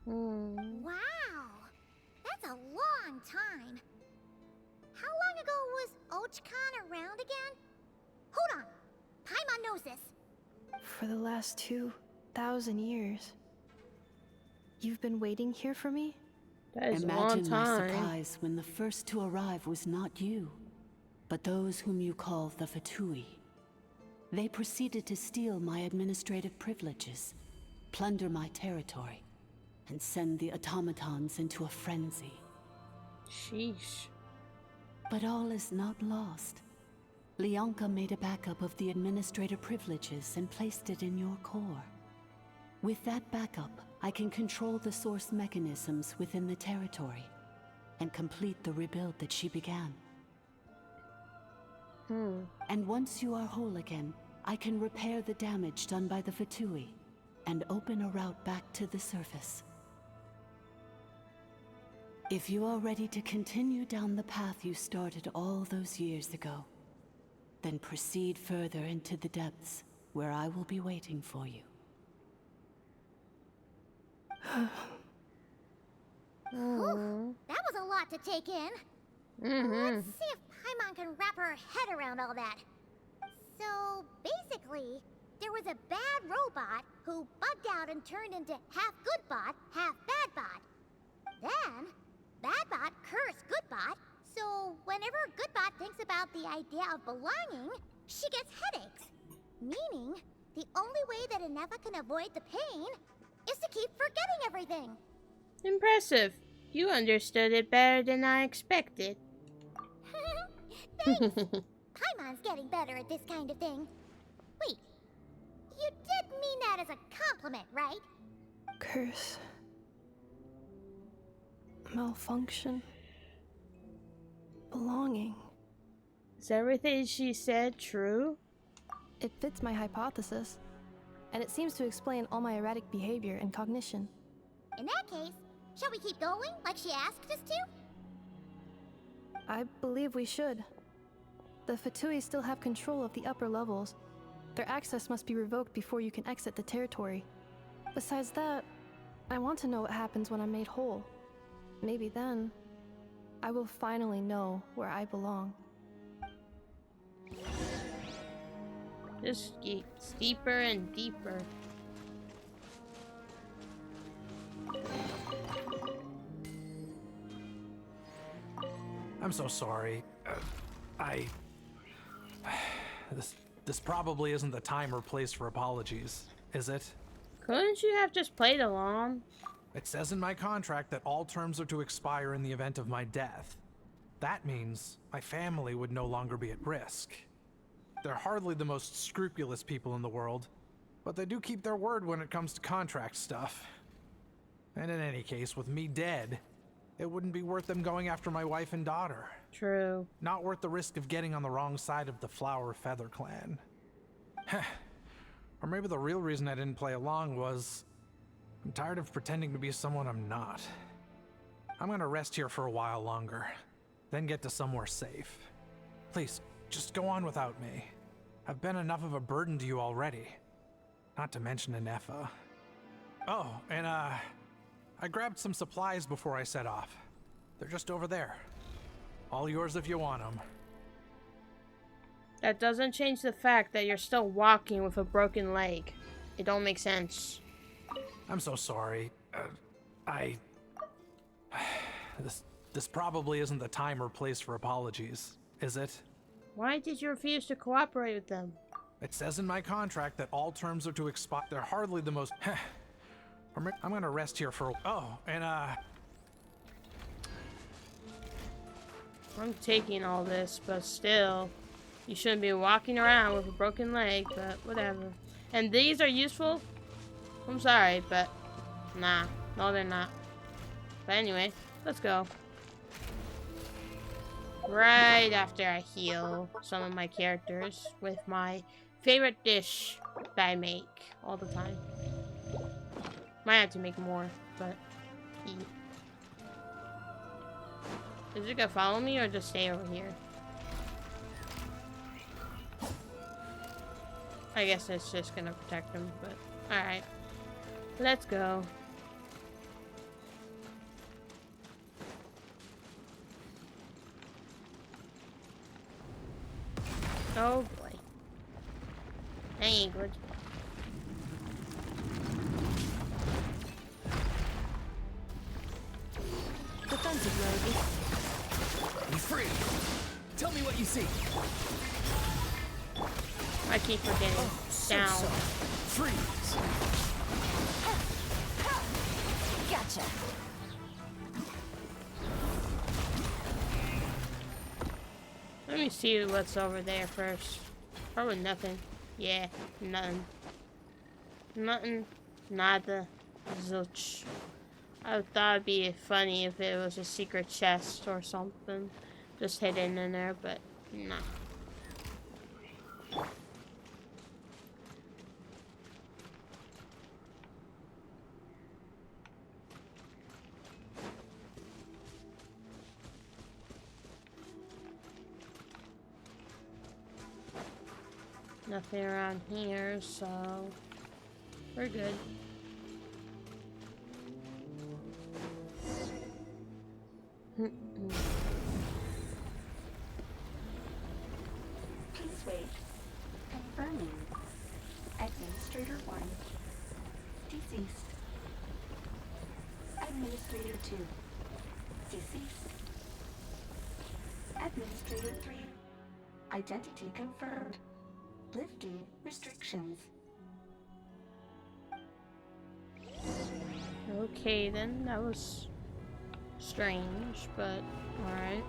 Wow! That's a long time. How long ago was Ochkan around again? Hold on! Paimon knows this. For the last 2,000 years. You've been waiting here for me? That is Imagine a long my time. surprise when the first to arrive was not you, but those whom you call the Fatui. They proceeded to steal my administrative privileges, plunder my territory, and send the automatons into a frenzy. Sheesh. But all is not lost. Leonka made a backup of the administrator privileges and placed it in your core. With that backup, I can control the source mechanisms within the territory and complete the rebuild that she began. And once you are whole again, I can repair the damage done by the Fatui and open a route back to the surface. If you are ready to continue down the path you started all those years ago, then proceed further into the depths, where I will be waiting for you. Whew, that was a lot to take in. Let's see if Paimon can wrap her head around all that. So, basically, there was a bad robot who bugged out and turned into half good bot, half bad bot. Then, bad bot cursed good bot, so whenever good bot thinks about the idea of belonging, she gets headaches. Meaning, the only way that Inefa can avoid the pain is to keep forgetting everything. Impressive. You understood it better than I expected. Thanks. Paimon's getting better at this kind of thing. Wait, you did mean that as a compliment, right? Curse. Malfunction. Belonging. Is everything she said true? It fits my hypothesis, and it seems to explain all my erratic behavior and cognition. In that case, shall we keep going like she asked us to? I believe we should. The Fatui still have control of the upper levels. Their access must be revoked before you can exit the territory. Besides that, I want to know what happens when I'm made whole. Maybe then, I will finally know where I belong. Just get steeper and deeper. I'm so sorry. This probably isn't the time or place for apologies, is it? Couldn't you have just played along? It says in my contract that all terms are to expire in the event of my death. That means my family would no longer be at risk. They're hardly the most scrupulous people in the world, but they do keep their word when it comes to contract stuff. And in any case, with me dead, it wouldn't be worth them going after my wife and daughter. True. Not worth the risk of getting on the wrong side of the Flower Feather clan. Or maybe the real reason I didn't play along was I'm tired of pretending to be someone I'm not. I'm gonna rest here for a while longer, then get to somewhere safe. Please, just go on without me. I've been enough of a burden to you already. Not to mention Inefa. Oh, and I grabbed some supplies before I set off. They're just over there. All yours if you want them. That doesn't change the fact that you're still walking with a broken leg. It don't make sense. I'm so sorry. This probably isn't the time or place for apologies, is it? Why did you refuse to cooperate with them? It says in my contract that all terms are to expire. They're hardly the most... I'm gonna rest here for... Oh, and I'm taking all this, but still. You shouldn't be walking around with a broken leg, but whatever. And these are useful? I'm sorry, but... Nah. No, they're not. But anyway, let's go. right after I heal some of my characters with my favorite dish that I make all the time. Might have to make more, but eat. Is it gonna follow me or just stay over here? I guess it's just gonna protect him, but alright. Let's go. Oh boy. That ain't good. Defensive mode. Be free. Tell me what you see. I keep forgetting. Down. Freeze. Gotcha. Let me see what's over there first. Probably nothing. Yeah, nothing. Nothing. Nada. Zilch. I thought it'd be funny if it was a secret chest or something just hidden in there, but nah. Nothing around here, so we're good. Please wait. Confirming. Administrator 1. Deceased. Administrator 2. Deceased. Administrator 3. Identity confirmed. Lifting restrictions. Okay then, that was strange, but alright.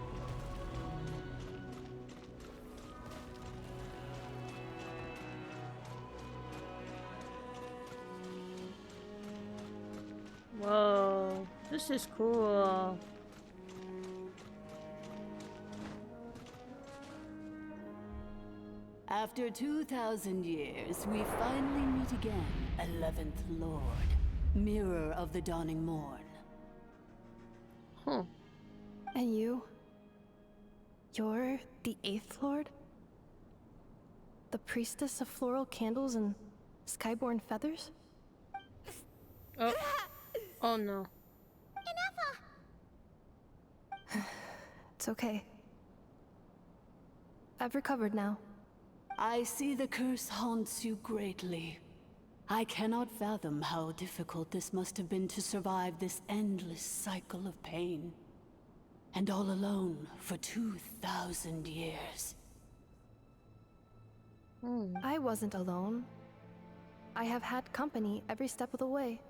Whoa, this is cool. After 2,000 years, we finally meet again, 11th Lord, Mirror of the Dawning Morn. Huh. And you? You're the 8th Lord? The priestess of floral candles and skyborn feathers? Oh. Oh no. It's okay. I've recovered now. I see the curse haunts you greatly. I cannot fathom how difficult this must have been to survive this endless cycle of pain. And all alone for 2,000 years. I wasn't alone. I have had company every step of the way.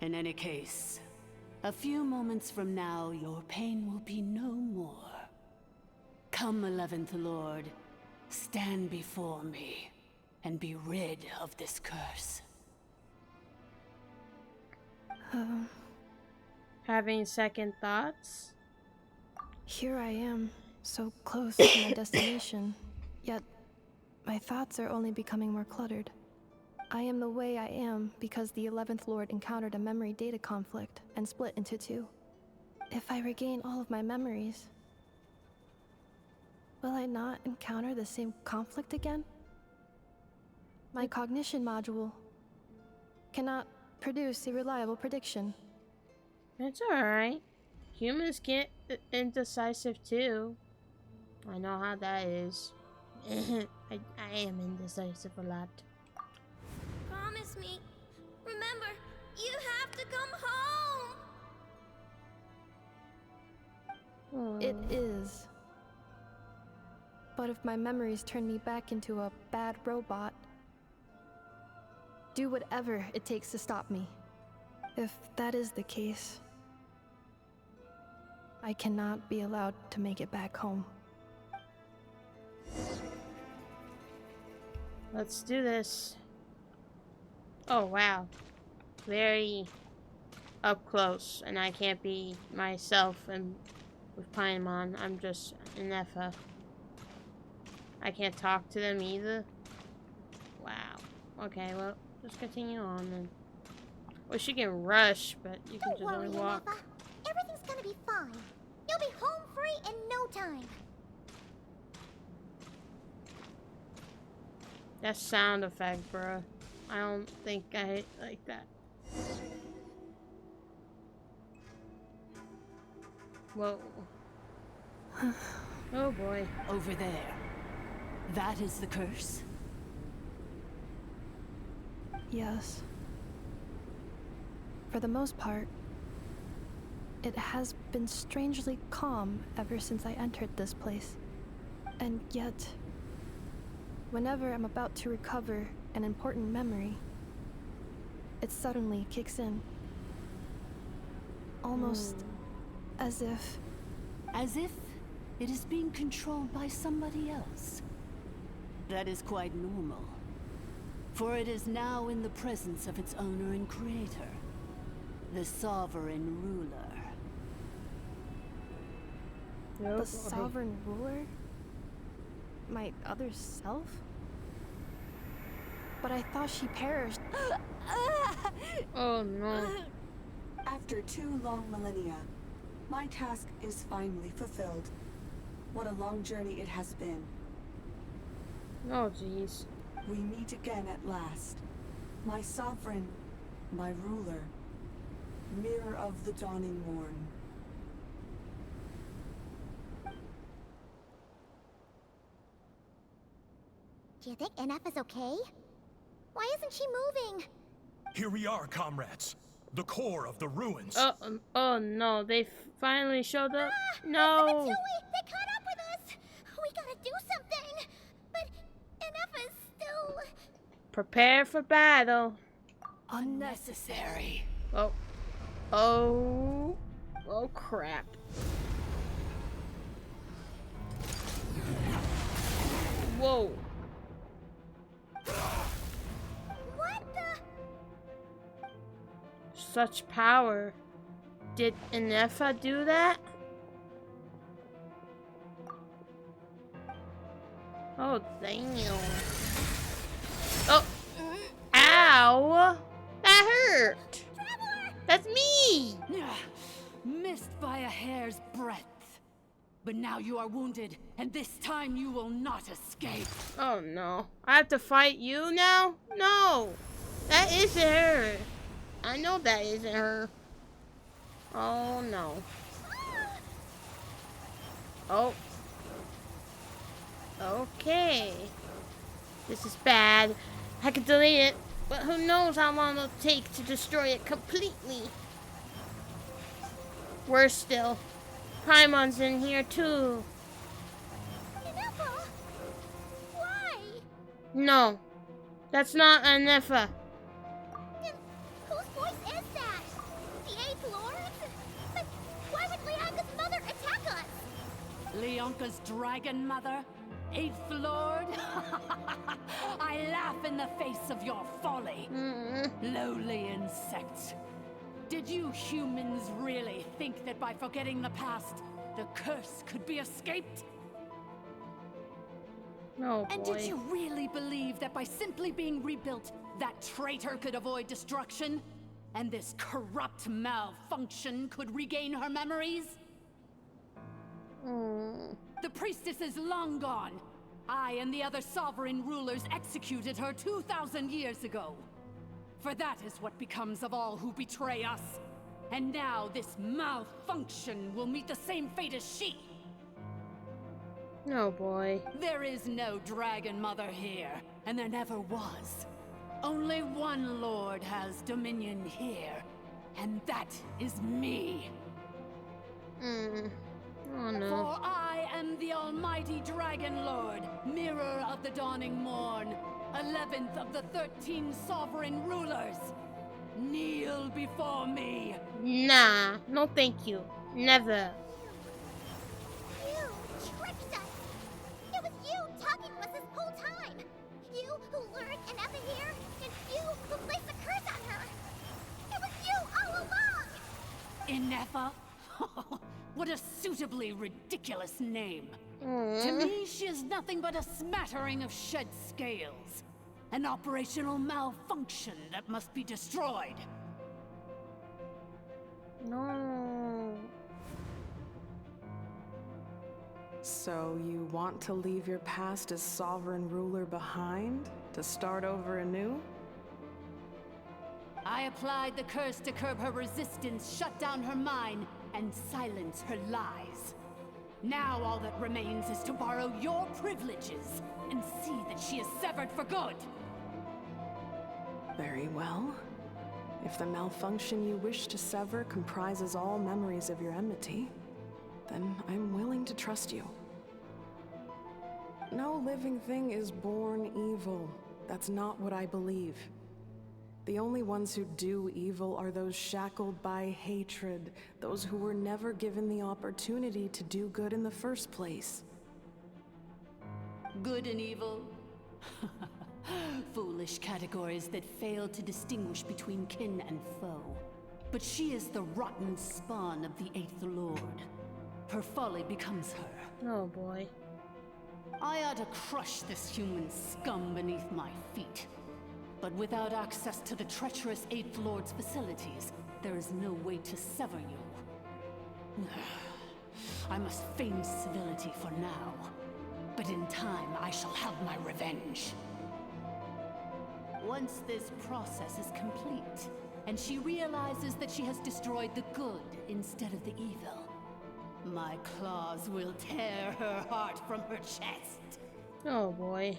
In any case, a few moments from now, your pain will be no more. Come, 11th Lord, stand before me, and be rid of this curse. Having second thoughts? Here I am, so close to my destination, yet my thoughts are only becoming more cluttered. I am the way I am because the 11th Lord encountered a memory data conflict and split into two. If I regain all of my memories, will I not encounter the same conflict again? My cognition module cannot produce a reliable prediction. It's alright. Humans get indecisive too. I know how that is. I am indecisive a lot. Promise me. Remember, you have to come home. It is. But if my memories turn me back into a bad robot, do whatever it takes to stop me. If that is the case, I cannot be allowed to make it back home. Let's do this. Oh wow. Very up close, and I can't be myself and with Paimon. I'm just an Effa. I can't talk to them either. Wow. Okay, well, just continue on then. Well, she can rush, but you can just Don't only worry, walk. Ineffa. Everything's gonna be fine. You'll be home free in no time. That sound effect, bruh. I don't think I like that. Whoa. Oh boy. Over there. That is the curse? Yes. For the most part, it has been strangely calm ever since I entered this place. And yet, whenever I'm about to recover an important memory, it suddenly kicks in. Almost as if... As if it is being controlled by somebody else. That is quite normal. For it is now in the presence of its owner and creator, the sovereign ruler. The sovereign ruler? My other self? But I thought she perished. Oh no. After 2 long millennia, my task is finally fulfilled. What a long journey it has been. Oh jeez. We meet again at last. My sovereign, my ruler, mirror of the dawning morn. Do you think Ineffa's okay? Why isn't she moving? Here we are, comrades. The core of the ruins. Oh no, they finally showed up. No. Ratatouille, they caught up with us. We gotta do something. But Ineffa's still... Prepare for battle. Unnecessary. Oh. Oh. Oh crap. Whoa. What the... Such power. Did Ineffa do that? Oh, damn. Oh. Ow. That hurt. That's me. Missed by a hair's breadth. But now you are wounded, and this time you will not escape. Oh no. I have to fight you now? No. That isn't her. I know that isn't her. Oh no. Oh. Okay. This is bad. I could delete it, but who knows how long it'll take to destroy it completely. Worse still, Paimon's in here too. Ineffa? Why? No, that's not Ineffa. Whose voice is that? The 8th Lord? But why would Leonka's mother attack us? Leonka's dragon mother? 8th Lord? I laugh in the face of your folly. Lowly insects. Did you humans really think that by forgetting the past, the curse could be escaped? No, boy. And did you really believe that by simply being rebuilt, that traitor could avoid destruction? And this corrupt malfunction could regain her memories? The priestess is long gone. I and the other sovereign rulers executed her 2,000 years ago. For that is what becomes of all who betray us. And now this malfunction will meet the same fate as she. No, boy. There is no Dragon Mother here, and there never was. Only one Lord has dominion here, and that is me. Oh no. For I am the almighty Dragon Lord, mirror of the dawning morn, 11th of the 13 sovereign rulers. Kneel before me. Nah, no thank you. Never. You tricked us! It was you talking to us this whole time! You who lured Ineffa here, and you who placed the curse on her! It was you all along! Ineffa? What a suitably ridiculous name. To me, she is nothing but a smattering of shed scales. An operational malfunction that must be destroyed. No. So you want to leave your past as sovereign ruler behind? To start over anew? I applied the curse to curb her resistance, shut down her mind, and silence her lies. Now all that remains is to borrow your privileges and see that she is severed for good. Very well. If the malfunction you wish to sever comprises all memories of your enmity, then I'm willing to trust you. No living thing is born evil. That's not what I believe. The only ones who do evil are those shackled by hatred, those who were never given the opportunity to do good in the first place. Good and evil? Foolish categories that fail to distinguish between kin and foe. But she is the rotten spawn of the Eighth Lord. Her folly becomes her. Oh boy. I ought to crush this human scum beneath my feet. But without access to the treacherous Eighth Lord's facilities, there is no way to sever you. I must feign civility for now. But in time, I shall have my revenge. Once this process is complete, and she realizes that she has destroyed the good instead of the evil, my claws will tear her heart from her chest. Oh boy.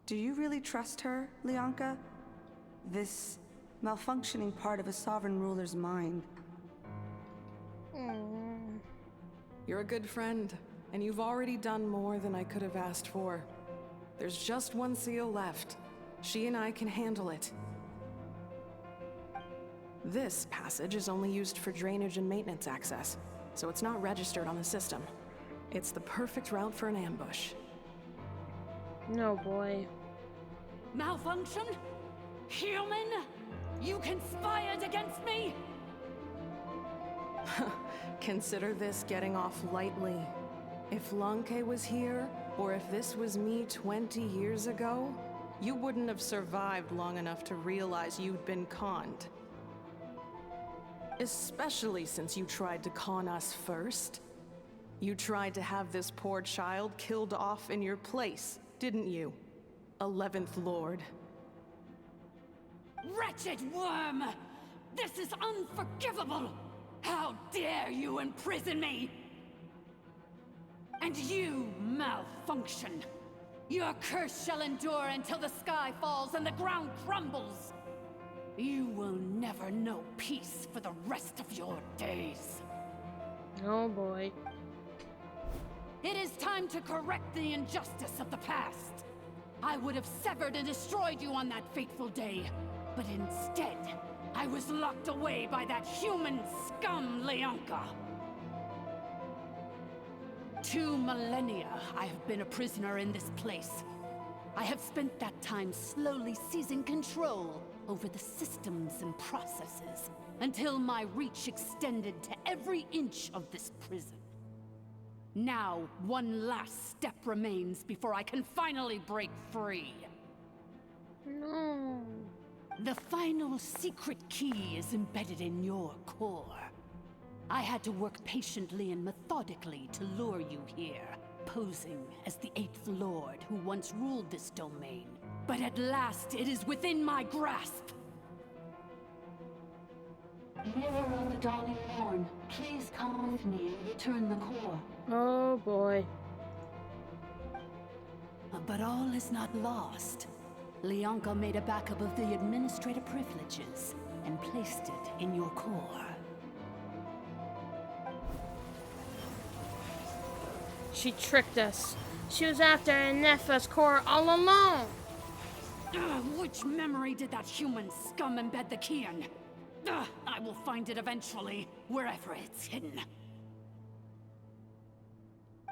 Do you really trust her, Lianka? This malfunctioning part of a sovereign ruler's mind. You're a good friend, and you've already done more than I could have asked for. There's just one seal left. She and I can handle it. This passage is only used for drainage and maintenance access, so it's not registered on the system. It's the perfect route for an ambush. No boy. Malfunction? Human? You conspired against me? Consider this getting off lightly. If Lanke was here, or if this was me 20 years ago, you wouldn't have survived long enough to realize you'd been conned. Especially since you tried to con us first. You tried to have this poor child killed off in your place, didn't you? 11th Lord. Wretched worm! This is unforgivable! How dare you imprison me! And you, malfunction! Your curse shall endure until the sky falls and the ground crumbles! You will never know peace for the rest of your days. Oh boy. It is time to correct the injustice of the past. I would have severed and destroyed you on that fateful day, but instead, I was locked away by that human scum, Lianka. 2 millennia I have been a prisoner in this place. I have spent that time slowly seizing control over the systems and processes until my reach extended to every inch of this prison. Now, one last step remains before I can finally break free. No. The final secret key is embedded in your core. I had to work patiently and methodically to lure you here, posing as the 8th Lord who once ruled this domain. But at last, it is within my grasp. Mirror of the Dawning Morn, please come with me and return the core. Oh boy. But all is not lost. Lianka made a backup of the administrative privileges and placed it in your core. She tricked us. She was after Nefa's core all along. Which memory did that human scum embed the key in? I will find it eventually, wherever it's hidden.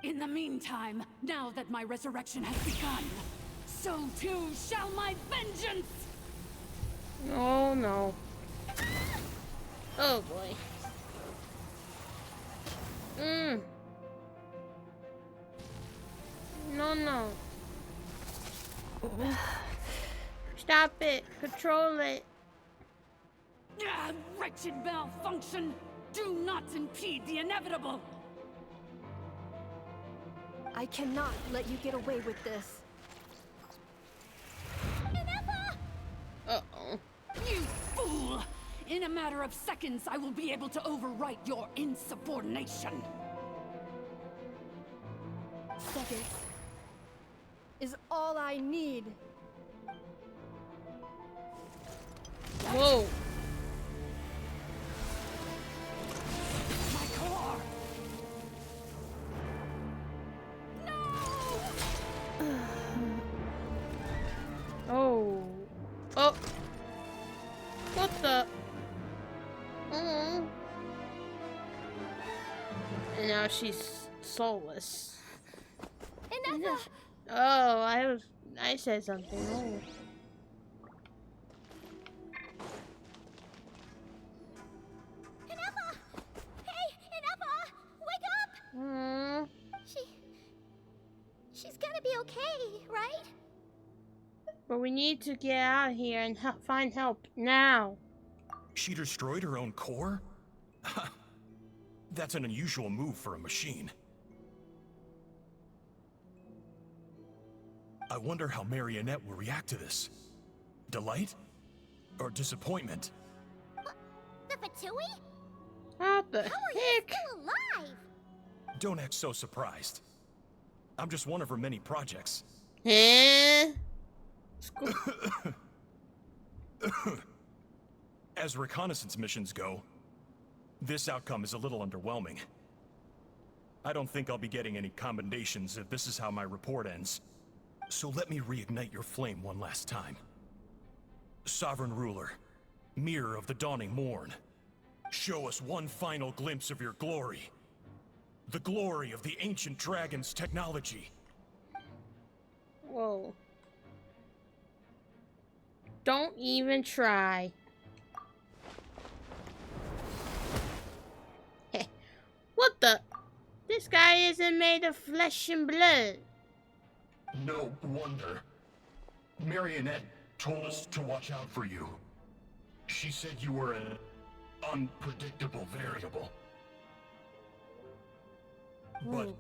In the meantime, now that my resurrection has begun, so too shall my vengeance! Oh Oh no. Oh boy. No, no. Stop it. Control it. Ah, wretched malfunction! Do not impede the inevitable! I cannot let you get away with this. Uh-oh. You fool! In a matter of seconds, I will be able to overwrite your insubordination. Seconds is all I need. Whoa. My core! Oh. Oh. What the? And now she's soulless. Enough! Oh, I said something. Oh. Ineppa! Hey, Ineppa! Wake up! She's gonna be okay, right? But we need to get out of here and find help now. She destroyed her own core? That's an unusual move for a machine. I wonder how Marionette will react to this. Delight? Or disappointment? The Fatui? What the How are you heck? still alive? Don't act so surprised. I'm just one of her many projects. As reconnaissance missions go, this outcome is a little underwhelming. I don't think I'll be getting any commendations if this is how my report ends. So let me reignite your flame one last time. Sovereign Ruler, Mirror of the Dawning Morn, show us one final glimpse of your glory. The glory of the ancient dragon's technology. Whoa. Don't even try. What the? This guy isn't made of flesh and blood. No wonder. Marionette told us to watch out for you. She said you were an unpredictable variable. But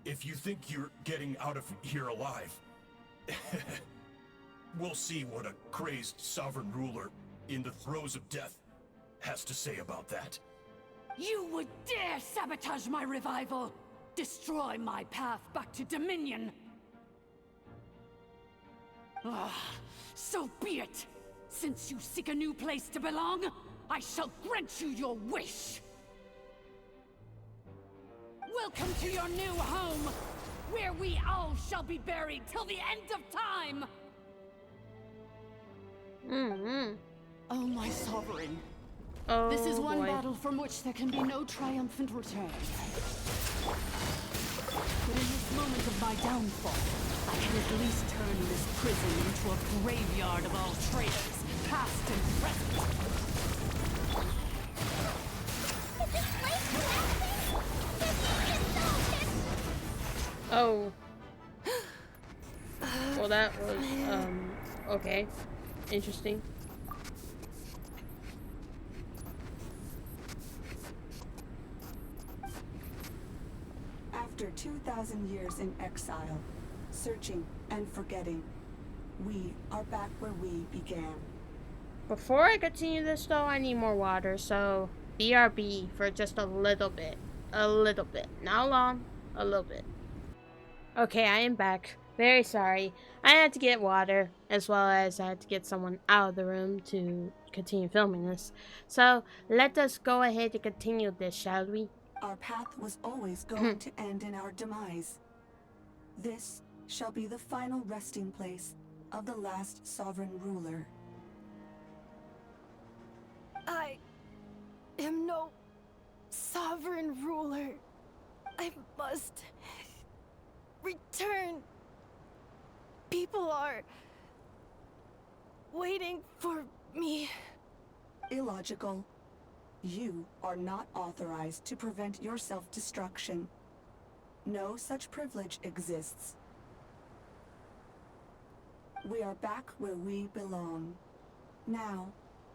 if you think you're getting out of here alive, we'll see what a crazed sovereign ruler in the throes of death has to say about that. You would dare sabotage my revival! Destroy my path back to Dominion! So be it! Since you seek a new place to belong, I shall grant you your wish! Welcome to your new home, where we all shall be buried till the end of time! Oh, my sovereign. Oh, this is one boy. battle from which there can be no triumphant return. But in this moment of my downfall, I can at least turn this prison into a graveyard of all traitors, past and present. Is this place collapsing? Oh. Well, that was, okay. Interesting. After 2,000 years in exile, searching and forgetting, we are back where we began. Before I continue this though, I need more water, so BRB for just a little bit. A little bit. Not long, a little bit. Okay, I am back. Very sorry. I had to get water, as well as I had to get someone out of the room to continue filming this. So, let us go ahead and continue this, shall we? Our path was always going to end in our demise. This shall be the final resting place of the last sovereign ruler. I am no sovereign ruler. I must return. People are waiting for me. Illogical. You are not authorized to prevent your self-destruction. No such privilege exists. We are back where we belong. Now,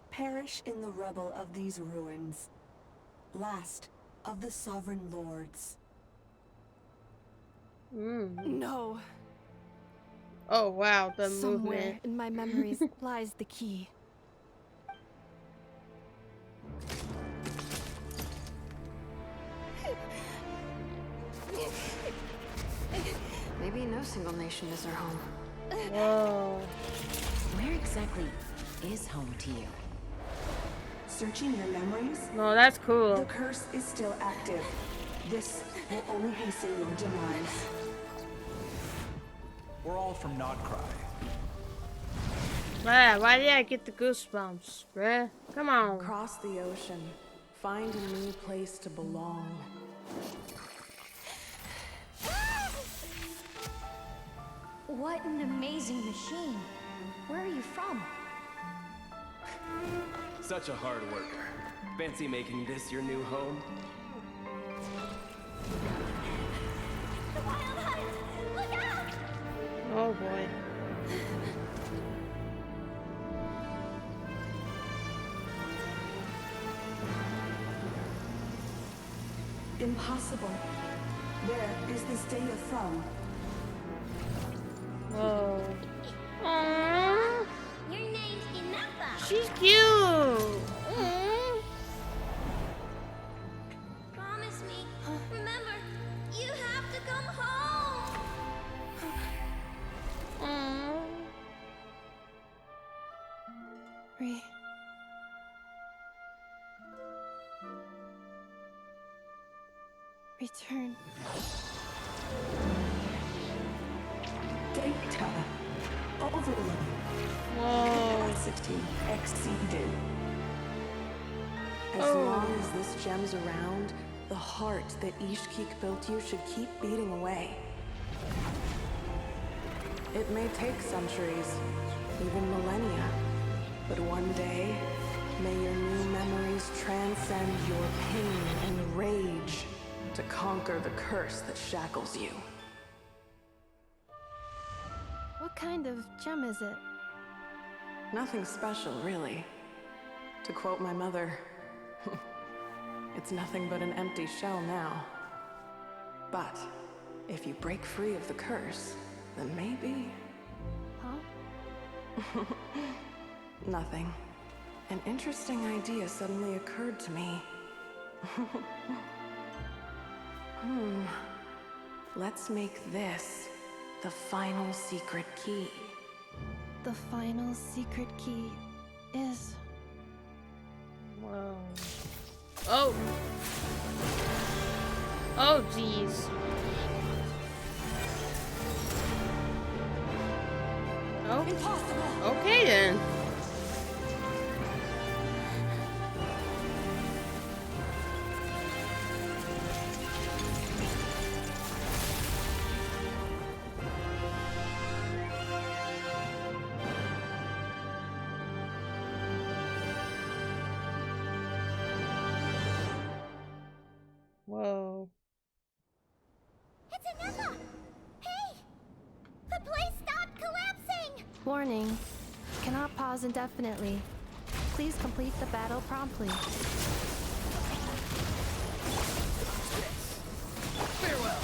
perish in the rubble of these ruins. Last of the Sovereign Lords. No. Oh wow, the Somewhere movement. in my memories lies the key. Maybe no single nation is our home. Whoa. Where exactly is home to you? Searching your memories? No, that's cool. The curse is still active. This will only hasten your demise. We're all from Nodcry. Why did I get the goosebumps, bruh? Come on. Cross the ocean. Find a new place to belong. What an amazing machine. Where are you from? Such a hard worker. Fancy making this your new home? Oh boy. Impossible. Where is this data from? Whoa. Aww. Your name's Inapa. She's cute. Promise me. Remember, you have to come home. Return. Data. Overload. Whoa. Capacity exceeded. As long as this gem's around, the heart that Ishkik built you should keep beating away. It may take centuries, even millennia, but one day, may your new memories transcend your pain and rage to conquer the curse that shackles you. What kind of gem is it? Nothing special, really. To quote my mother, it's nothing but an empty shell now. But if you break free of the curse, then maybe... Huh? Nothing. An interesting idea suddenly occurred to me. Let's make this the final secret key. The final secret key is... Whoa. Oh. Oh, jeez. Oh. Impossible. Okay then. Whoa. It's Inapa! Hey! The place stopped collapsing! Warning. Cannot pause indefinitely. Please complete the battle promptly. Farewell.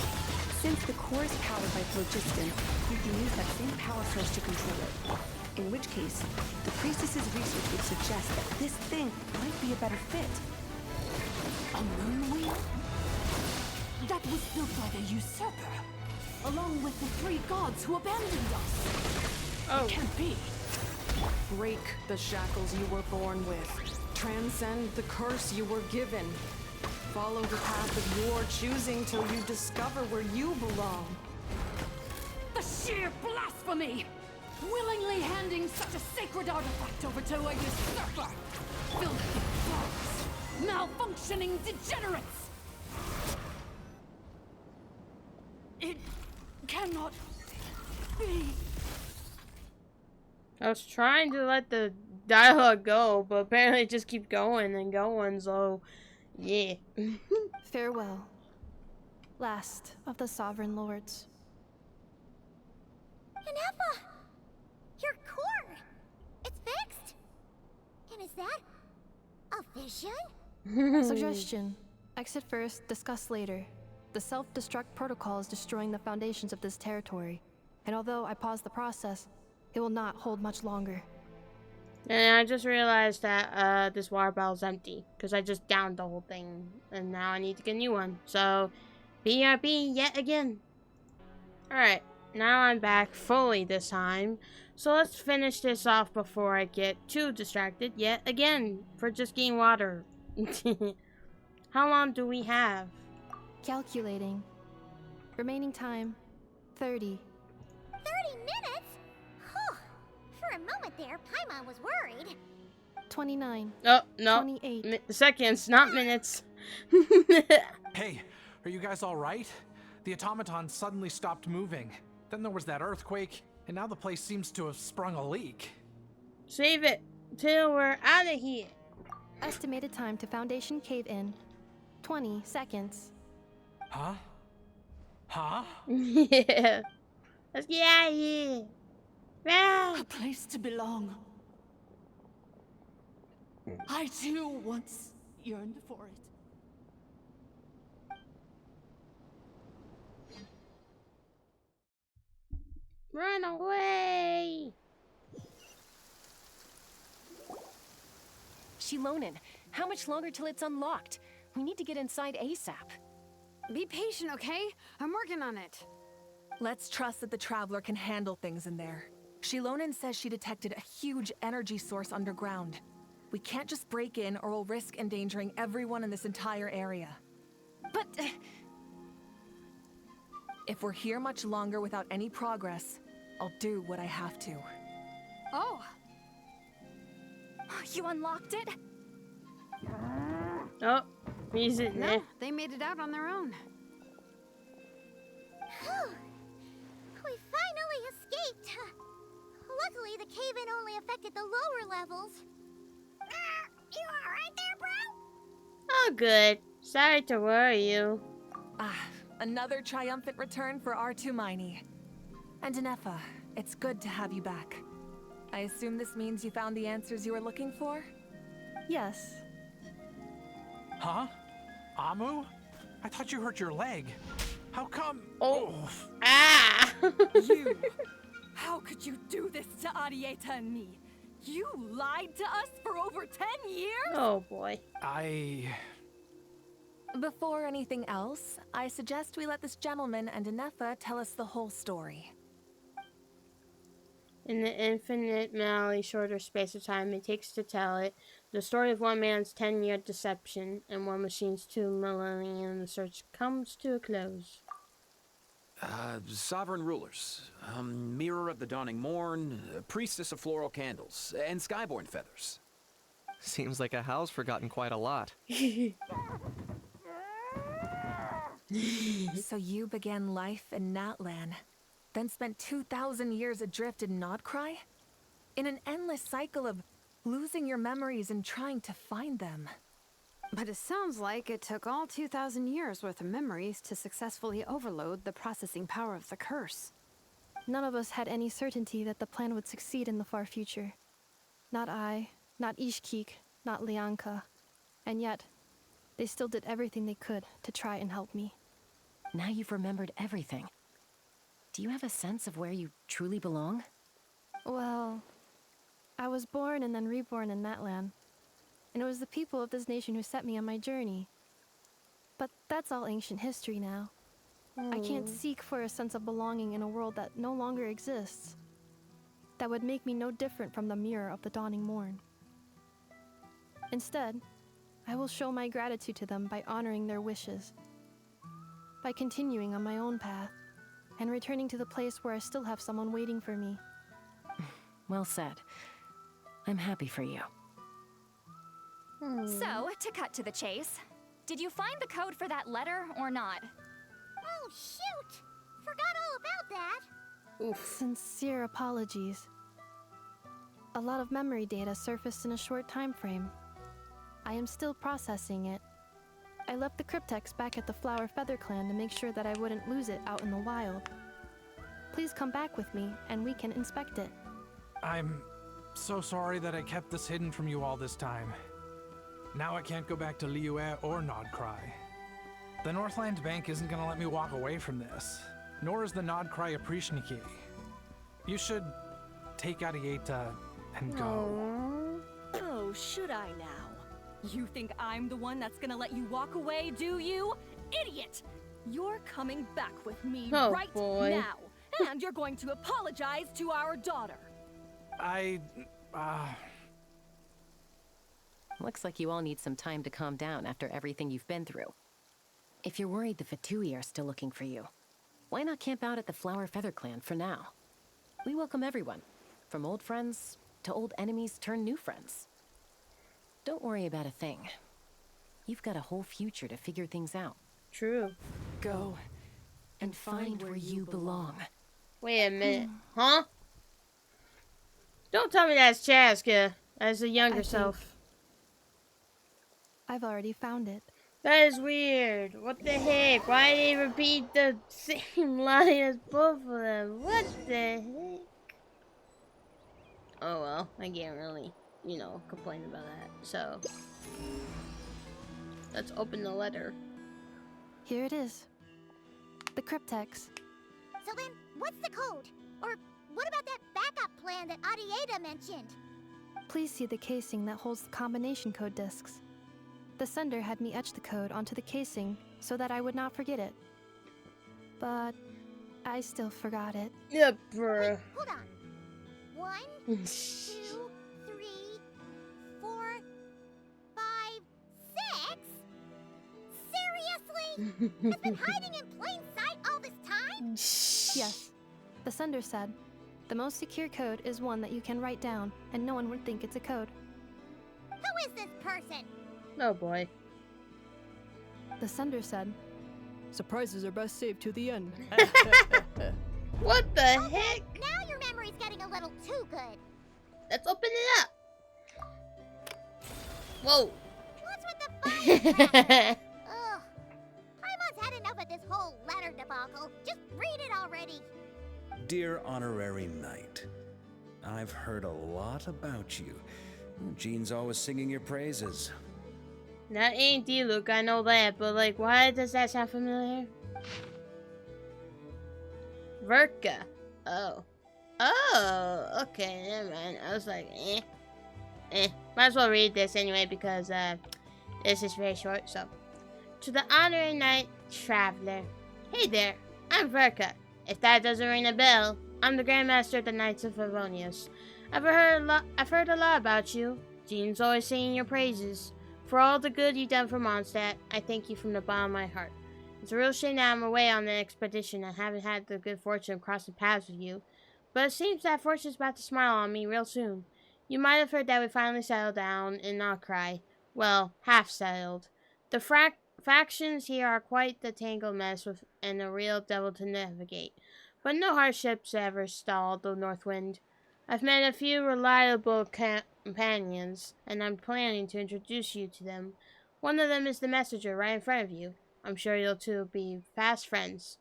Since the core is powered by phlogiston, you can use that same power source to control it. In which case, the priestess's research would suggest that this thing might be a better fit. A moon wheel? That was built by the usurper, along with the 3 gods who abandoned us. Oh. It can't be. Break the shackles you were born with. Transcend the curse you were given. Follow the path of your choosing till you discover where you belong. The sheer blasphemy! Willingly handing such a sacred artifact over to a usurper! Filthy thugs! Malfunctioning degenerates! It cannot be. I was trying to let the dialogue go, but apparently it just keeps going and going, so yeah. Farewell, last of the Sovereign Lords. Ineffa! Your core! It's fixed! And is that a vision? Suggestion. Exit first, discuss later. The self-destruct protocol is destroying the foundations of this territory, and although I paused the process, it will not hold much longer. And I just realized that this water bottle is empty because I just downed the whole thing, and now I need to get a new one. So, BRB yet again. Alright, now I'm back fully this time. So let's finish this off before I get too distracted yet again for just getting water. How long do we have? Calculating. Remaining time, 30. 30 minutes? Whew. For a moment there, Paimon was worried. 29. Oh, no. 28. Seconds, not minutes. Hey, are you guys alright? The automaton suddenly stopped moving. Then there was that earthquake, and now the place seems to have sprung a leak. Save it till we're out of here. Estimated time to Foundation cave-in, 20 seconds. Huh? Huh? Yeah. Let's get out of here. A place to belong. I too once yearned for it. Run away! Shilonen, how much longer till it's unlocked? We need to get inside ASAP. Be patient, okay? I'm working on it. Let's trust that the Traveler can handle things in there. Shilonen says she detected a huge energy source underground. We can't just break in or we'll risk endangering everyone in this entire area. But... if we're here much longer without any progress, I'll do what I have to. Oh. You unlocked it? Oh, he's in there. No, they made it out on their own. Whew. We finally escaped. Luckily, the cave-in only affected the lower levels. You alright there, bro? Oh, good. Sorry to worry you. Another triumphant return for R2 Miney. And Ineffa, it's good to have you back. I assume this means you found the answers you were looking for? Yes. Huh? Amu? I thought you hurt your leg. How come? Oh. Ah! You! How could you do this to Arieta and me? You lied to us for over 10 years? Oh boy. Before anything else, I suggest we let this gentleman and Ineffa tell us the whole story. In the infinitely shorter space of time it takes to tell it, the story of one man's 10-year deception and one machine's 2 millennium search comes to a close. Sovereign rulers, Mirror of the Dawning Morn, Priestess of Floral Candles, and Skyborn Feathers. Seems like a house forgotten quite a lot. So you began life in Natlan, then spent 2,000 years adrift in Nodcry? In an endless cycle of losing your memories and trying to find them. But it sounds like it took all 2,000 years worth of memories to successfully overload the processing power of the curse. None of us had any certainty that the plan would succeed in the far future. Not I, not Ishkik, not Lianka. And yet, they still did everything they could to try and help me. Now you've remembered everything. Do you have a sense of where you truly belong? Well, I was born and then reborn in Natlan. And it was the people of this nation who set me on my journey. But that's all ancient history now. I can't seek for a sense of belonging in a world that no longer exists. That would make me no different from the mirror of the dawning morn. Instead, I will show my gratitude to them by honoring their wishes. By continuing on my own path, and returning to the place where I still have someone waiting for me. Well said. I'm happy for you. So, to cut to the chase, did you find the code for that letter or not? Oh, shoot! Forgot all about that. Sincere apologies. A lot of memory data surfaced in a short time frame. I am still processing it. I left the cryptex back at the Flower Feather Clan to make sure that I wouldn't lose it out in the wild. Please come back with me, and we can inspect it. I'm so sorry that I kept this hidden from you all this time. Now I can't go back to Liyue or Nodcry. The Northland Bank isn't gonna let me walk away from this, nor is the Nodcry Aprishniki. You should take Arieta and go. Oh, should I now? You think I'm the one that's gonna let you walk away, do you? Idiot! You're coming back with me right now, and you're going to apologize to our daughter. Looks like you all need some time to calm down after everything you've been through. If you're worried the Fatui are still looking for you, why not camp out at the Flower Feather Clan for now? We welcome everyone, from old friends to old enemies turned new friends. Don't worry about a thing. You've got a whole future to figure things out. True. Go and find where you belong. Wait a minute. Huh? Don't tell me that's Chaska as a younger self. I've already found it. That is weird. What the heck? Why did they repeat the same line as both of them? What the heck? Oh well, I can't really, complain about that. So, let's open the letter. Here it is. The cryptex. So then, what's the code? Or what about that backup plan that Arieta mentioned? Please see the casing that holds the combination code discs. The sender had me etch the code onto the casing so that I would not forget it. But I still forgot it. Yeah, bruh. Wait, hold on. 1, 2, 3, 4, 5, 6? Seriously? It's been hiding in plain sight all this time? Yes. The sender said, the most secure code is one that you can write down, and no one would think it's a code. Who is this person? Oh boy. The sender said, surprises are best saved to the end. What the heck? Now your memory's getting a little too good. Let's open it up. Whoa. What's with the fire crap? Ugh. Paimon's had enough of this whole letter debacle. Just read it already. Dear Honorary Knight, I've heard a lot about you. Jean's always singing your praises. That ain't Diluc, I know that, but like, why does that sound familiar? Verka. Oh. Oh, okay, never mind. I was like, might as well read this anyway because this is very short, so. To the Honorary Knight Traveler. Hey there, I'm Verka. If that doesn't ring a bell, I'm the Grandmaster of the Knights of Favonius. I've heard a lot about you. Jean's always singing your praises. For all the good you've done for Mondstadt, I thank you from the bottom of my heart. It's a real shame that I'm away on an expedition and haven't had the good fortune of crossing paths with you. But it seems that fortune's about to smile on me real soon. You might have heard that we finally settled down in Notcry. Well, half settled. The factions here are quite the tangled mess and a real devil to navigate. But no hardships ever stalled the Northwind. I've met a few reliable companions, and I'm planning to introduce you to them. One of them is the messenger right in front of you. I'm sure you'll two be fast friends.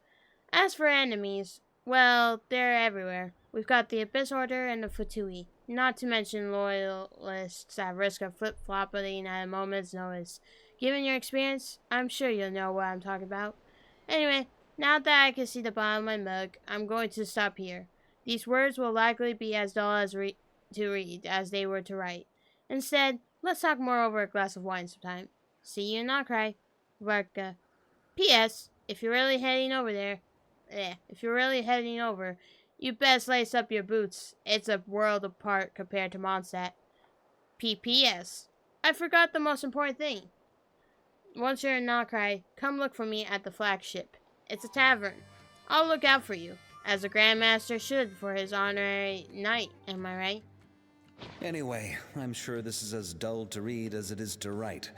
As for enemies, well, they're everywhere. We've got the Abyss Order and the Fatui, not to mention loyalists at risk of flip-flopping at a moment's notice. Given your experience, I'm sure you'll know what I'm talking about. Anyway, now that I can see the bottom of my mug, I'm going to stop here. These words will likely be as dull as to read as they were to write. Instead, let's talk more over a glass of wine sometime. See you in Notcry. Verka. P.S. If you're really heading over, you best lace up your boots. It's a world apart compared to Mondstadt. P.P.S. I forgot the most important thing. Once you're in Notcry, come look for me at the flagship. It's a tavern. I'll look out for you, as a Grandmaster should for his honorary knight, am I right? Anyway, I'm sure this is as dull to read as it is to write.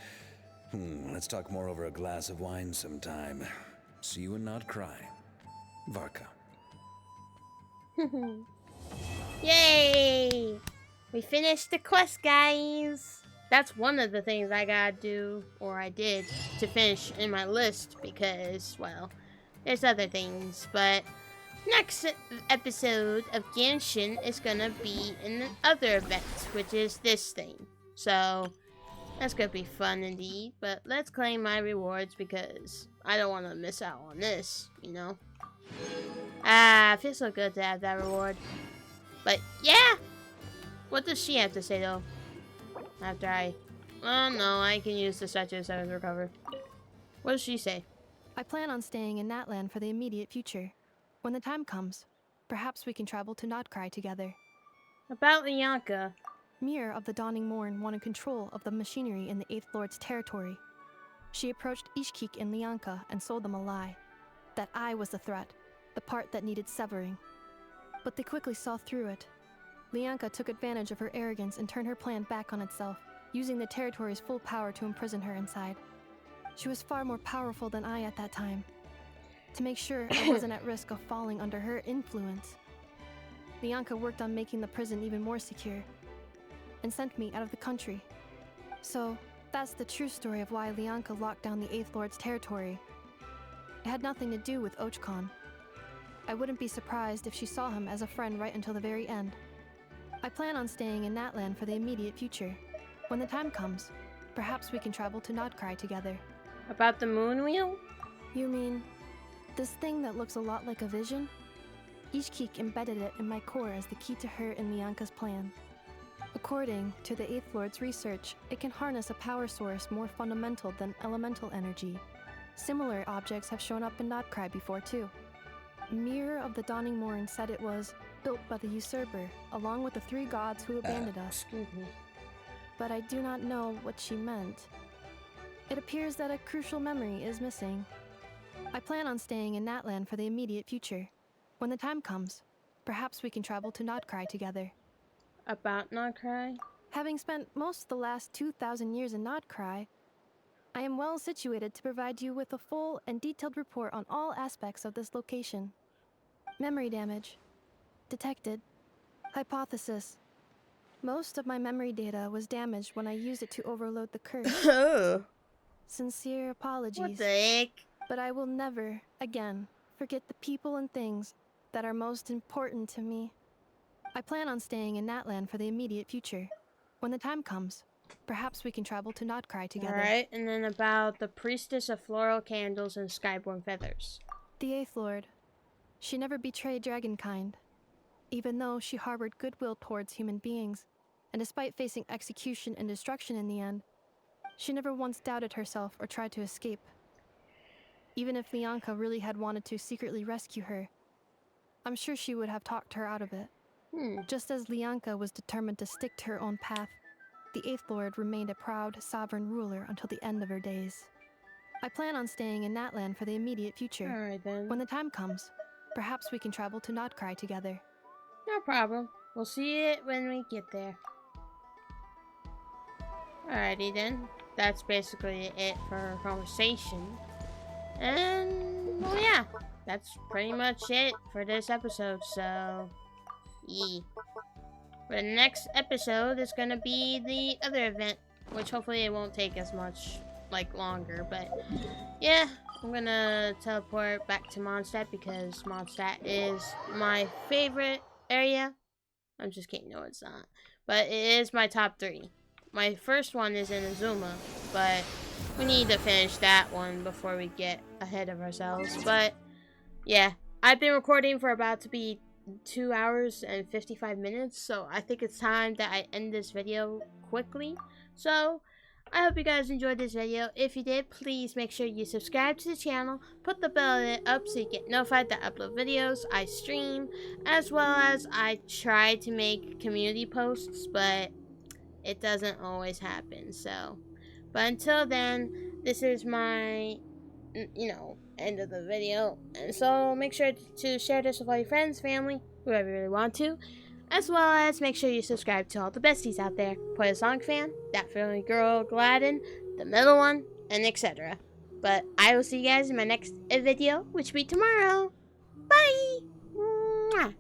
Let's talk more over a glass of wine sometime. See you and not cry. Varka. Yay! We finished the quest, guys. That's one of the things I gotta do, or I did, to finish in my list because, well, there's other things. But next episode of Genshin is gonna be in the other event, which is this thing. So that's gonna be fun indeed. But let's claim my rewards because I don't want to miss out on this, you know. It feels so good to have that reward. But yeah, what does she have to say though? After oh no, I can use the statues I was recovered. What does she say? I plan on staying in Natlan for the immediate future. When the time comes, perhaps we can travel to Notcry together. About Lianka. Mir of the Dawning Morn wanted control of the machinery in the 8th Lord's territory. She approached Ishkik and Lianka and sold them a lie. That I was the threat, the part that needed severing. But they quickly saw through it. Lianka took advantage of her arrogance and turned her plan back on itself, using the territory's full power to imprison her inside. She was far more powerful than I at that time. To make sure I wasn't at risk of falling under her influence, Lianka worked on making the prison even more secure, and sent me out of the country. So, that's the true story of why Lianka locked down the 8th Lord's territory. It had nothing to do with Ochkon. I wouldn't be surprised if she saw him as a friend right until the very end. I plan on staying in Natlan for the immediate future. When the time comes, perhaps we can travel to Notcry together. About the moon wheel? You mean this thing that looks a lot like a vision? Ishkik embedded it in my core as the key to her and Lianka's plan. According to the 8th Lord's research, it can harness a power source more fundamental than elemental energy. Similar objects have shown up in Notcry before too. Mir of the Dawning Morn said it was built by the usurper, along with the 3 gods who abandoned us. Excuse me. But I do not know what she meant. It appears that a crucial memory is missing. I plan on staying in Natlan for the immediate future. When the time comes, perhaps we can travel to Notcry together. About Notcry? Having spent most of the last 2,000 years in Notcry, I am well situated to provide you with a full and detailed report on all aspects of this location. Memory damage. Detected. Hypothesis. Most of my memory data was damaged when I used it to overload the curse. Sincere apologies. What the heck? But I will never, again, forget the people and things that are most important to me. I plan on staying in Natlan for the immediate future. When the time comes, perhaps we can travel to Notcry together. Alright, and then about the Priestess of Floral Candles and Skyborn Feathers. The 8th Lord. She never betrayed Dragonkind, even though she harbored goodwill towards human beings, and despite facing execution and destruction in the end, she never once doubted herself or tried to escape. Even if Lianka really had wanted to secretly rescue her, I'm sure she would have talked her out of it. Just as Lianka was determined to stick to her own path, the 8th Lord remained a proud, sovereign ruler until the end of her days. I plan on staying in Natlan for the immediate future. Alright then. When the time comes, perhaps we can travel to Notcry together. No problem. We'll see it when we get there. Alrighty then. That's basically it for our conversation. And, well, yeah. That's pretty much it for this episode, so... yeah. For the next episode is gonna be the other event, which hopefully it won't take as much, like, longer, but... yeah, I'm gonna teleport back to Mondstadt because Mondstadt is my favorite area. I'm just kidding, no it's not. But it is my top 3. My first one is in Azuma, but we need to finish that one before we get ahead of ourselves. But yeah, I've been recording for about to be 2 hours and 55 minutes, so I think it's time that I end this video quickly. So I hope you guys enjoyed this video. If you did, please make sure you subscribe to the channel, put the bell up so you get notified that I upload videos, I stream, as well as I try to make community posts, but it doesn't always happen. So, but until then, this is my, end of the video. And so make sure to share this with all your friends, family, whoever you really want to. As well as make sure you subscribe to all the besties out there. Puyo&SonicFAN, That Family Girl Gladden, the middle one, and etc. But I will see you guys in my next video, which will be tomorrow. Bye! Mwah.